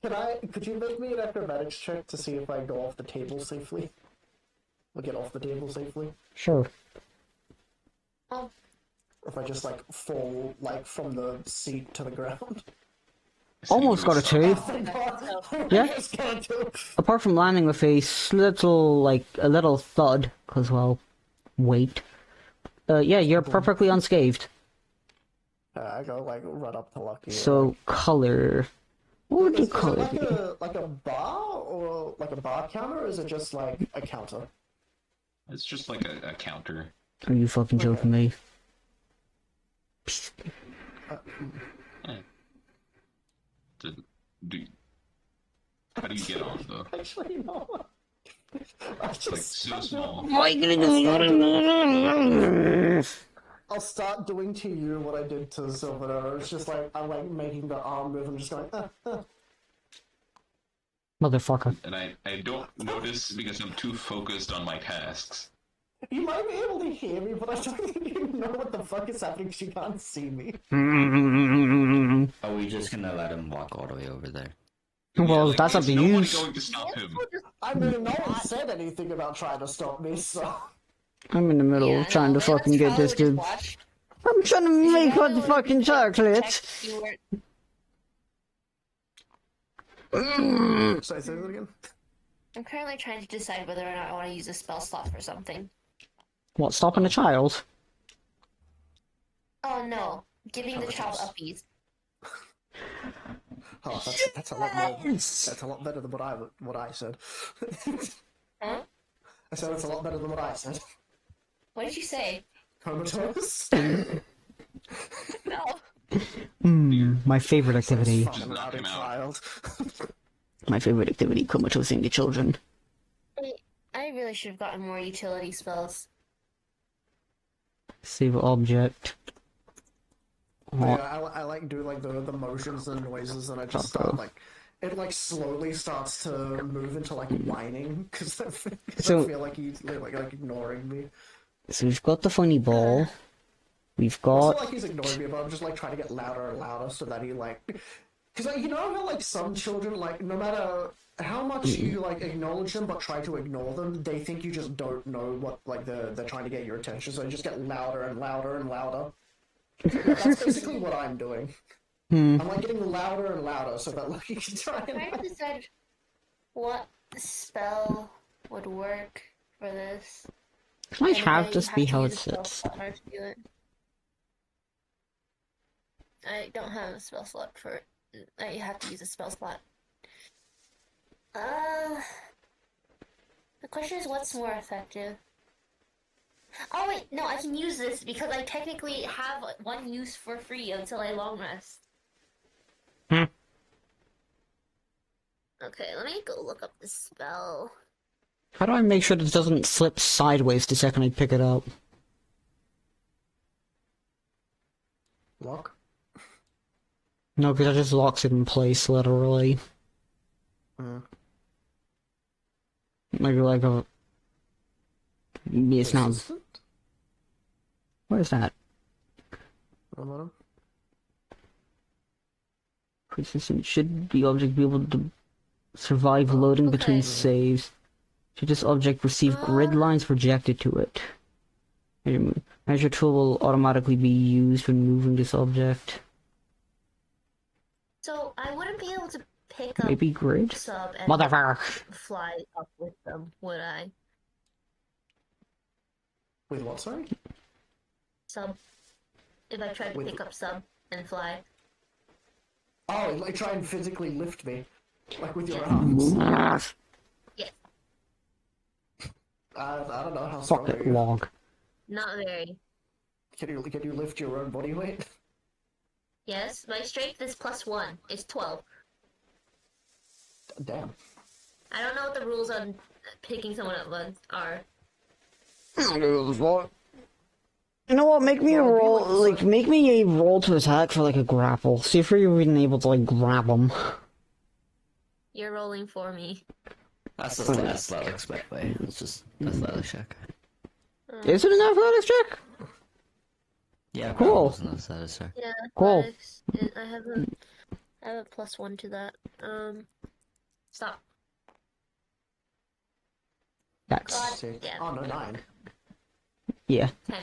Could you make me an acrobatics check to see if I go off the table safely? Or get off the table safely? Sure. Oh, Or if I just like fall like from the seat to the ground? Almost got a two. Yeah. Just got a two. Apart from landing with a little thud, cause well, weight. Yeah, you're perfectly unscathed. I go like run up to Lucky. So color. What would the Is it color like be? a bar or like a bar counter, or is it just like a counter? It's just like a counter. Are you fucking joking me? How do you get on though? Actually, no. I It's like just, so small. I'll start doing to you what I did to Silver. It's just like I'm like making the arm move and just going. Motherfucker. And I don't notice because I'm too focused on my tasks. You might be able to hear me, but I don't think you know what the fuck is happening because you can't see me. Are we just gonna let him walk all the way over there? Well, that's up is to no you. one going to stop him? I mean, no one said anything about trying to stop me, so. I'm in the middle yeah, of trying to no, fucking get this Valens dude. probably would just watch. I'm trying to make hot Valens fucking would just chocolate. check you weren't- Should I say that again? I'm currently trying to decide whether or not I want to use a spell slot for something. What, stopping a child? Oh no, giving the child uppies. Oh, that's a lot more. That's a lot better than what I said. Huh? I said it's a lot better than what I said. What did you say? Comatose. No. My favorite activity. Fucking knock rowdy him out. child. My favorite activity, comatosing the children. Wait, I really should have gotten more utility spells. Save object. Yeah, What? I like do like the motions and noises, and I just start like it like slowly starts to move into like whining because I So- feel like he's like ignoring me. So we've got the funny ball. We've It's not got... like he's ignoring me, but I'm just like trying to get louder and louder so that he like, because like, you know how like some children like no matter how much you like acknowledge them but try to ignore them, they think you just don't know what like they're trying to get your attention, so you just get louder and louder and louder. That's basically what I'm doing. I'm like getting louder and louder so that like you can try I'm trying to and. decide what spell would work for this. Can I And if have this have be to how use it a spell sits? slot in order to do it. I don't have a spell slot for it. I have to use a spell slot. The question is what's more effective? Oh wait, no, I can use this because I technically have one use for free until I long rest. Hmm. Okay, let me go look up the spell. How do I make sure that it doesn't flip sideways the second I pick it up? Lock. No, because that just locks it in place, literally. Mm. Like a... It's not... Persistent? What is that? Hold on. Persistent. Should the object be able to survive loading between okay. saves? Should this object receive grid lines projected to it? Measure tool will automatically be used when moving this object. So I wouldn't be able to pick up Maybe grid? sub and Motherfucker! fly up with them, would I? With what, sorry? Sub. If I tried to With- pick up sub and fly. Oh, like try and physically lift me. Like with your Yeah. arms. Yes. I don't know how strong Fuck are it, you. log. Not very. Can you lift your own body weight? Yes, my strength is +1. It's 12. Damn. I don't know what the rules on picking someone up are. You know what? Make me a Well, it'd be roll. like Like, make me a roll to attack for like a grapple. See if you're even able to like grab them. You're rolling for me. That's just athletics, by the way. It's just athletics check. Is it an athletics check? Yeah, Cool. it's an athletics check. Yeah, Cool. athletics. I have a +1 to that. Stop. That's God Sick. damn. Oh no, 9. yeah. 10.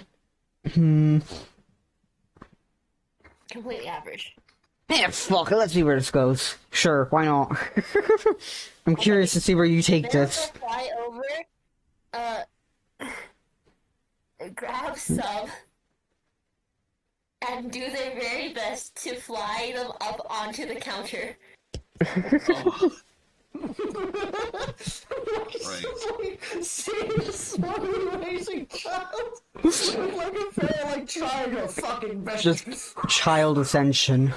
Hmm. Completely average. Yeah, fuck it. Let's see where this goes. Sure, why not? I'm curious to see where you take Then this. they'll fly over, grab sub, and do their very best to fly them up onto the counter. Oh, Right. Seeing a slowly raising child. Like if they're like trying to fucking best. Just child ascension.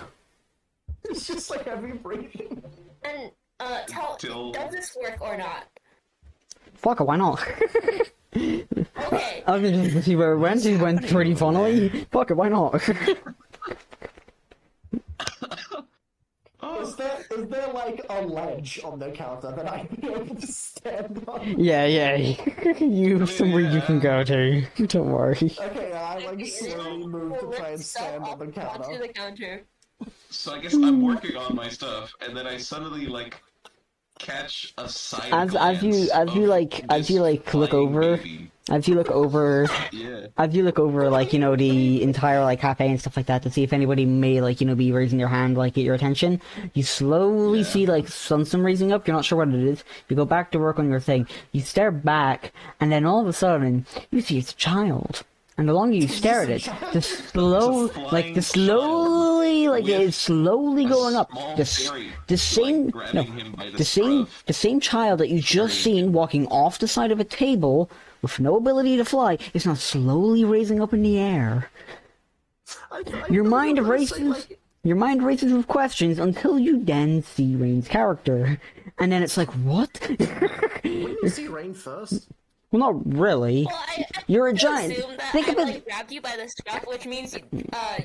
It's just like heavy breathing. And, Till- does this work or not? Fuck it, why not? Okay. I was just to see where it went. It went pretty funnily. Fuck it, why not? Is there like a ledge on the counter that I can be able to stand on? Yeah. You somewhere you can go to. Don't worry. Okay, I like slowly move to try and stand on the Onto counter. the counter. so I guess I'm working on my stuff, and then I suddenly like catch a side As you glance as you of like as you this like look flying over baby. as you look over Yeah. as you look over like, you know, the entire like cafe and stuff like that to see if anybody may like, you know, be raising their hand, like get your attention, you slowly Yeah. see like some raising up. You're not sure what it is. You go back to work on your thing. You stare back, and then all of a sudden you see it's a child. And the longer you stare at it, the slowly, like with it's slowly going up. small The fairy, same, like, no, grabbing him by the the same child that you just seen walking off the side of a table with no ability to fly is now slowly raising up in the air. Your mind races. Your mind races with questions until you then see Rain's character, and then it's like, what? Wouldn't you see Rain first? Well, not really. Well, I You're a would giant. assume that Think I of it. like grabbed you by the scruff, which means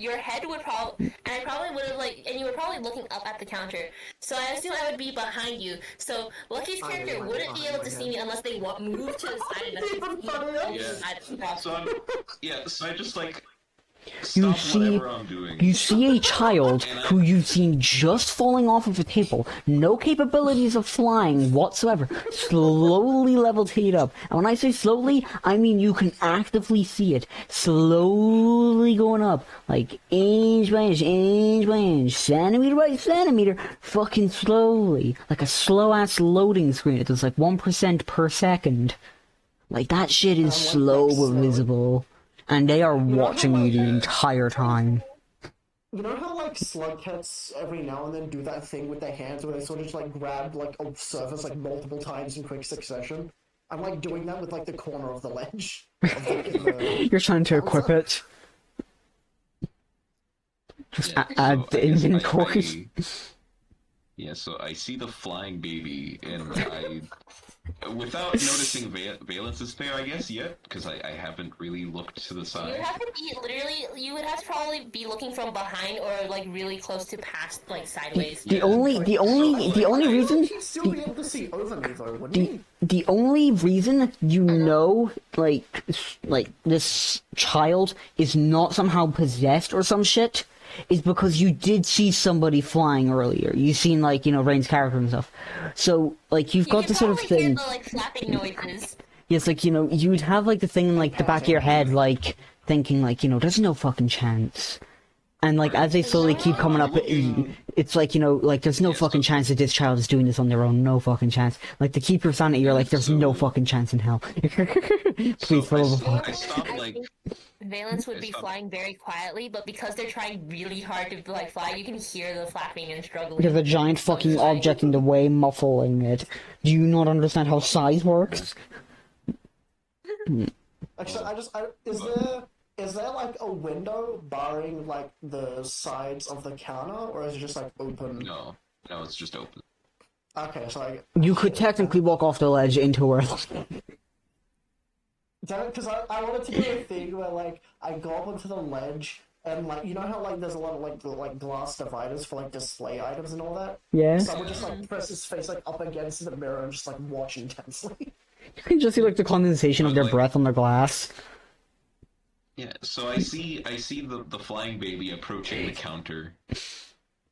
your head would probably, and I probably would have like, and you were probably looking up at the counter. So I assume I would be behind you. So Lucky's I character was wouldn't be behind able to my see head. me unless they move to the side enough to see me. Yeah. So I just like You stop see- whatever I'm doing. You see a child who you've seen just falling off of a table, no capabilities of flying whatsoever, slowly levitate up. And when I say slowly, I mean you can actively see it slowly going up, like inch by inch, centimeter by centimeter, fucking slowly, like a slow-ass loading screen. It does like 1% per second. Like that shit is slow but visible. And they are watching you the entire time. You know how like slug cats every now and then do that thing with their hands where they sort of just like grab like a surface like multiple times in quick succession? I'm like doing that with like the corner of the ledge. You're trying to equip it. Just add So the I guess inventory. Yeah, so I see the flying baby, and without noticing Valence's pair, I guess, yet, because I haven't really looked to the You side. would have to be literally. You would have to probably be looking from behind or like really close to past, like sideways. The Yeah. only I feel reason like he'd still be able to see over me, though, wouldn't he? the only reason you know like this child is not somehow possessed or some shit is because you did see somebody flying earlier. You seen like, you know, Rain's character and stuff. So like you've You got can this sort of probably hear thing. the like flapping noises. Yes, like, you know, you'd have like the thing in like the back of your head, like thinking like, you know, there's no fucking chance. And like as they slowly keep coming up, it's like, you know, like there's no Yes, fucking okay. chance that this child is doing this on their own. No fucking chance. Like to keep your sanity, you're like, there's no So- fucking chance in hell. Please, So for the love of fuck. I stopped like Valence would be Stop. flying very quietly, but because they're trying really hard to like fly, you can hear the flapping and struggling. There's a giant fucking object in the way, muffling it. Do you not understand how size works? Actually, is there like a window barring like the sides of the counter, or is it just like open? no, it's just open. Okay, so like, You could technically walk off the ledge into where. because I wanted to do a thing where like I go up onto the ledge and like, you know how like there's a lot of like glass dividers for like display items and all that. Yeah. So I would just like press his face like up against the mirror and just like watch intensely. You can just see like the condensation of their breath on their glass. Yeah, so I see the flying baby approaching the counter,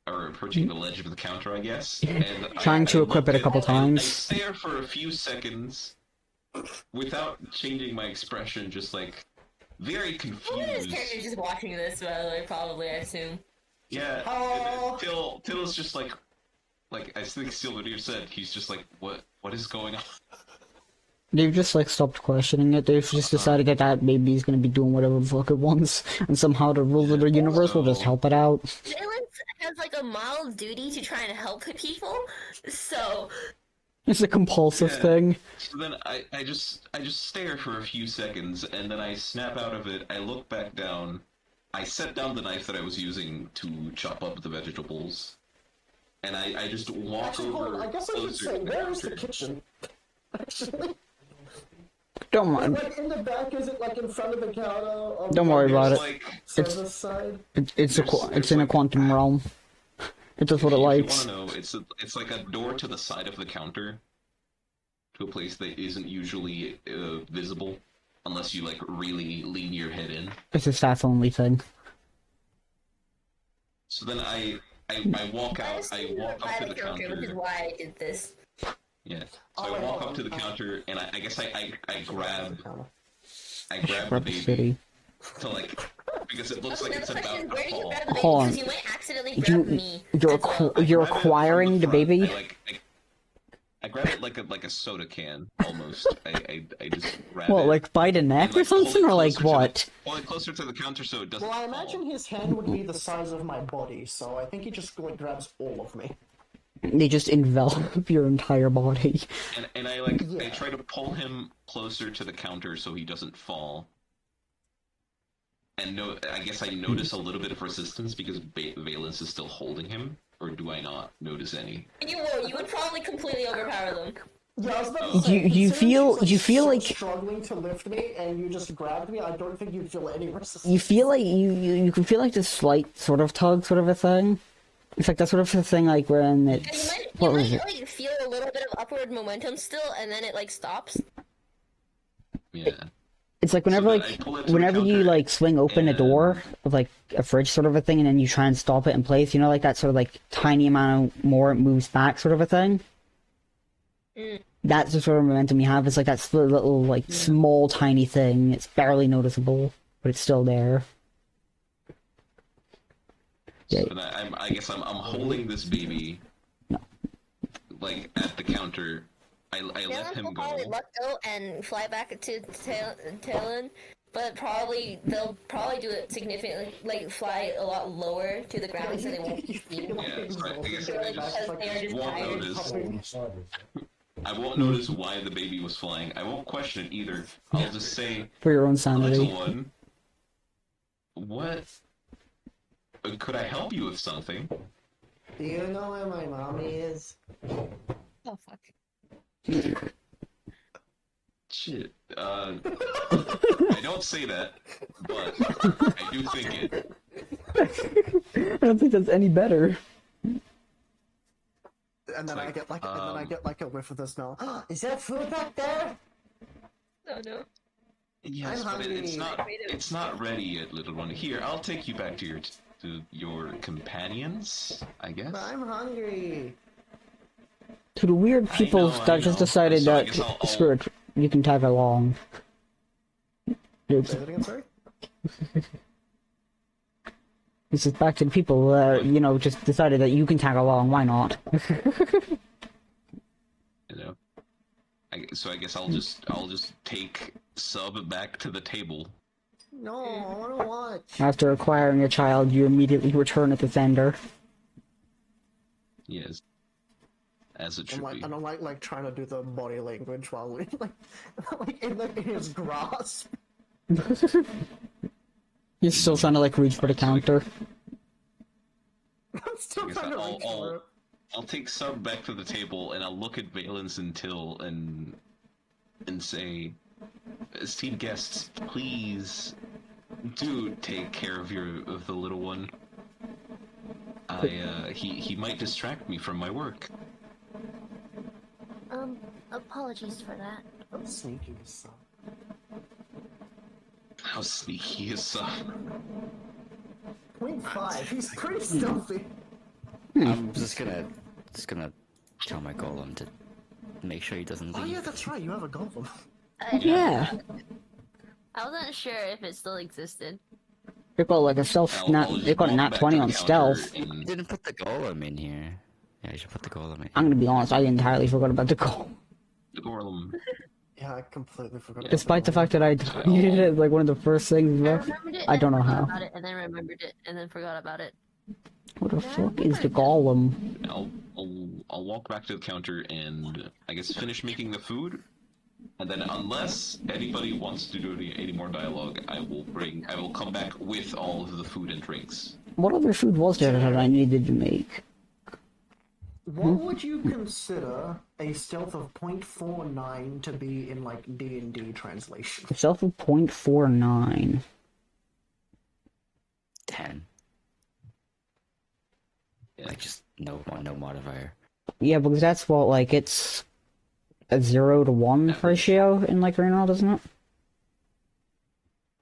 or approaching the ledge of the counter, I guess. And Trying to equip it a couple I times. stare for a few seconds without changing my expression, just like very This confused. character's just watching this, by the way, probably, I assume. Yeah, Oh. Till is just like I think Sylvadir said, he's just like, what is going on? They've just like stopped questioning it. They've just decided that that baby's gonna be doing whatever the fuck it wants, and somehow the rules of the universe will just help it out. Valence has like a mild duty to try and help people, so It's a compulsive Yeah. thing. So then I just stare for a few seconds, and then I snap out of it. I look back down. I set down the knife that I was using to chop up the vegetables, and I just walk Actually, hold over on, I guess I should closer say, to where is the counter. kitchen? Actually, Don't mind. like in the back, is it like in front of the counter? On Don't worry the about There's it. like, service side? It's in a quantum realm. It does what it if you want likes. to know, it's like a door to the side of the counter, to a place that isn't usually visible, unless you like really lean your head in. It's a stats only thing. So then I walk out. I walk up to the counter. which is why I did this. Yeah. So Oh, I wait, walk hold up to on. the counter, and I guess I grab the Rep baby City. to like, because it looks like Another it's question about is, where to do you fall. grab the baby? Hold on. Because you might accidentally grab me. You're as well. you're Grab it from acquiring the front. baby. I grab it like a soda can almost. I just grab What, it. like by the neck and, or like, pull it something, or like closer to what? pull it closer to the counter so it doesn't Well, I fall. imagine his hand would be the size of my body, so I think he just like grabs all of me. They just envelop your entire body. And I Yeah. try to pull him closer to the counter so he doesn't fall. And I guess I notice a little bit of resistance because Valence is still holding him, or do I not notice any? You will. You would probably completely overpower them. Yeah, I was about to say, You feel considering she's, like struggling to lift me, and you just grabbed me. I don't think you'd feel any resistance. you feel like you can feel like this slight sort of tug, sort of a thing. It's like that sort of a thing, like when And it's you what was might it? like feel a little bit of upward momentum still, and then it like stops. Yeah. It's like whenever then I like pull it to the whenever you counter, like swing open a door of like a fridge sort of a thing, and then you try and stop it in place. You know, like that sort of like tiny amount more it moves back, sort of a thing. That's the sort of momentum you have. It's like that little like small tiny thing. It's barely noticeable, but it's still there. So then I guess I'm holding this baby, like at the counter. I let Valence him will go. probably let go and fly back to Talon, but they'll probably do it significantly, like fly a lot lower to the ground so they won't be seen. Yeah, so I guess I Because they are just won't tired. notice. I won't notice why the baby was flying. I won't question it either. I'll just say, For your own little sanity. one, what? Could I help you with something? Do you know where my mommy is? Oh fuck. Shit. I don't say that, but I do think it. I don't think that's any better. And then Like, I get like, and then I get like a whiff of the smell. Is there food back there? Oh no. Yes, I'm but it's hungry. not. It's not ready yet, little one. Here, I'll take you back to your companions. I guess. But I'm hungry. To the weird I people know, I that just know. decided So I that, guess I'll- screw it, you can tag along. It's, Say that again, sorry? this is back to the people that, you know, just decided that you can tag along, why not? You know. So I guess I'll just take Sub back to the table. No, I wanna watch. After acquiring a child, you immediately return at the sender. Yes. As it should I'm like, be. and I'm like trying to do the body language while we like in his grasp. You're still trying to, like, reach for the counter. I'm still I guess trying to I'll- reach for it. I'll take Sub back to the table and I'll look at Valence and Till and say, esteemed guests, please do take care of the little one. He might distract me from my work. Apologies for that. I'm sneaky as son. How sneaky is Sub? 0.5, he's pretty stealthy. I'm just gonna tell my golem to make sure he doesn't Oh leave. yeah, that's right, you have a golem. Yeah. I wasn't sure if it still existed. They got, like, a stealth, they got a nat 20 on stealth. You didn't put the golem in here. Yeah, you should put the golem in. I'm gonna be honest, I entirely forgot about the goal. The Gorlum. Yeah, I completely forgot. Despite the fact that I deleted it, like, one of the first things, I bro. remembered it. I and don't know forgot how. About it, and then remembered it, and then forgot about it. What the fuck is the golem? I'll walk back to the counter and I guess finish making the food, and then unless anybody wants to do any more dialogue, I will come back with all of the food and drinks. What other food was there that I needed to make? What would you consider a stealth of 0.49 to be in like D&D translation? Stealth of 0.49. 10. Yeah. Like just no modifier. Yeah, because that's what, like, it's a 0 to 1 ratio in, like, Rainworld, isn't it?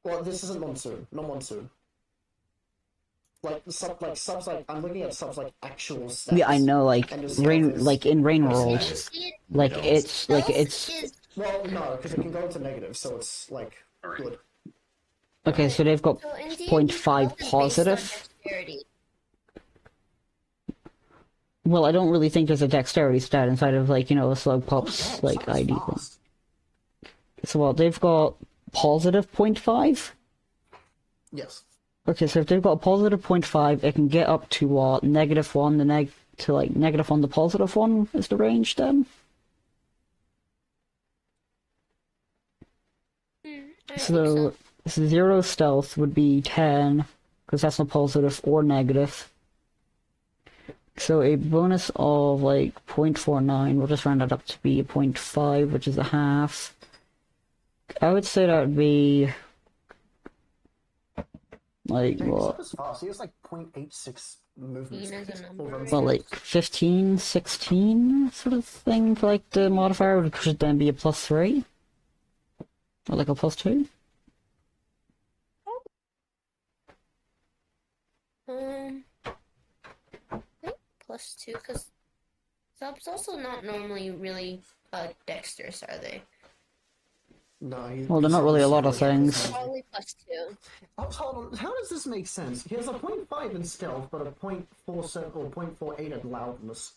Well, this isn't monsoon, not monsoon. Like subs like I'm looking at subs like actual stats. Yeah, I know, like, And your stealth is- like, in Rainworld, See, like, it's, is Well, no, because it can go into negative, so it's like Alright. good. okay, so they've got so in D&D, 0.5 stealth is based on positive. dexterity. Well, I don't really think there's a dexterity stat inside of, like, you know, a Slug Pup's, Oh, like, subs ID. fast. So, well, they've got positive 0.5? Yes. Okay, so if they've got a positive 0.5, it can get up to what? -1, to like -1 to +1 is the range then? I think So 0 stealth would be 10, because that's not positive or negative. So a bonus of like 0.49, we'll just round that up to be a 0.5, which is a half. I would say that would be like Dang, what? sub is fast. He has like 0.86 movement He knows speed. a number. over Well, like 15, 16 sort of thing for like the modifier, which should then be a +3? Or like a +2? I think +2, because subs also not normally really dexterous, are they? No, Well, they're not really a lot of things. Probably +2. Oh, hold on. How does this make sense? He has a 0.5 in stealth, but a 0.47 or 0.48 in loudness.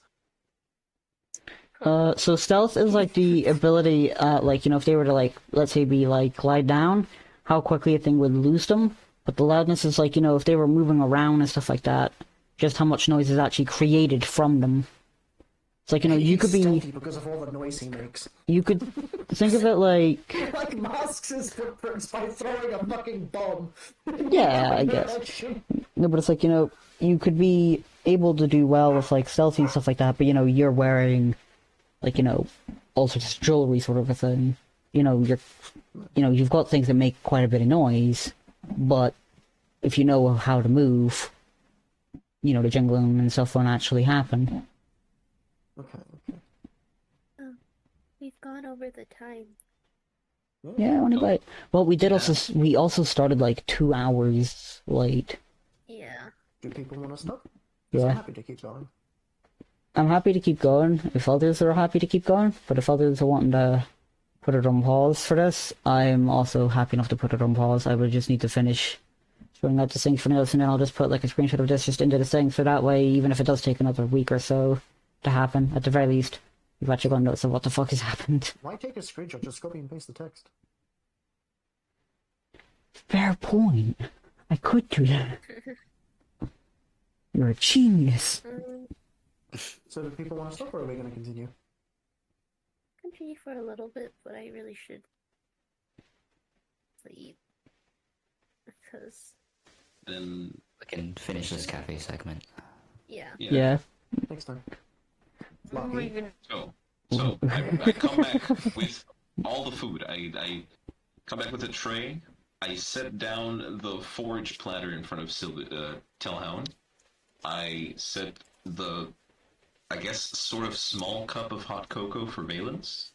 So stealth is like the ability, like, you know, if they were to, like, let's say be, like, glide down, how quickly a thing would lose them. But the loudness is like, you know, if they were moving around and stuff like that, just how much noise is actually created from them. It's like, you know, you He's could stealthy be, because of all the noise he makes. you could think of it like, Like masks his footprints by throwing a fucking bomb. yeah, I guess. No, but it's like, you know, you could be able to do well with, like, stealthy and stuff like that, but, you know, you're wearing, like, you know, all sorts of jewelry sort of a thing. you've got things that make quite a bit of noise, but if you know how to move, the jungling and stuff won't actually happen. Okay. We've gone over the time. Yeah, only by well, we also started like 2 hours late. Yeah. Do people want to stop? 'Cause Yeah. I'm happy to keep going. I'm happy to keep going if others are happy to keep going, but if others are wanting to put it on pause for this, I'm also happy enough to put it on pause. I would just need to finish showing out the things for notes, and then I'll just put like a screenshot of this just into the thing, so that way, even if it does take another week or so to happen, at the very least, you've actually got notes of what the fuck has happened. Why take a screenshot? Just copy and paste the text. Fair point. I could do that. You're a genius. So do people want to stop, or are we going to continue? Continue for a little bit, but I really should leave because Then We can finish this cafe segment. yeah. Yeah. Next time. I'm Lucky. even So I come back with all the food. I come back with a tray. I set down the forage platter in front of Telhound. I set the, I guess, sort of small cup of hot cocoa for Valence.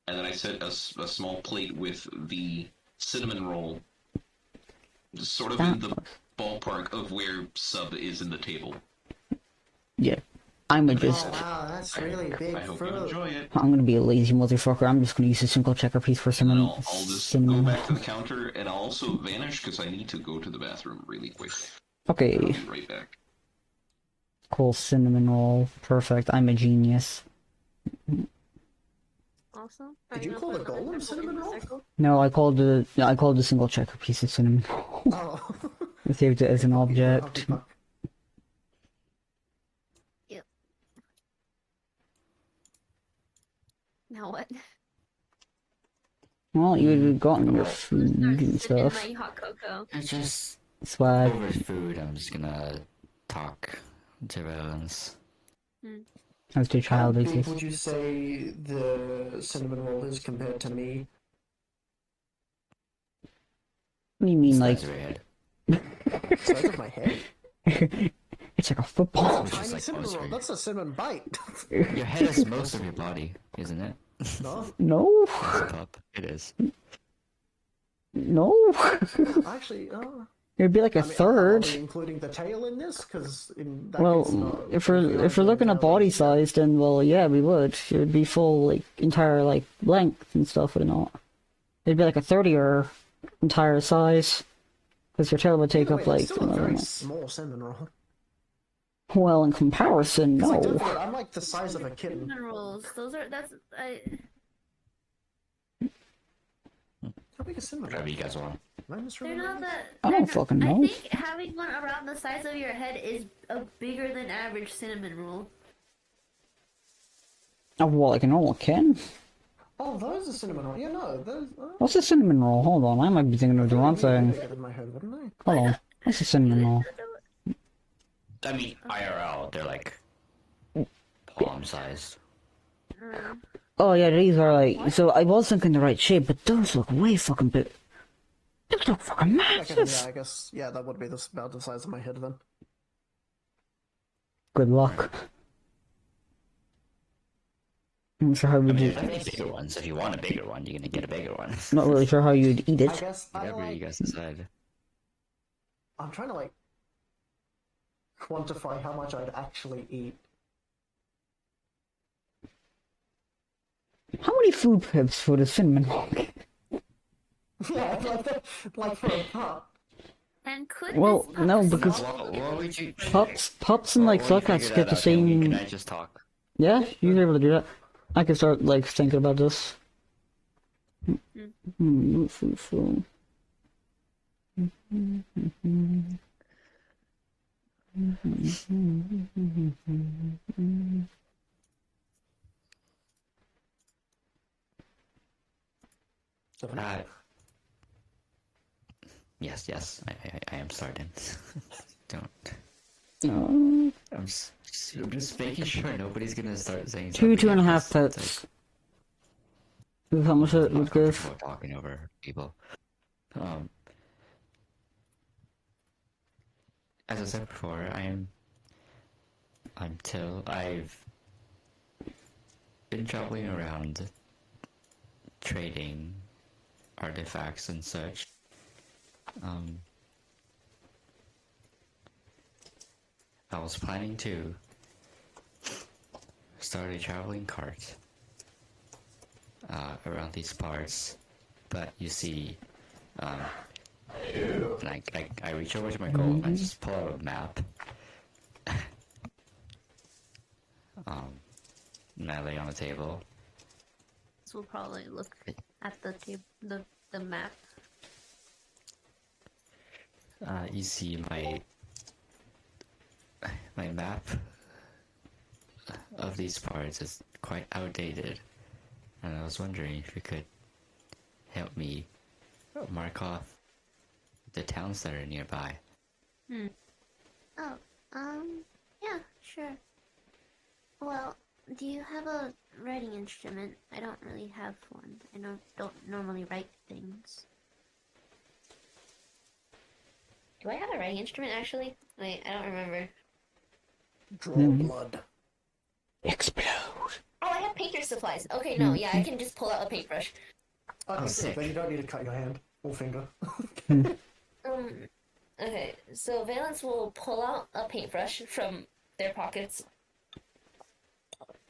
And then I set a small plate with the cinnamon roll, sort of in the ballpark of where Sub is in the table. Yeah. I'm gonna just. Oh wow, that's really big I hope you fruit. enjoy it. I'm gonna be a lazy motherfucker. I'm just gonna use a single checker piece for And cinnamon. I'll just go cinnamon. back to the counter, and I'll also vanish because I need to go to the bathroom really quick. I'll Okay. be right back. Cool cinnamon roll. Perfect. I'm a genius. awesome. Did you call the golem cinnamon roll? No, I called the single checker piece of cinnamon roll. Oh. I saved it as an object. Now what? Well, you've gotten your food Start and sipping stuff. my hot cocoa. It's just Swag. over food. I'm just gonna talk to Valence. How's your How child big exist? would you say the cinnamon roll is compared to me? What do you mean, like? Size of your head. Size of my head? It's like a football. It's just Tiny like cinnamon most roll. of your- That's a cinnamon bite. Your head is most of your body, isn't it? No, No. Pup. It is. No. actually, It'd be like a I mean, third. Are we including the tail in this? Because in that Well, case, no. if we're looking at body size, then well, yeah, we would. It would be full, like entire like length and stuff, would it not? It'd be like a 30 or entire size, because your tail would take up like. still a very small cinnamon roll. Well, in comparison, 'Cause, like, don't no. forget, I'm like the size of a kitten. Cinnamon rolls. That's How big is cinnamon roll? Whatever you guys want. Am I they're misremembering not this? that. I don't they're not- fucking I know. think having one around the size of your head is a bigger than average cinnamon roll. Oh, well, like a normal kitten. Oh, those are cinnamon roll. Yeah, no, those. What's a cinnamon roll? Hold on, I might be thinking of the wrong thing. Bigger than my head, wouldn't they? Hold on. What's a cinnamon roll? I mean, IRL, they're like palm sized. Oh yeah, these are like. So I was thinking the right shape, but those look way fucking big. Those look fucking massive. Yeah, I guess. Yeah, that would be about the size of my head then. Good luck. I'm not sure how I would mean, you. there's many bigger ones. If you want a bigger one, you're gonna get a bigger one. Not really sure how you'd eat I it. guess I Whatever you like. guys decide. I'm trying to like quantify how much I'd actually eat. How many food pips for the cinnamon roll? Yeah, like for a pup. And could Well, this pup no, see because all of What you? would you? pups and like Well, when you Flucats figure get that the out, can same. I just talk? Yeah, you're able to do that. I can start like thinking about this. Food. Uh, yes, I am starting. Don't. No. I'm just making sure nobody's gonna start saying Two something and a half like this. pips. How much it would give? Before talking over people. Um, as I said before, I'm Till. I've been traveling around trading artifacts and such. I was planning to start a traveling cart around these parts, but you see, I reach over to my goal and I just pull out a map. And I lay on the table. This will probably look at the map. You see my map of these parts is quite outdated, and I was wondering if you could help me mark off the towns that are nearby. Oh, yeah, sure. Well, do you have a writing instrument? I don't really have one. I don't normally write things. Do I have a writing instrument, actually? Wait, I don't remember. Draw blood. Explode. Oh, I have painter's supplies. Okay, no, yeah, I can just pull out a paintbrush. Okay, sick. then you don't need to cut your hand or finger. Okay, so Valence will pull out a paintbrush from their pockets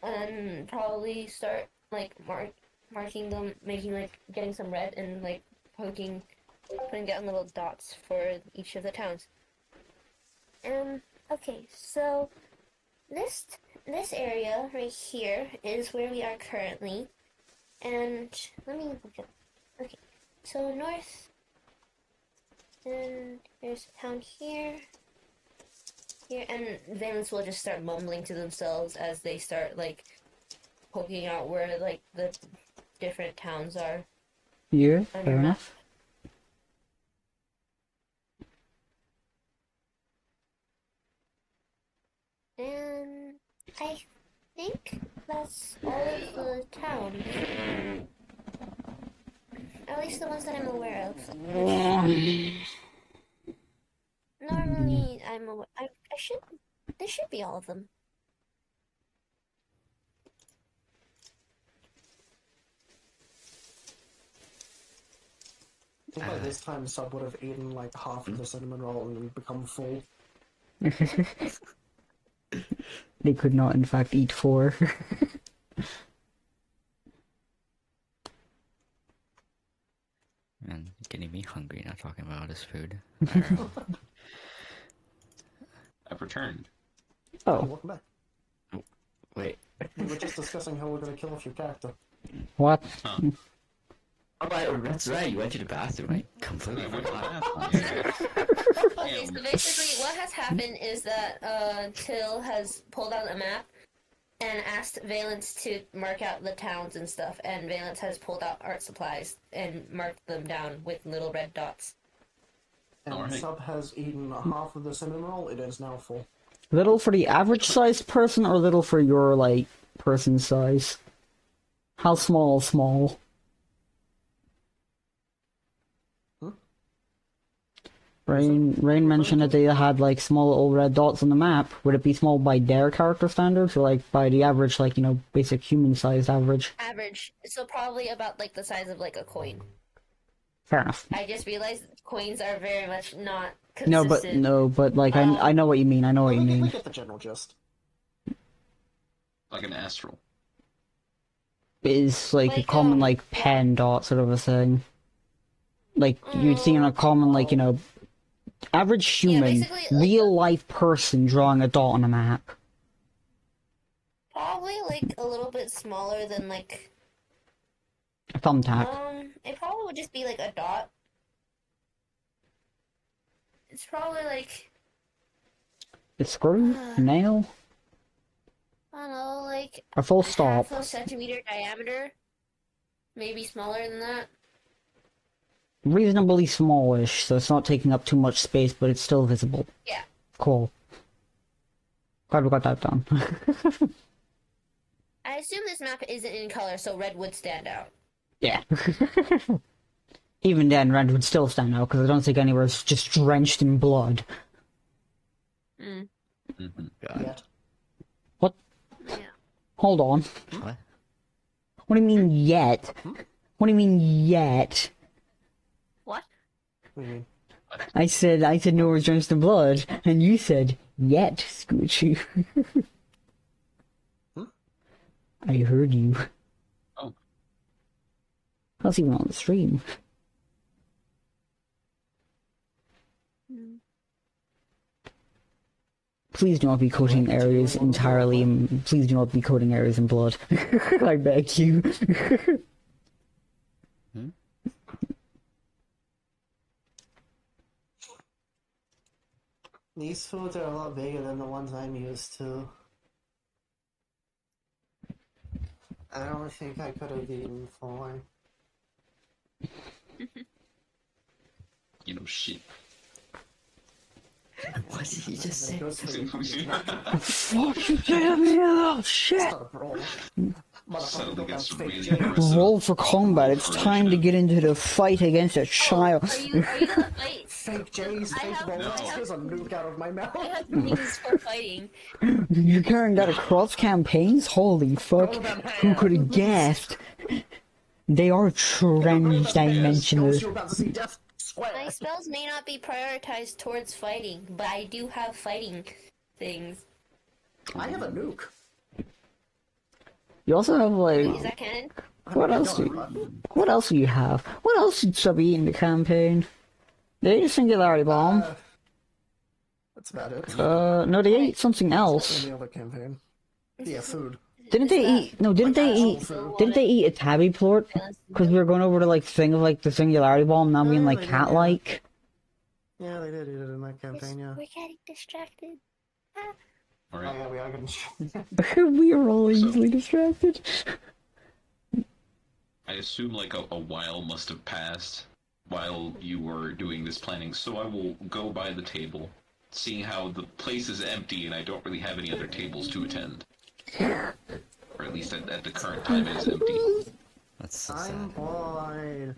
and probably start, like, marking them, making, like, getting some red and, like, putting down little dots for each of the towns. Okay, so this area right here is where we are currently, and let me look at. Okay, so north, and there's a town here, and Valence will just start mumbling to themselves as they start like poking out where like the different towns are. Yeah, On fair your map. enough. And I think that's all of the towns. At least the ones that I'm aware of. Normally, I'm aware. I should. This should be all of them. I think by this time Sub would have eaten like half of the cinnamon roll and become full. They could not, in fact, eat 4. And getting me hungry, not talking about all this food. I don't know. I've returned. Oh, Welcome back. Wait. We were just discussing how we're gonna kill off your character. what? Oh, that's right. You went to the bathroom. I completely forgot. Okay, so basically what has happened is that Till has pulled out a map and asked Valence to mark out the towns and stuff, and Valence has pulled out art supplies and marked them down with little red dots. And Alright. Sub has eaten half of the cinnamon roll. It is now full. Little for the average-sized person, or little for your, like, person size? How small, small? Rain mentioned that they had, like, small little red dots on the map. Would it be small by their character standards, or, like, by the average, like, you know, basic human-sized average? Average, so probably about like the size of like a coin. Fair enough. I just realized coins are very much not No, consistent. but, like, I know what you mean, I know what you We mean. get the general gist. Like an astral. It is, like, a Like, common, like, pen dot sort of a thing. Like, you'd see in a common, like, you know, average human, basically, like, real-life person drawing a dot on a map. Probably like a little bit smaller than like A thumbtack. it probably would just be like a dot. It's probably like A screw? A nail? I don't know, like A full stop. half a centimeter diameter. Maybe smaller than that. Reasonably smallish, so it's not taking up too much space, but it's still visible. Yeah. Cool. Glad we got that done. I assume this map isn't in color, so red would stand out. Yeah. Even then, Red would still stand out because I don't think anywhere's just drenched in blood. Mm. Mhm. God. Yet. What? Yeah. Hold on. What? What do you mean yet? What do you mean yet? What? What do you mean? I said nowhere's drenched in blood, and you said yet, Scoochie. I heard you. Oh. I was even on the stream. Mm. Please do not be coating areas entirely in... Please do not be coating areas in blood. I beg you. These foods are a lot bigger than the ones I'm used to. I don't think I could have eaten 4. You know, shit. What did he just say? Fuck you, damn little shit! Start a brawl. Suddenly Motherfucker, go gets down fake really James. aggressive. Roll for combat. It's time to get into the fight against a child. Are you gonna fight? Fake J's, I fake have- balls. I have- There's a nuke out of my mouth. I have things for fighting. You're carrying that across campaigns? Holy fuck. Roll them Who could have hands. guessed? They are transdimensional. You're about to see death square. My spells may not be prioritized towards fighting, but I do have fighting things. I have a nuke. You also have, Is like... that canon? What else do you have? What else did Subby eat in the campaign? They ate a singularity bomb. That's about it. No, they ate something In else. the other campaign. Yeah, food. Didn't they eat... No, didn't they eat... Didn't they eat a tabby plort? Because we were going over to, like, thing of, like, the singularity bomb now being, like, cat-like. Yeah, they did eat it in that campaign, yeah. We're getting distracted. All Oh right. yeah, we are gonna... We are all easily distracted. I assume like a while must have passed while you were doing this planning, so I will go by the table, seeing how the place is empty and I don't really have any other tables to attend. Or at least at the current time it is empty. That's so I'm sad. bored.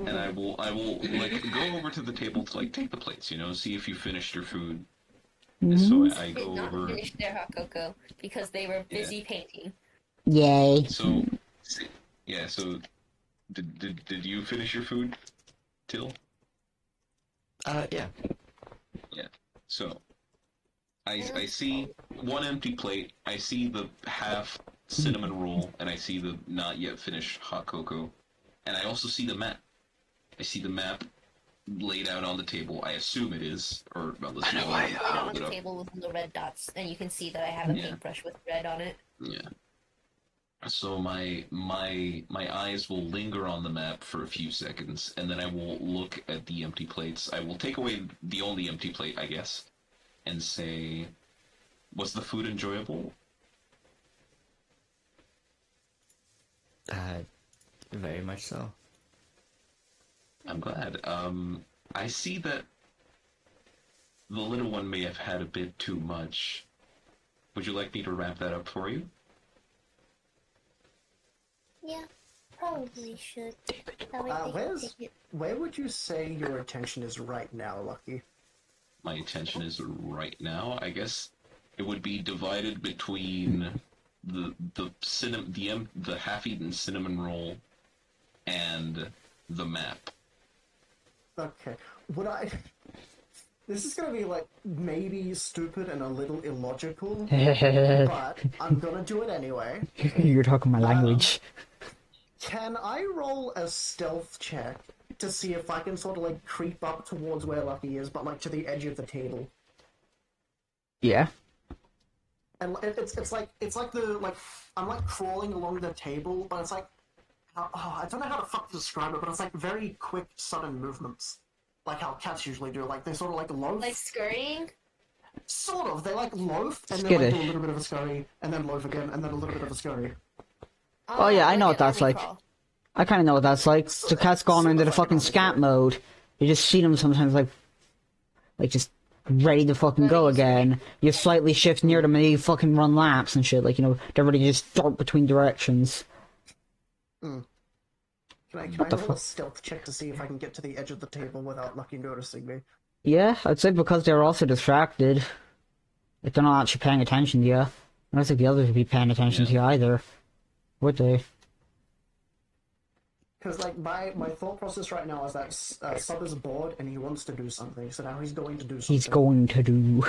And I will like go over to the table to like take the plates, you know, see if you finished your food. And so I Did go not over. finish their hot cocoa because they were busy painting. Yay. So yeah, so did you finish your food, Till? Yeah. Yeah. So I see one empty plate, I see the half cinnamon roll, and I see the not yet finished hot cocoa. And I also see the map. I see the map laid out on the table. I assume it is, or unless you Laid out on rolled it the up. table with the red dots, and you can see that I have a Yeah. paintbrush with red on it. Yeah. So my eyes will linger on the map for a few seconds, and then I will look at the empty plates. I will take away the only empty plate, I guess, and say, was the food enjoyable? Very much so. I'm glad. I see that the little one may have had a bit too much. Would you like me to wrap that up for you? Yeah, probably should. That way they can take it. Where would you say your attention is right now, Lucky? My attention is right now. I guess it would be divided between the half-eaten cinnamon roll and the map. Okay. Would I... This is gonna be, like, maybe stupid and a little illogical, but I'm gonna do it anyway. You're talking my language. Can I roll a stealth check to see if I can sort of, like, creep up towards where Lucky is, but, like, to the edge of the table? Yeah. And it's like I'm like crawling along the table, but it's like I don't know how to fuck describe it, but it's like very quick, sudden movements, like how cats usually do. Like they sort of like loaf, Like scurrying? sort of. They like loaf and then like do a Skittish. little bit of a scurry, and then loaf again, and then a little bit of a scurry. Oh, yeah, I know what that's army like. crawl. I kind of know what that's like. The cat's gone into the fucking scat mode. You just see them sometimes, like just ready to fucking go again. You slightly shift near them and you fucking run laps and shit. Like, you know, they're ready to just dart between directions. Can What I the roll a fuck? stealth check to see if I can get to the edge of the table without Lucky noticing me? Yeah, I'd say because they're also distracted. If they're not actually paying attention to you. I don't think the others would be paying attention to you either. Would they? Because like my thought process right now is that Sub is bored and he wants to do something, so now he's going to do something. He's going to do.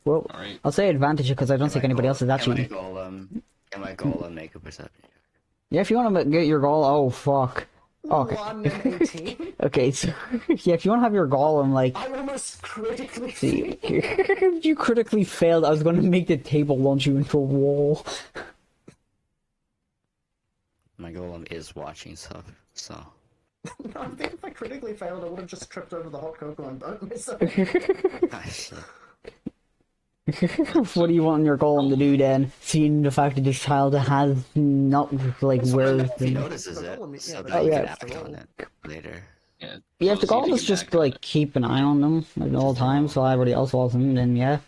Well, All right. I'll say advantage because I don't think anybody else is actually. Can my golem make a perception? Yeah, if you want to get your goal. Oh, fuck. Okay. 1 and 18. Okay, so. Yeah, if you want to have your golem, like. I almost critically See, failed. you critically failed. I was going to make the table launch you into a wall. My golem is watching stuff, so. I think if I critically failed, I would have just tripped over the hot cocoa and burnt myself. Ah, shit. What do you want your golem to do then? Seeing the fact that this child has not, like, where. If he notices it, so that Oh, you yeah. can act on it later. Yeah. Yeah, if the See golem you is can just, act on like, it. keep an eye on them at all times while everybody else wasn't, then yeah,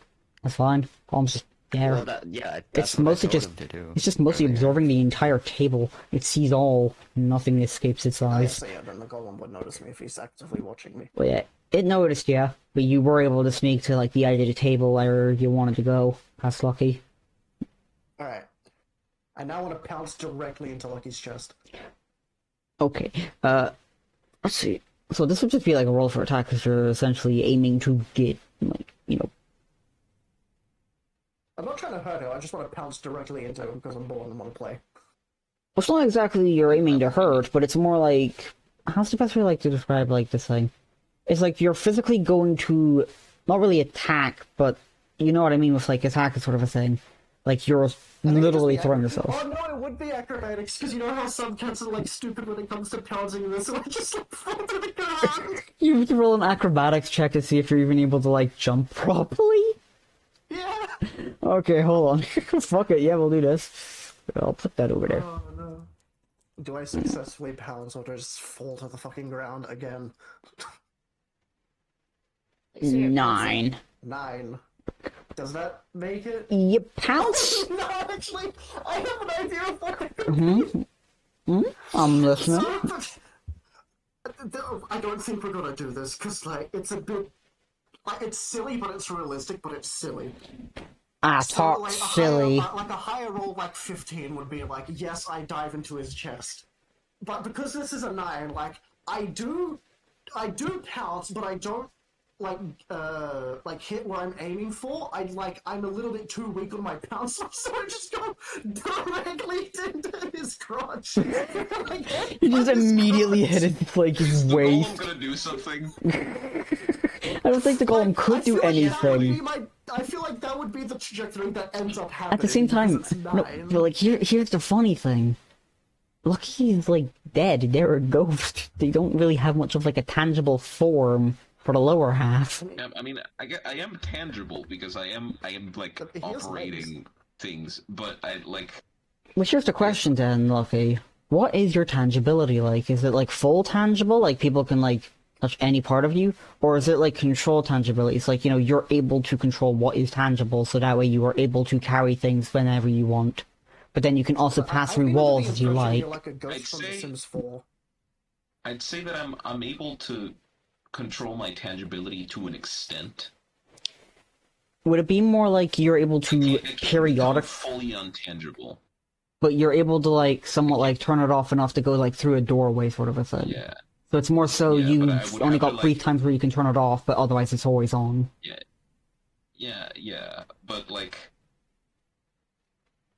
that's fine. Golem's just there. Well, that's It's what mostly I told just- him to do It's just mostly earlier. absorbing the entire table. It sees all. Nothing escapes its Oh, yeah, eyes. so yeah, then the golem would notice me if he's actively watching me. But yeah, it noticed you, but you were able to sneak to like the edge of the table where you wanted to go. That's lucky. Alright. I now want to pounce directly into Lucky's chest. Okay. Let's see. So this would just be like a roll for attack because you're essentially aiming to get like I'm not trying to hurt her, I just want to pounce directly into him because I'm bored and want to play. Well, it's not exactly you're aiming to hurt, but it's more like how's the best way like to describe like this thing? It's like you're physically going to not really attack, but you know what I mean with like attack is sort of a thing. Like you're I think it'd just literally be throwing acro- yourself. Oh no, it would be acrobatics, because you know how some cats are like stupid when it comes to pouncing this, so I just like fall to the ground. You have to roll an acrobatics check to see if you're even able to like jump properly. Yeah! Okay, hold on. Fuck it, yeah, we'll do this. I'll put that over there. Oh no. Do I successfully pounce or do I just fall to the fucking ground again? So you're 9. 9. Does that make it? You pounce? No, actually, I have an idea of what I could Mm-hmm. I'm listening. I don't think we're gonna do this, because, like, it's a bit... Like, it's silly, but it's realistic, but it's silly. Ah, So, talk like, silly. Like a higher roll, like 15, would be like, yes, I dive into his chest. But because this is a 9, like, I do pounce, but I don't, like hit where I'm aiming for. I'm a little bit too weak on my pounce, so I just go directly into his crotch. Like, You just his immediately crotch. hit it like his Is the waist. golem gonna do something? I don't think the golem Like, I could do feel like that would be anything. I feel like that would be the trajectory that ends up happening. At the same time, because it's no, 9. but like here's the funny thing. Lucky is like dead. They're a ghost. They don't really have much of like a tangible form for the lower half. I mean, I am tangible because I am like But he has operating things, but I like. Which here's the question then, Lucky. What is your tangibility like? Is it like full tangible, like people can like touch any part of you? Or is it like control tangibility? It's like, you're able to control what is tangible, so that way you are able to carry things whenever you want. But then you can also pass I'm through under the walls as you impression like. You're like a ghost I'd from The say- Sims 4. I'd say that I'm able to control my tangibility to an extent. Would it be more like you're able to It can't become periodic, fully untangible. but you're able to like somewhat like turn it off enough to go like through a doorway sort of a thing? Yeah, So it's more so Yeah, but I you've would only have to, got brief like- times where you can turn it off, but otherwise it's always on. yeah. But like,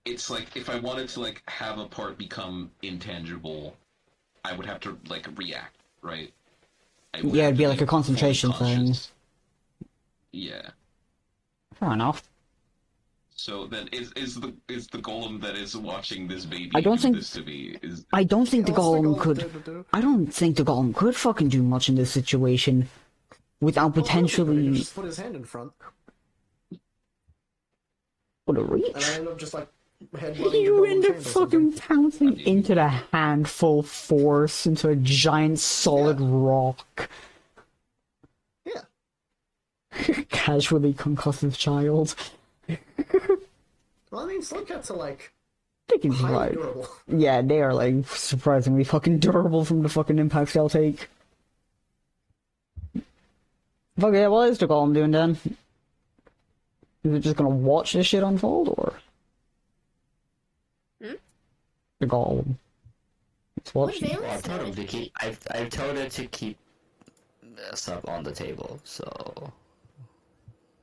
it's like if I wanted to like have a part become intangible, I would have to like react, right? I would Yeah, have it'd to be like a fully concentration thing. conscious. Yeah. Fair enough. So then, is the golem that is watching this baby I don't do think- this to me? Is I don't think the What's golem could. do to do? I don't think the golem could fucking do much in this situation without Well, he potentially. just put his hand in front, What a and I reach! end up just like headbutting the You golem end up chamber or something. fucking pouncing into the hand full force into a giant solid rock. Yeah. Casually concussive child. Well, I mean, slug cats are like They can Highly survive. durable. Yeah, they are like surprisingly fucking durable from the fucking impacts they'll take. Fuck yeah, what is the golem doing then? Is it just gonna watch this shit unfold, or? The golem. It's Would watching. Well, Valence notice me? I've told her to keep stuff on the table. So,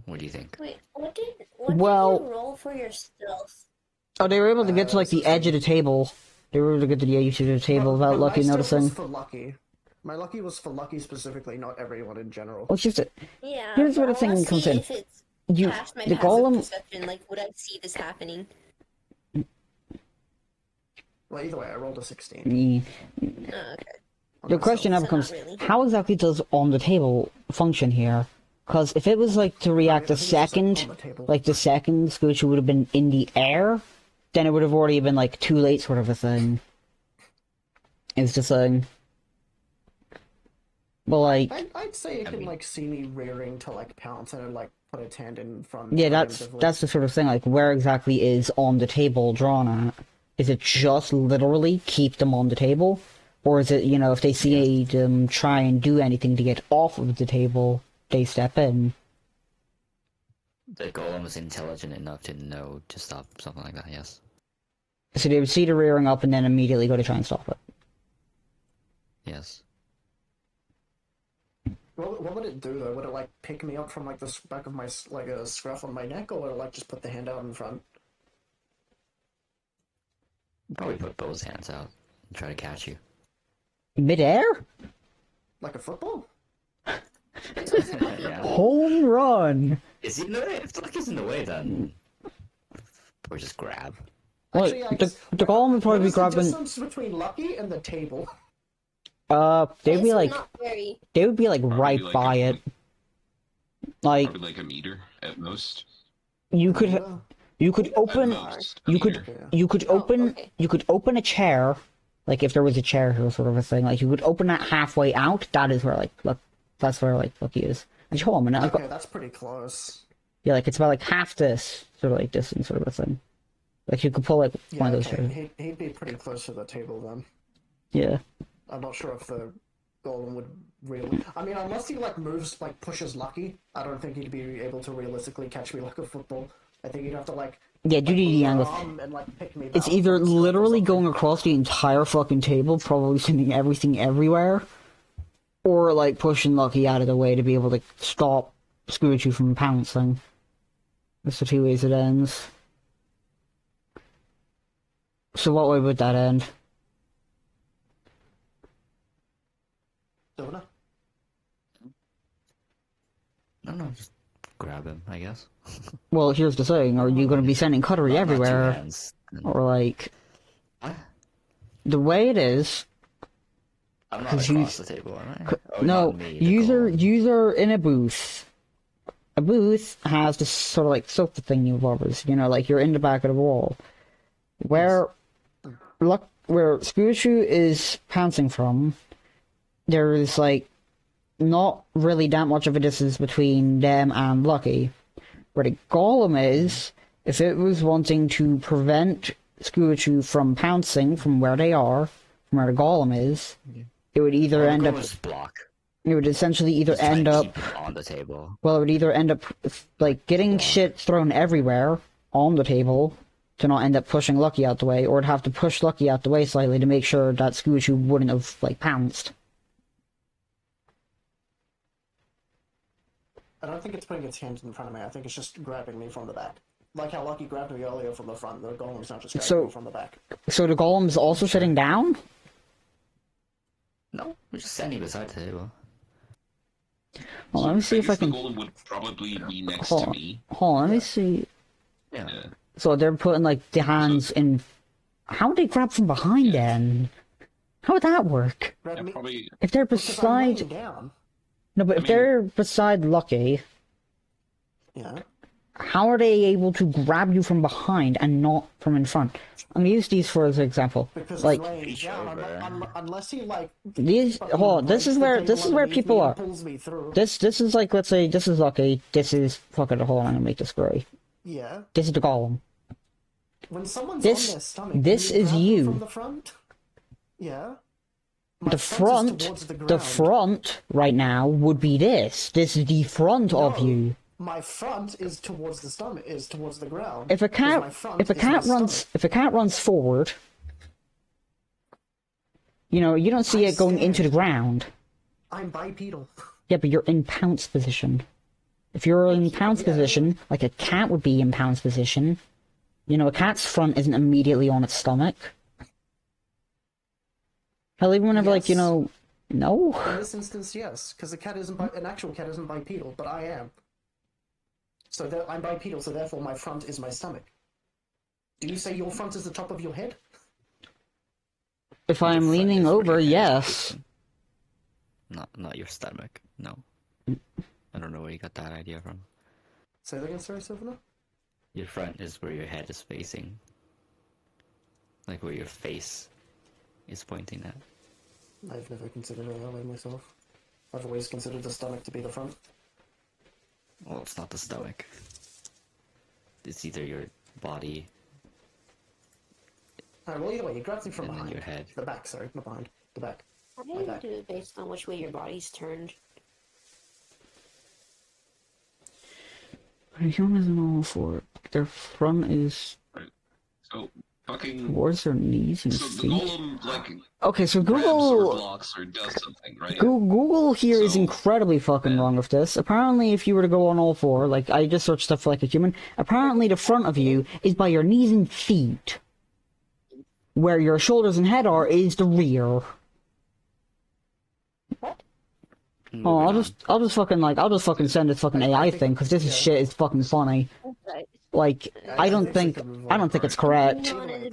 what do you think? Wait, what did Well- you roll for your stealth? Oh, they were able to get to like the edge of the table. They were able to get to the edge of the table without But Lucky my stuff noticing. was for Lucky. My Lucky was for Lucky specifically, not everyone in general. Well, it's just that Yeah. Here's where the I thing wanna comes see in. If it's you, past my the passive golem. perception, like, would I see this happening? Well, either way, I rolled a 16. The, Oh, okay. the question now So becomes: not really. how exactly does on the table function here? Because if it was like to react I the think it's just, like, second, on the table. like the second Scoochie would have been in the air, then it would have already been like too late, sort of a thing. It's just like, but like, I'd say it can mean- like see me rearing to like pounce and like put its hand in front. yeah, that's preemptively. the sort of thing. Like, where exactly is on the table drawn at? Is it just literally keep them on the table, or is it, you know, if they see them try and do anything to get off of the table, they step in? The golem is intelligent enough to know to stop something like that. Yes. So they would see the rearing up and then immediately go to try and stop it. Yes. What would it do though? Would it like pick me up from like the back of my like a scruff on my neck, or would it like just put the hand out in front? Probably put both hands out and try to catch you. Midair? Like a football? Yeah. Home run! Is he in the way? If Lucky's in the way, then or just grab. Well, Actually, I the guess- golem would probably What be is the grabbing. distance between Lucky and the table? They'd be It's like, not very. they would be like Probably right like by a- it. Like, Probably like a meter at most. you could, Yeah. you could At open, most, a you could, meter. you could open, okay. you could open a chair. Like, if there was a chair here, sort of a thing. Like, you could open that halfway out. That is where, like, look, that's where, like, Lucky is. And hold on a minute, I've got, Okay, that's pretty close. yeah, like, it's about, like, half this, sort of, like, distance, sort of a thing. Like, you could pull, like, Yeah, one of those okay. chairs. He'd be pretty close to the table then. Yeah. I'm not sure if the golem would really. I mean, unless he like moves, like pushes Lucky, I don't think he'd be able to realistically catch me like a football. I think he'd have to like. Yeah, due to move the your angle. arm and like pick me. It's down either from the scruff or literally something. going across the entire fucking table, probably sending everything everywhere, or like pushing Lucky out of the way to be able to stop Scoochie from pouncing. That's the two ways it ends. So what way would that end? Don't know. No, just grab him, I guess. Well, here's the thing: are you going to be sending Cuttery Not two everywhere, hands. or like What? the way it is? I'm not 'Cause across you- the table, am I? Oh, No, not me, the user golem. in a booth. A booth has this sort of like sofa thing you lovers, you know, like you're in the back of the wall. Where where Scoochie is pouncing from, there is like not really that much of a distance between them and Lucky. Where the golem is, if it was wanting to prevent Scoochie from pouncing from where they are, from where the golem is, it would either Oh, the end up golem is block. it would essentially either Just try end and up, keep him on the table. well, it would either end up like getting shit thrown everywhere on the table to not end up pushing Lucky out the way, or it'd have to push Lucky out the way slightly to make sure that Scoochie wouldn't have like pounced. I don't think it's putting its hands in front of me. I think it's just grabbing me from the back. Like how Lucky grabbed me earlier from the front. The golem's not just grabbing So- me from the back. So the golem's also sitting down. No, we're just standing beside the table. Well, let me see if I guess the can. golem would probably be next Hold to on. me. Hold on, let me see. Yeah. Yeah. So they're putting like the hands in. How would they grab from behind then? How would that work? Grab Yeah, me probably. If they're because I'm laying beside, down. no, but if mean- they're beside Lucky, Yeah. how are they able to grab you from behind and not from in front? I'm gonna use these for as an example. Because Like I'm laying reach down. over. Unless he like. these. fucking Hold on. This breaks is the where table this is where underneath me people and are. Pulls me through. This is like, let's say this is Lucky. This is fucking. Hold on, I'm gonna make this gray. Yeah. This is the golem. When someone's This- on their stomach, this can you is grab them you. from the front. Yeah. My The is front, towards the the ground. front right now would be this. This is the front of No, you. My front is towards the stomach. Is towards the ground. If a 'cause cat, my front if a is cat my runs, stomach. if a cat runs forward, you know, you don't see I'm it going into the scared. ground. I'm bipedal. Yeah, but you're in pounce position. If you're in pounce Yeah. position, like a cat would be in pounce position, you know, a cat's front isn't immediately on its stomach. Hell, even whenever, like, you Yes. know, no. In this instance, yes, because an actual cat isn't bipedal, but I am. So I'm bipedal, so therefore my front is my stomach. Do you say your front is the top of your head? If I'm Your front leaning is where over, your head is yes. facing. Not your stomach. No. I don't know where you got that idea from. Say that again, sorry, Sylvana? Your front is where your head is facing. Like where your face is pointing at. I've never considered it that way myself. I've always considered the stomach to be the front. Well, it's not the stomach. It's either your body Alright, well, either way, you grabbed me from and then behind. your head. The back, sorry, not behind. The back. I My back. do it based on which way your body's turned. Humans and all for their front is So fucking. towards their knees and So the feet. golem like Okay, so grabs or Google blocks or does something, right? Google here is So, incredibly fucking then- wrong with this. Apparently, if you were to go on all four, like I just searched stuff for like a human, apparently the front of you is by your knees and feet. Where your shoulders and head are is the rear. Oh, I'll just fucking send this fucking AI thing because this is shit is fucking funny. Right. Like I don't think it's correct. Either way,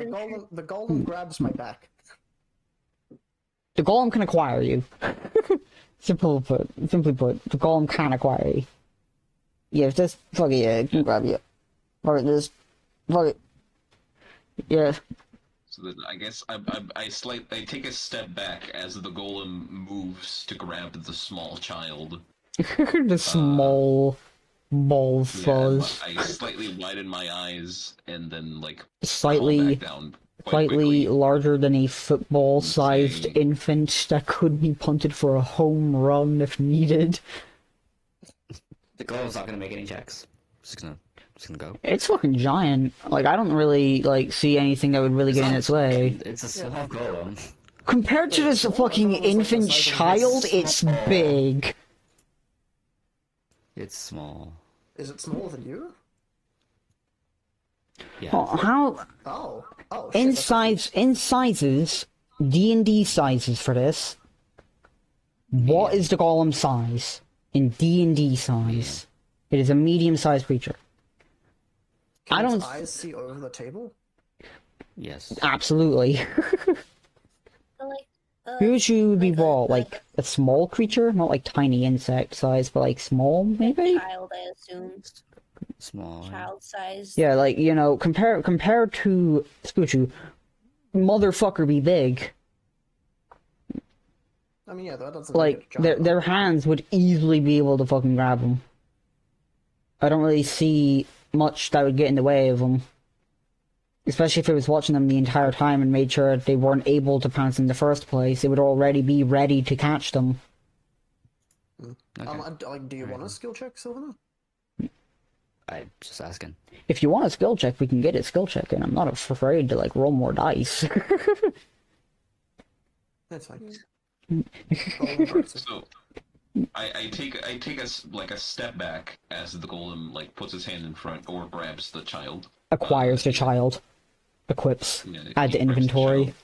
the golem grabs my back. The golem can acquire you. Simply put, the golem can acquire you. Yeah, if this fuck it, yeah, it can grab you. Fuck it, just fuck it. Yeah. So then I guess I take a step back as the golem moves to grab the small child. The small ball Yeah, fuzz. I slightly widen my eyes and then like Slightly calm back down quite slightly quickly. larger than a football-sized Insane. infant that could be punted for a home run if needed. The golem's not gonna make any checks. Just gonna go. It's fucking giant. Like I don't really like see anything that would really get in its way. It's a small golem. Compared to this fucking infant child, it's big. It's small. Is it smaller than you? Yeah. Oh, how Oh. Oh, shit, in that's size in sizes D&D sizes for this? What is the golem size in D&D size? It is a medium-sized creature. Can I its don't- eyes see over the table? Yes. Absolutely. So, like, Pichu would be like a- what? Like a small creature? Not like tiny insect size, but like small, maybe? child, I assume. Small. Child size. Yeah, like, you know, compared to Spoochu, motherfucker be big. I mean, yeah, that doesn't Like, make it giant. their hands would easily be able to fucking grab them. I don't really see much that would get in the way of them. Especially if it was watching them the entire time and made sure they weren't able to pounce in the first place, it would already be ready to catch them. Okay. Like, do you want a skill check, Sylvana? I'm just asking. If you want a skill check, we can get a skill check, and I'm not afraid to, like, roll more dice. That's fine. So I take a step back as the golem like puts his hand in front or grabs the child. Acquires the child. Equips. Yeah, Add he to grabs the inventory. child.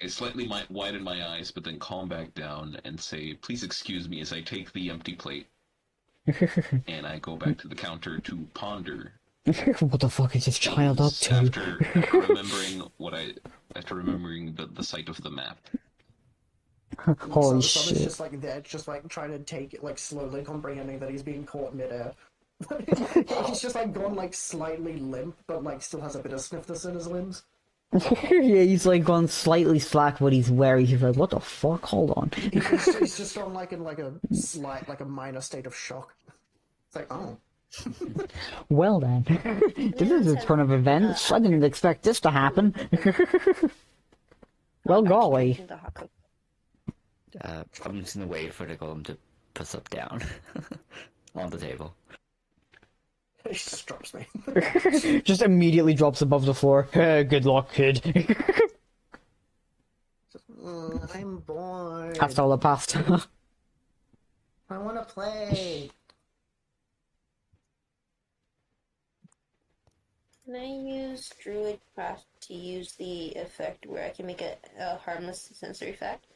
I slightly widen my eyes, but then calm back down and say, "Please excuse me," as I take the empty plate and I go back to the counter to ponder. What the fuck is this child up to? After remembering the site of the map. Holy Summit's shit. just like there, just like trying to take it, like slowly comprehending that he's being caught midair. He's just like gone like slightly limp, but like still has a bit of sniffness in his limbs. Yeah, he's like gone slightly slack what he's wearing. He's like, what the fuck? Hold on. He's just gone like in like a slight, like a minor state of shock. It's like, oh, Well then, this is a turn of events. I didn't expect this to happen. Well, golly. The hot cocoa. I'm just gonna wait for the golem to put stuff down on the table. It just drops me. Just immediately drops above the floor. Good luck, kid. I'm bored. After all the pasta. I want to play. Can I use Druidcraft to use the effect where I can make a harmless sensory effect?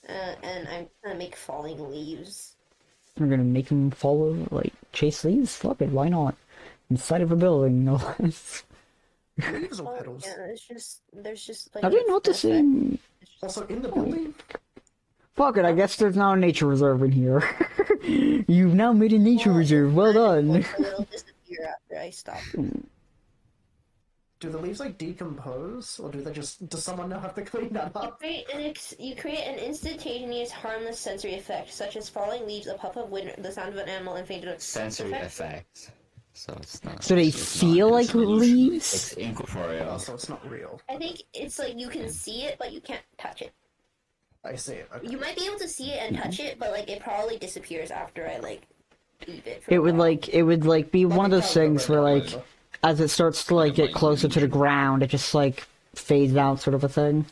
And I'm gonna make falling leaves. We're gonna make him follow, like, chase leaves? Fuck it, why not? Inside of a building, no less. Leaves or petals? Yeah, there's just like. Are they not the same? Also in the building? Fuck it, I guess there's now a nature reserve in here. You've now made a nature reserve, well done. It'll disappear after I stop. Do the leaves like decompose, or do they just? Does someone now have to clean that up? You create an instantaneous harmless sensory effect, such as falling leaves, a puff of wind, the sound of an animal, and fainted. Sensory effect. So it's not. So they it's feel not- like it's an illusion. leaves? It's incorporeal. Oh, so it's not real. I think it's like you can see it, but you can't touch it. I see it. Okay. You might be able to see it and touch it, but like it probably disappears after I like leave it. For It a would while. like be one of those things where like Whatever. as it starts to like get closer to the ground, it just like fades out, sort of a thing,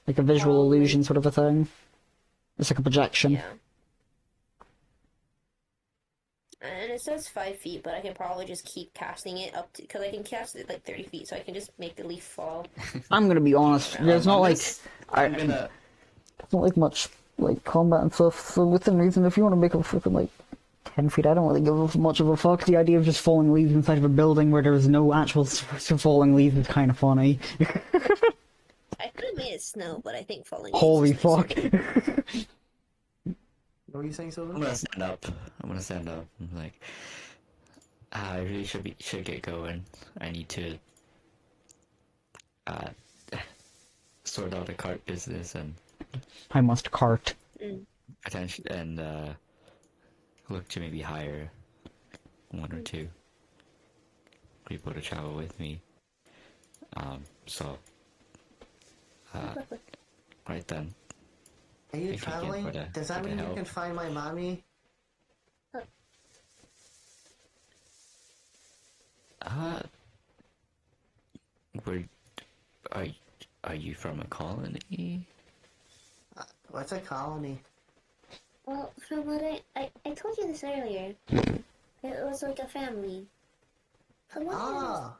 like a visual Probably. illusion, sort of a thing. It's like a projection. Yeah. And it says 5 feet, but I can probably just keep casting it up to because I can cast it like 30 feet, so I can just make the leaf fall. I'm gonna be honest. There's not like I'm gonna. it's not like much like combat and stuff. So within reason, if you want to make a freaking like 10 feet, I don't really give much of a fuck. The idea of just falling leaves inside of a building where there is no actual source of falling leaves is kind of funny. I could have made it snow, but I think falling. Holy leaves is fuck! nicer. What were you saying, I'm Sylvan? gonna stand up. I'm gonna stand up. I'm like, I really should get going. I need to sort out the cart business and I must cart. attention and look to maybe hire one or two people to travel with me. So right then. Are you Thank you again traveling? for the- Does that for the mean you help. can find my mommy? Where are you from a colony? What's a colony? Well, from what I told you this earlier. It was like a family. From what Ah,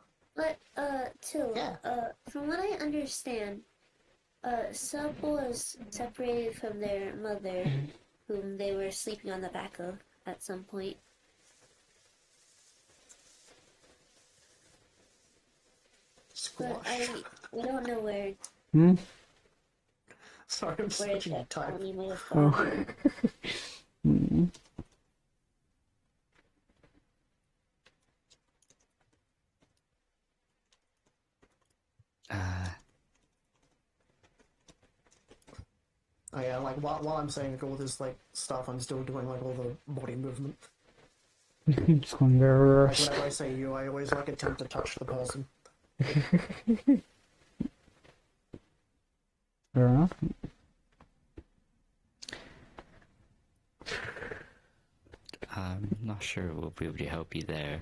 Till, Yeah. from what I understand, Sub was separated from their mother, whom they were sleeping on the back of at some point. But squash. we don't know where Hmm. Sorry, I'm switching that type. colony might have gone. Hmm. Oh yeah, like while I'm saying all this like stuff, I'm still doing like all the body movement. Just going very Like reverse. whenever I say you, I always like attempt to touch the person. Fair enough. I'm not sure we'll be able to help you there.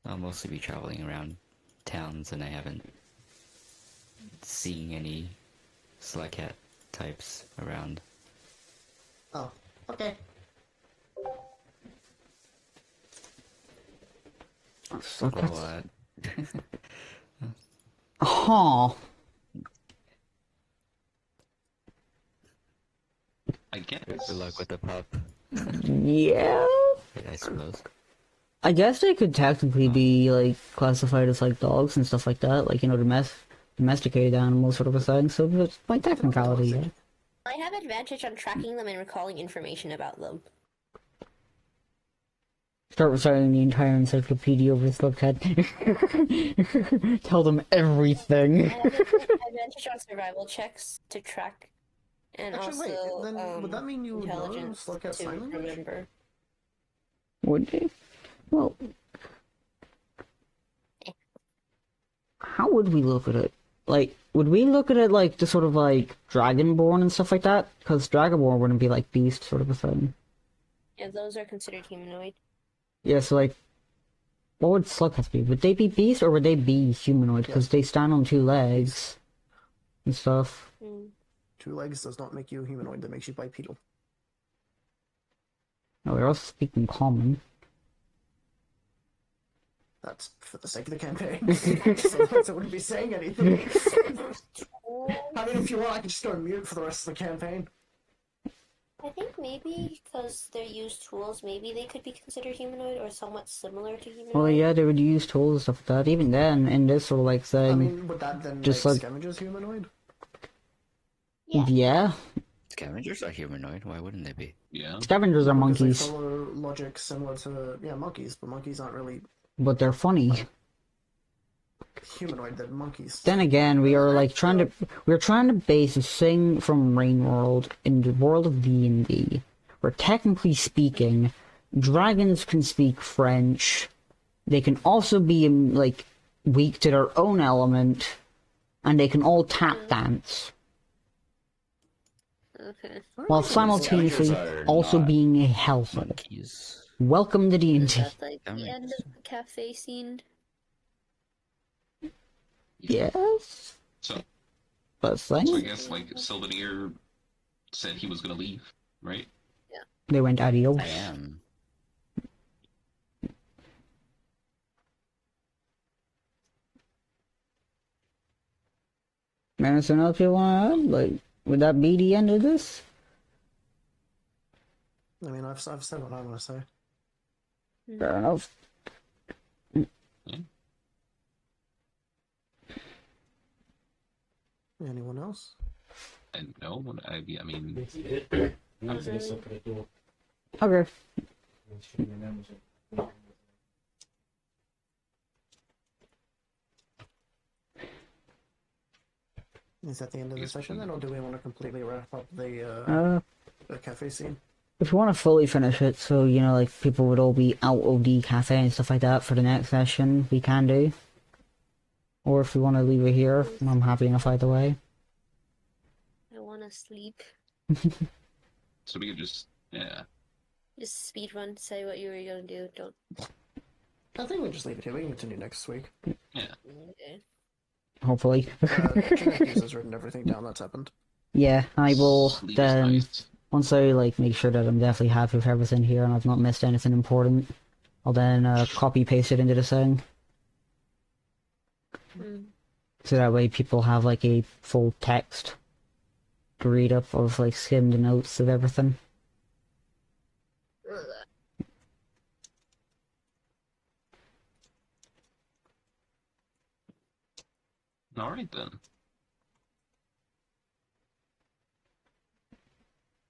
I'll mostly be traveling around towns, and I haven't seen any Slugcat types around. Oh, okay. So Well, that's... Huh. I guess. good luck with the pup, Yeah. I suppose. I guess they could technically be like classified as like dogs and stuff like that, like domesticated animals, sort of a thing. So it's by technicality, yeah. I have advantage on tracking them and recalling information about them. Start reciting the entire encyclopedia over his look head. Tell them everything. I have advantage on survival checks to track and Actually, wait. also Then would that mean you would know intelligence look at to sign language? remember. Would you? Well, how would we look at it? Like, would we look at it like the sort of like Dragonborn and stuff like that? Because Dragonborn wouldn't be like beast sort of a thing. Yeah, those are considered humanoid. Yeah, so like, what would Slug have to be? Would they be beast or would they be humanoid? Because they stand on two legs and stuff. Mm. 2 legs does not make you a humanoid. That makes you bipedal. No, we're also speaking common. That's for the sake of the campaign. Otherwise, I wouldn't be saying anything. I mean, if you want, I can just go on mute for the rest of the campaign. I think maybe because they use tools, maybe they could be considered humanoid or somewhat similar to humanoid. Well, yeah, they would use tools and stuff like that. Even then, in this sort of like thing, I mean, would that then just make like- scavengers humanoid? yeah, Scavengers are humanoid. Why wouldn't they be? Yeah. scavengers are Because they monkeys, follow logic similar to monkeys, but monkeys aren't really but they're funny. humanoid. They're monkeys. Then again, we're trying to base this thing from Rain World in the world of D&D, where technically speaking, dragons can speak French. They can also be like weak to their own element, and they can all tap dance Okay. while simultaneously Scavengers are also not being a hellhole. Monkeys. Welcome to D&D. Is that like That the makes end of the cafe scene? Yes, So, but so I thing guess like Sylvanir said he was gonna leave, right? they went adios. I am. Anything else you want to add? Like, would that be the end of this? I mean, I've said what I want to say. Fair enough. Anyone else? And no, I mean, Okay. Is that the end of the session then, or do we want to completely wrap up Uh, the cafe scene? if you want to fully finish it, so you know, like people would all be out of the cafe and stuff like that for the next session, we can do. Or if you want to leave it here, I'm happy enough either way. I want to sleep. so we could just Just speed run. Say what you were gonna do. Don't. I think we just leave it here. We can continue next week. Okay. Hopefully. Genetics has written everything down that's happened. Yeah, I will sleep is then, nice. once I like make sure that I'm definitely happy with everything here and I've not missed anything important, I'll then copy paste it into the thing. Mm. So that way people have like a full text to read up of like skimmed notes of everything. All right then.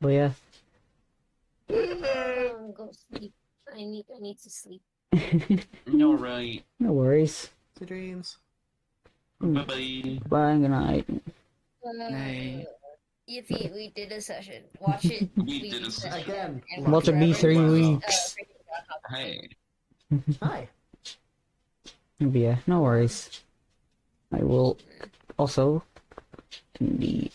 But yeah. Go sleep. I need to sleep. All right. No worries. Sweet dreams. Bye bye. Bye, good night. Nay. Yippee, we did a session. Watch it. We did a session. Again. And Watch it be forever 3 Wow. weeks. Hey. Hi. But yeah, no worries. I will also in the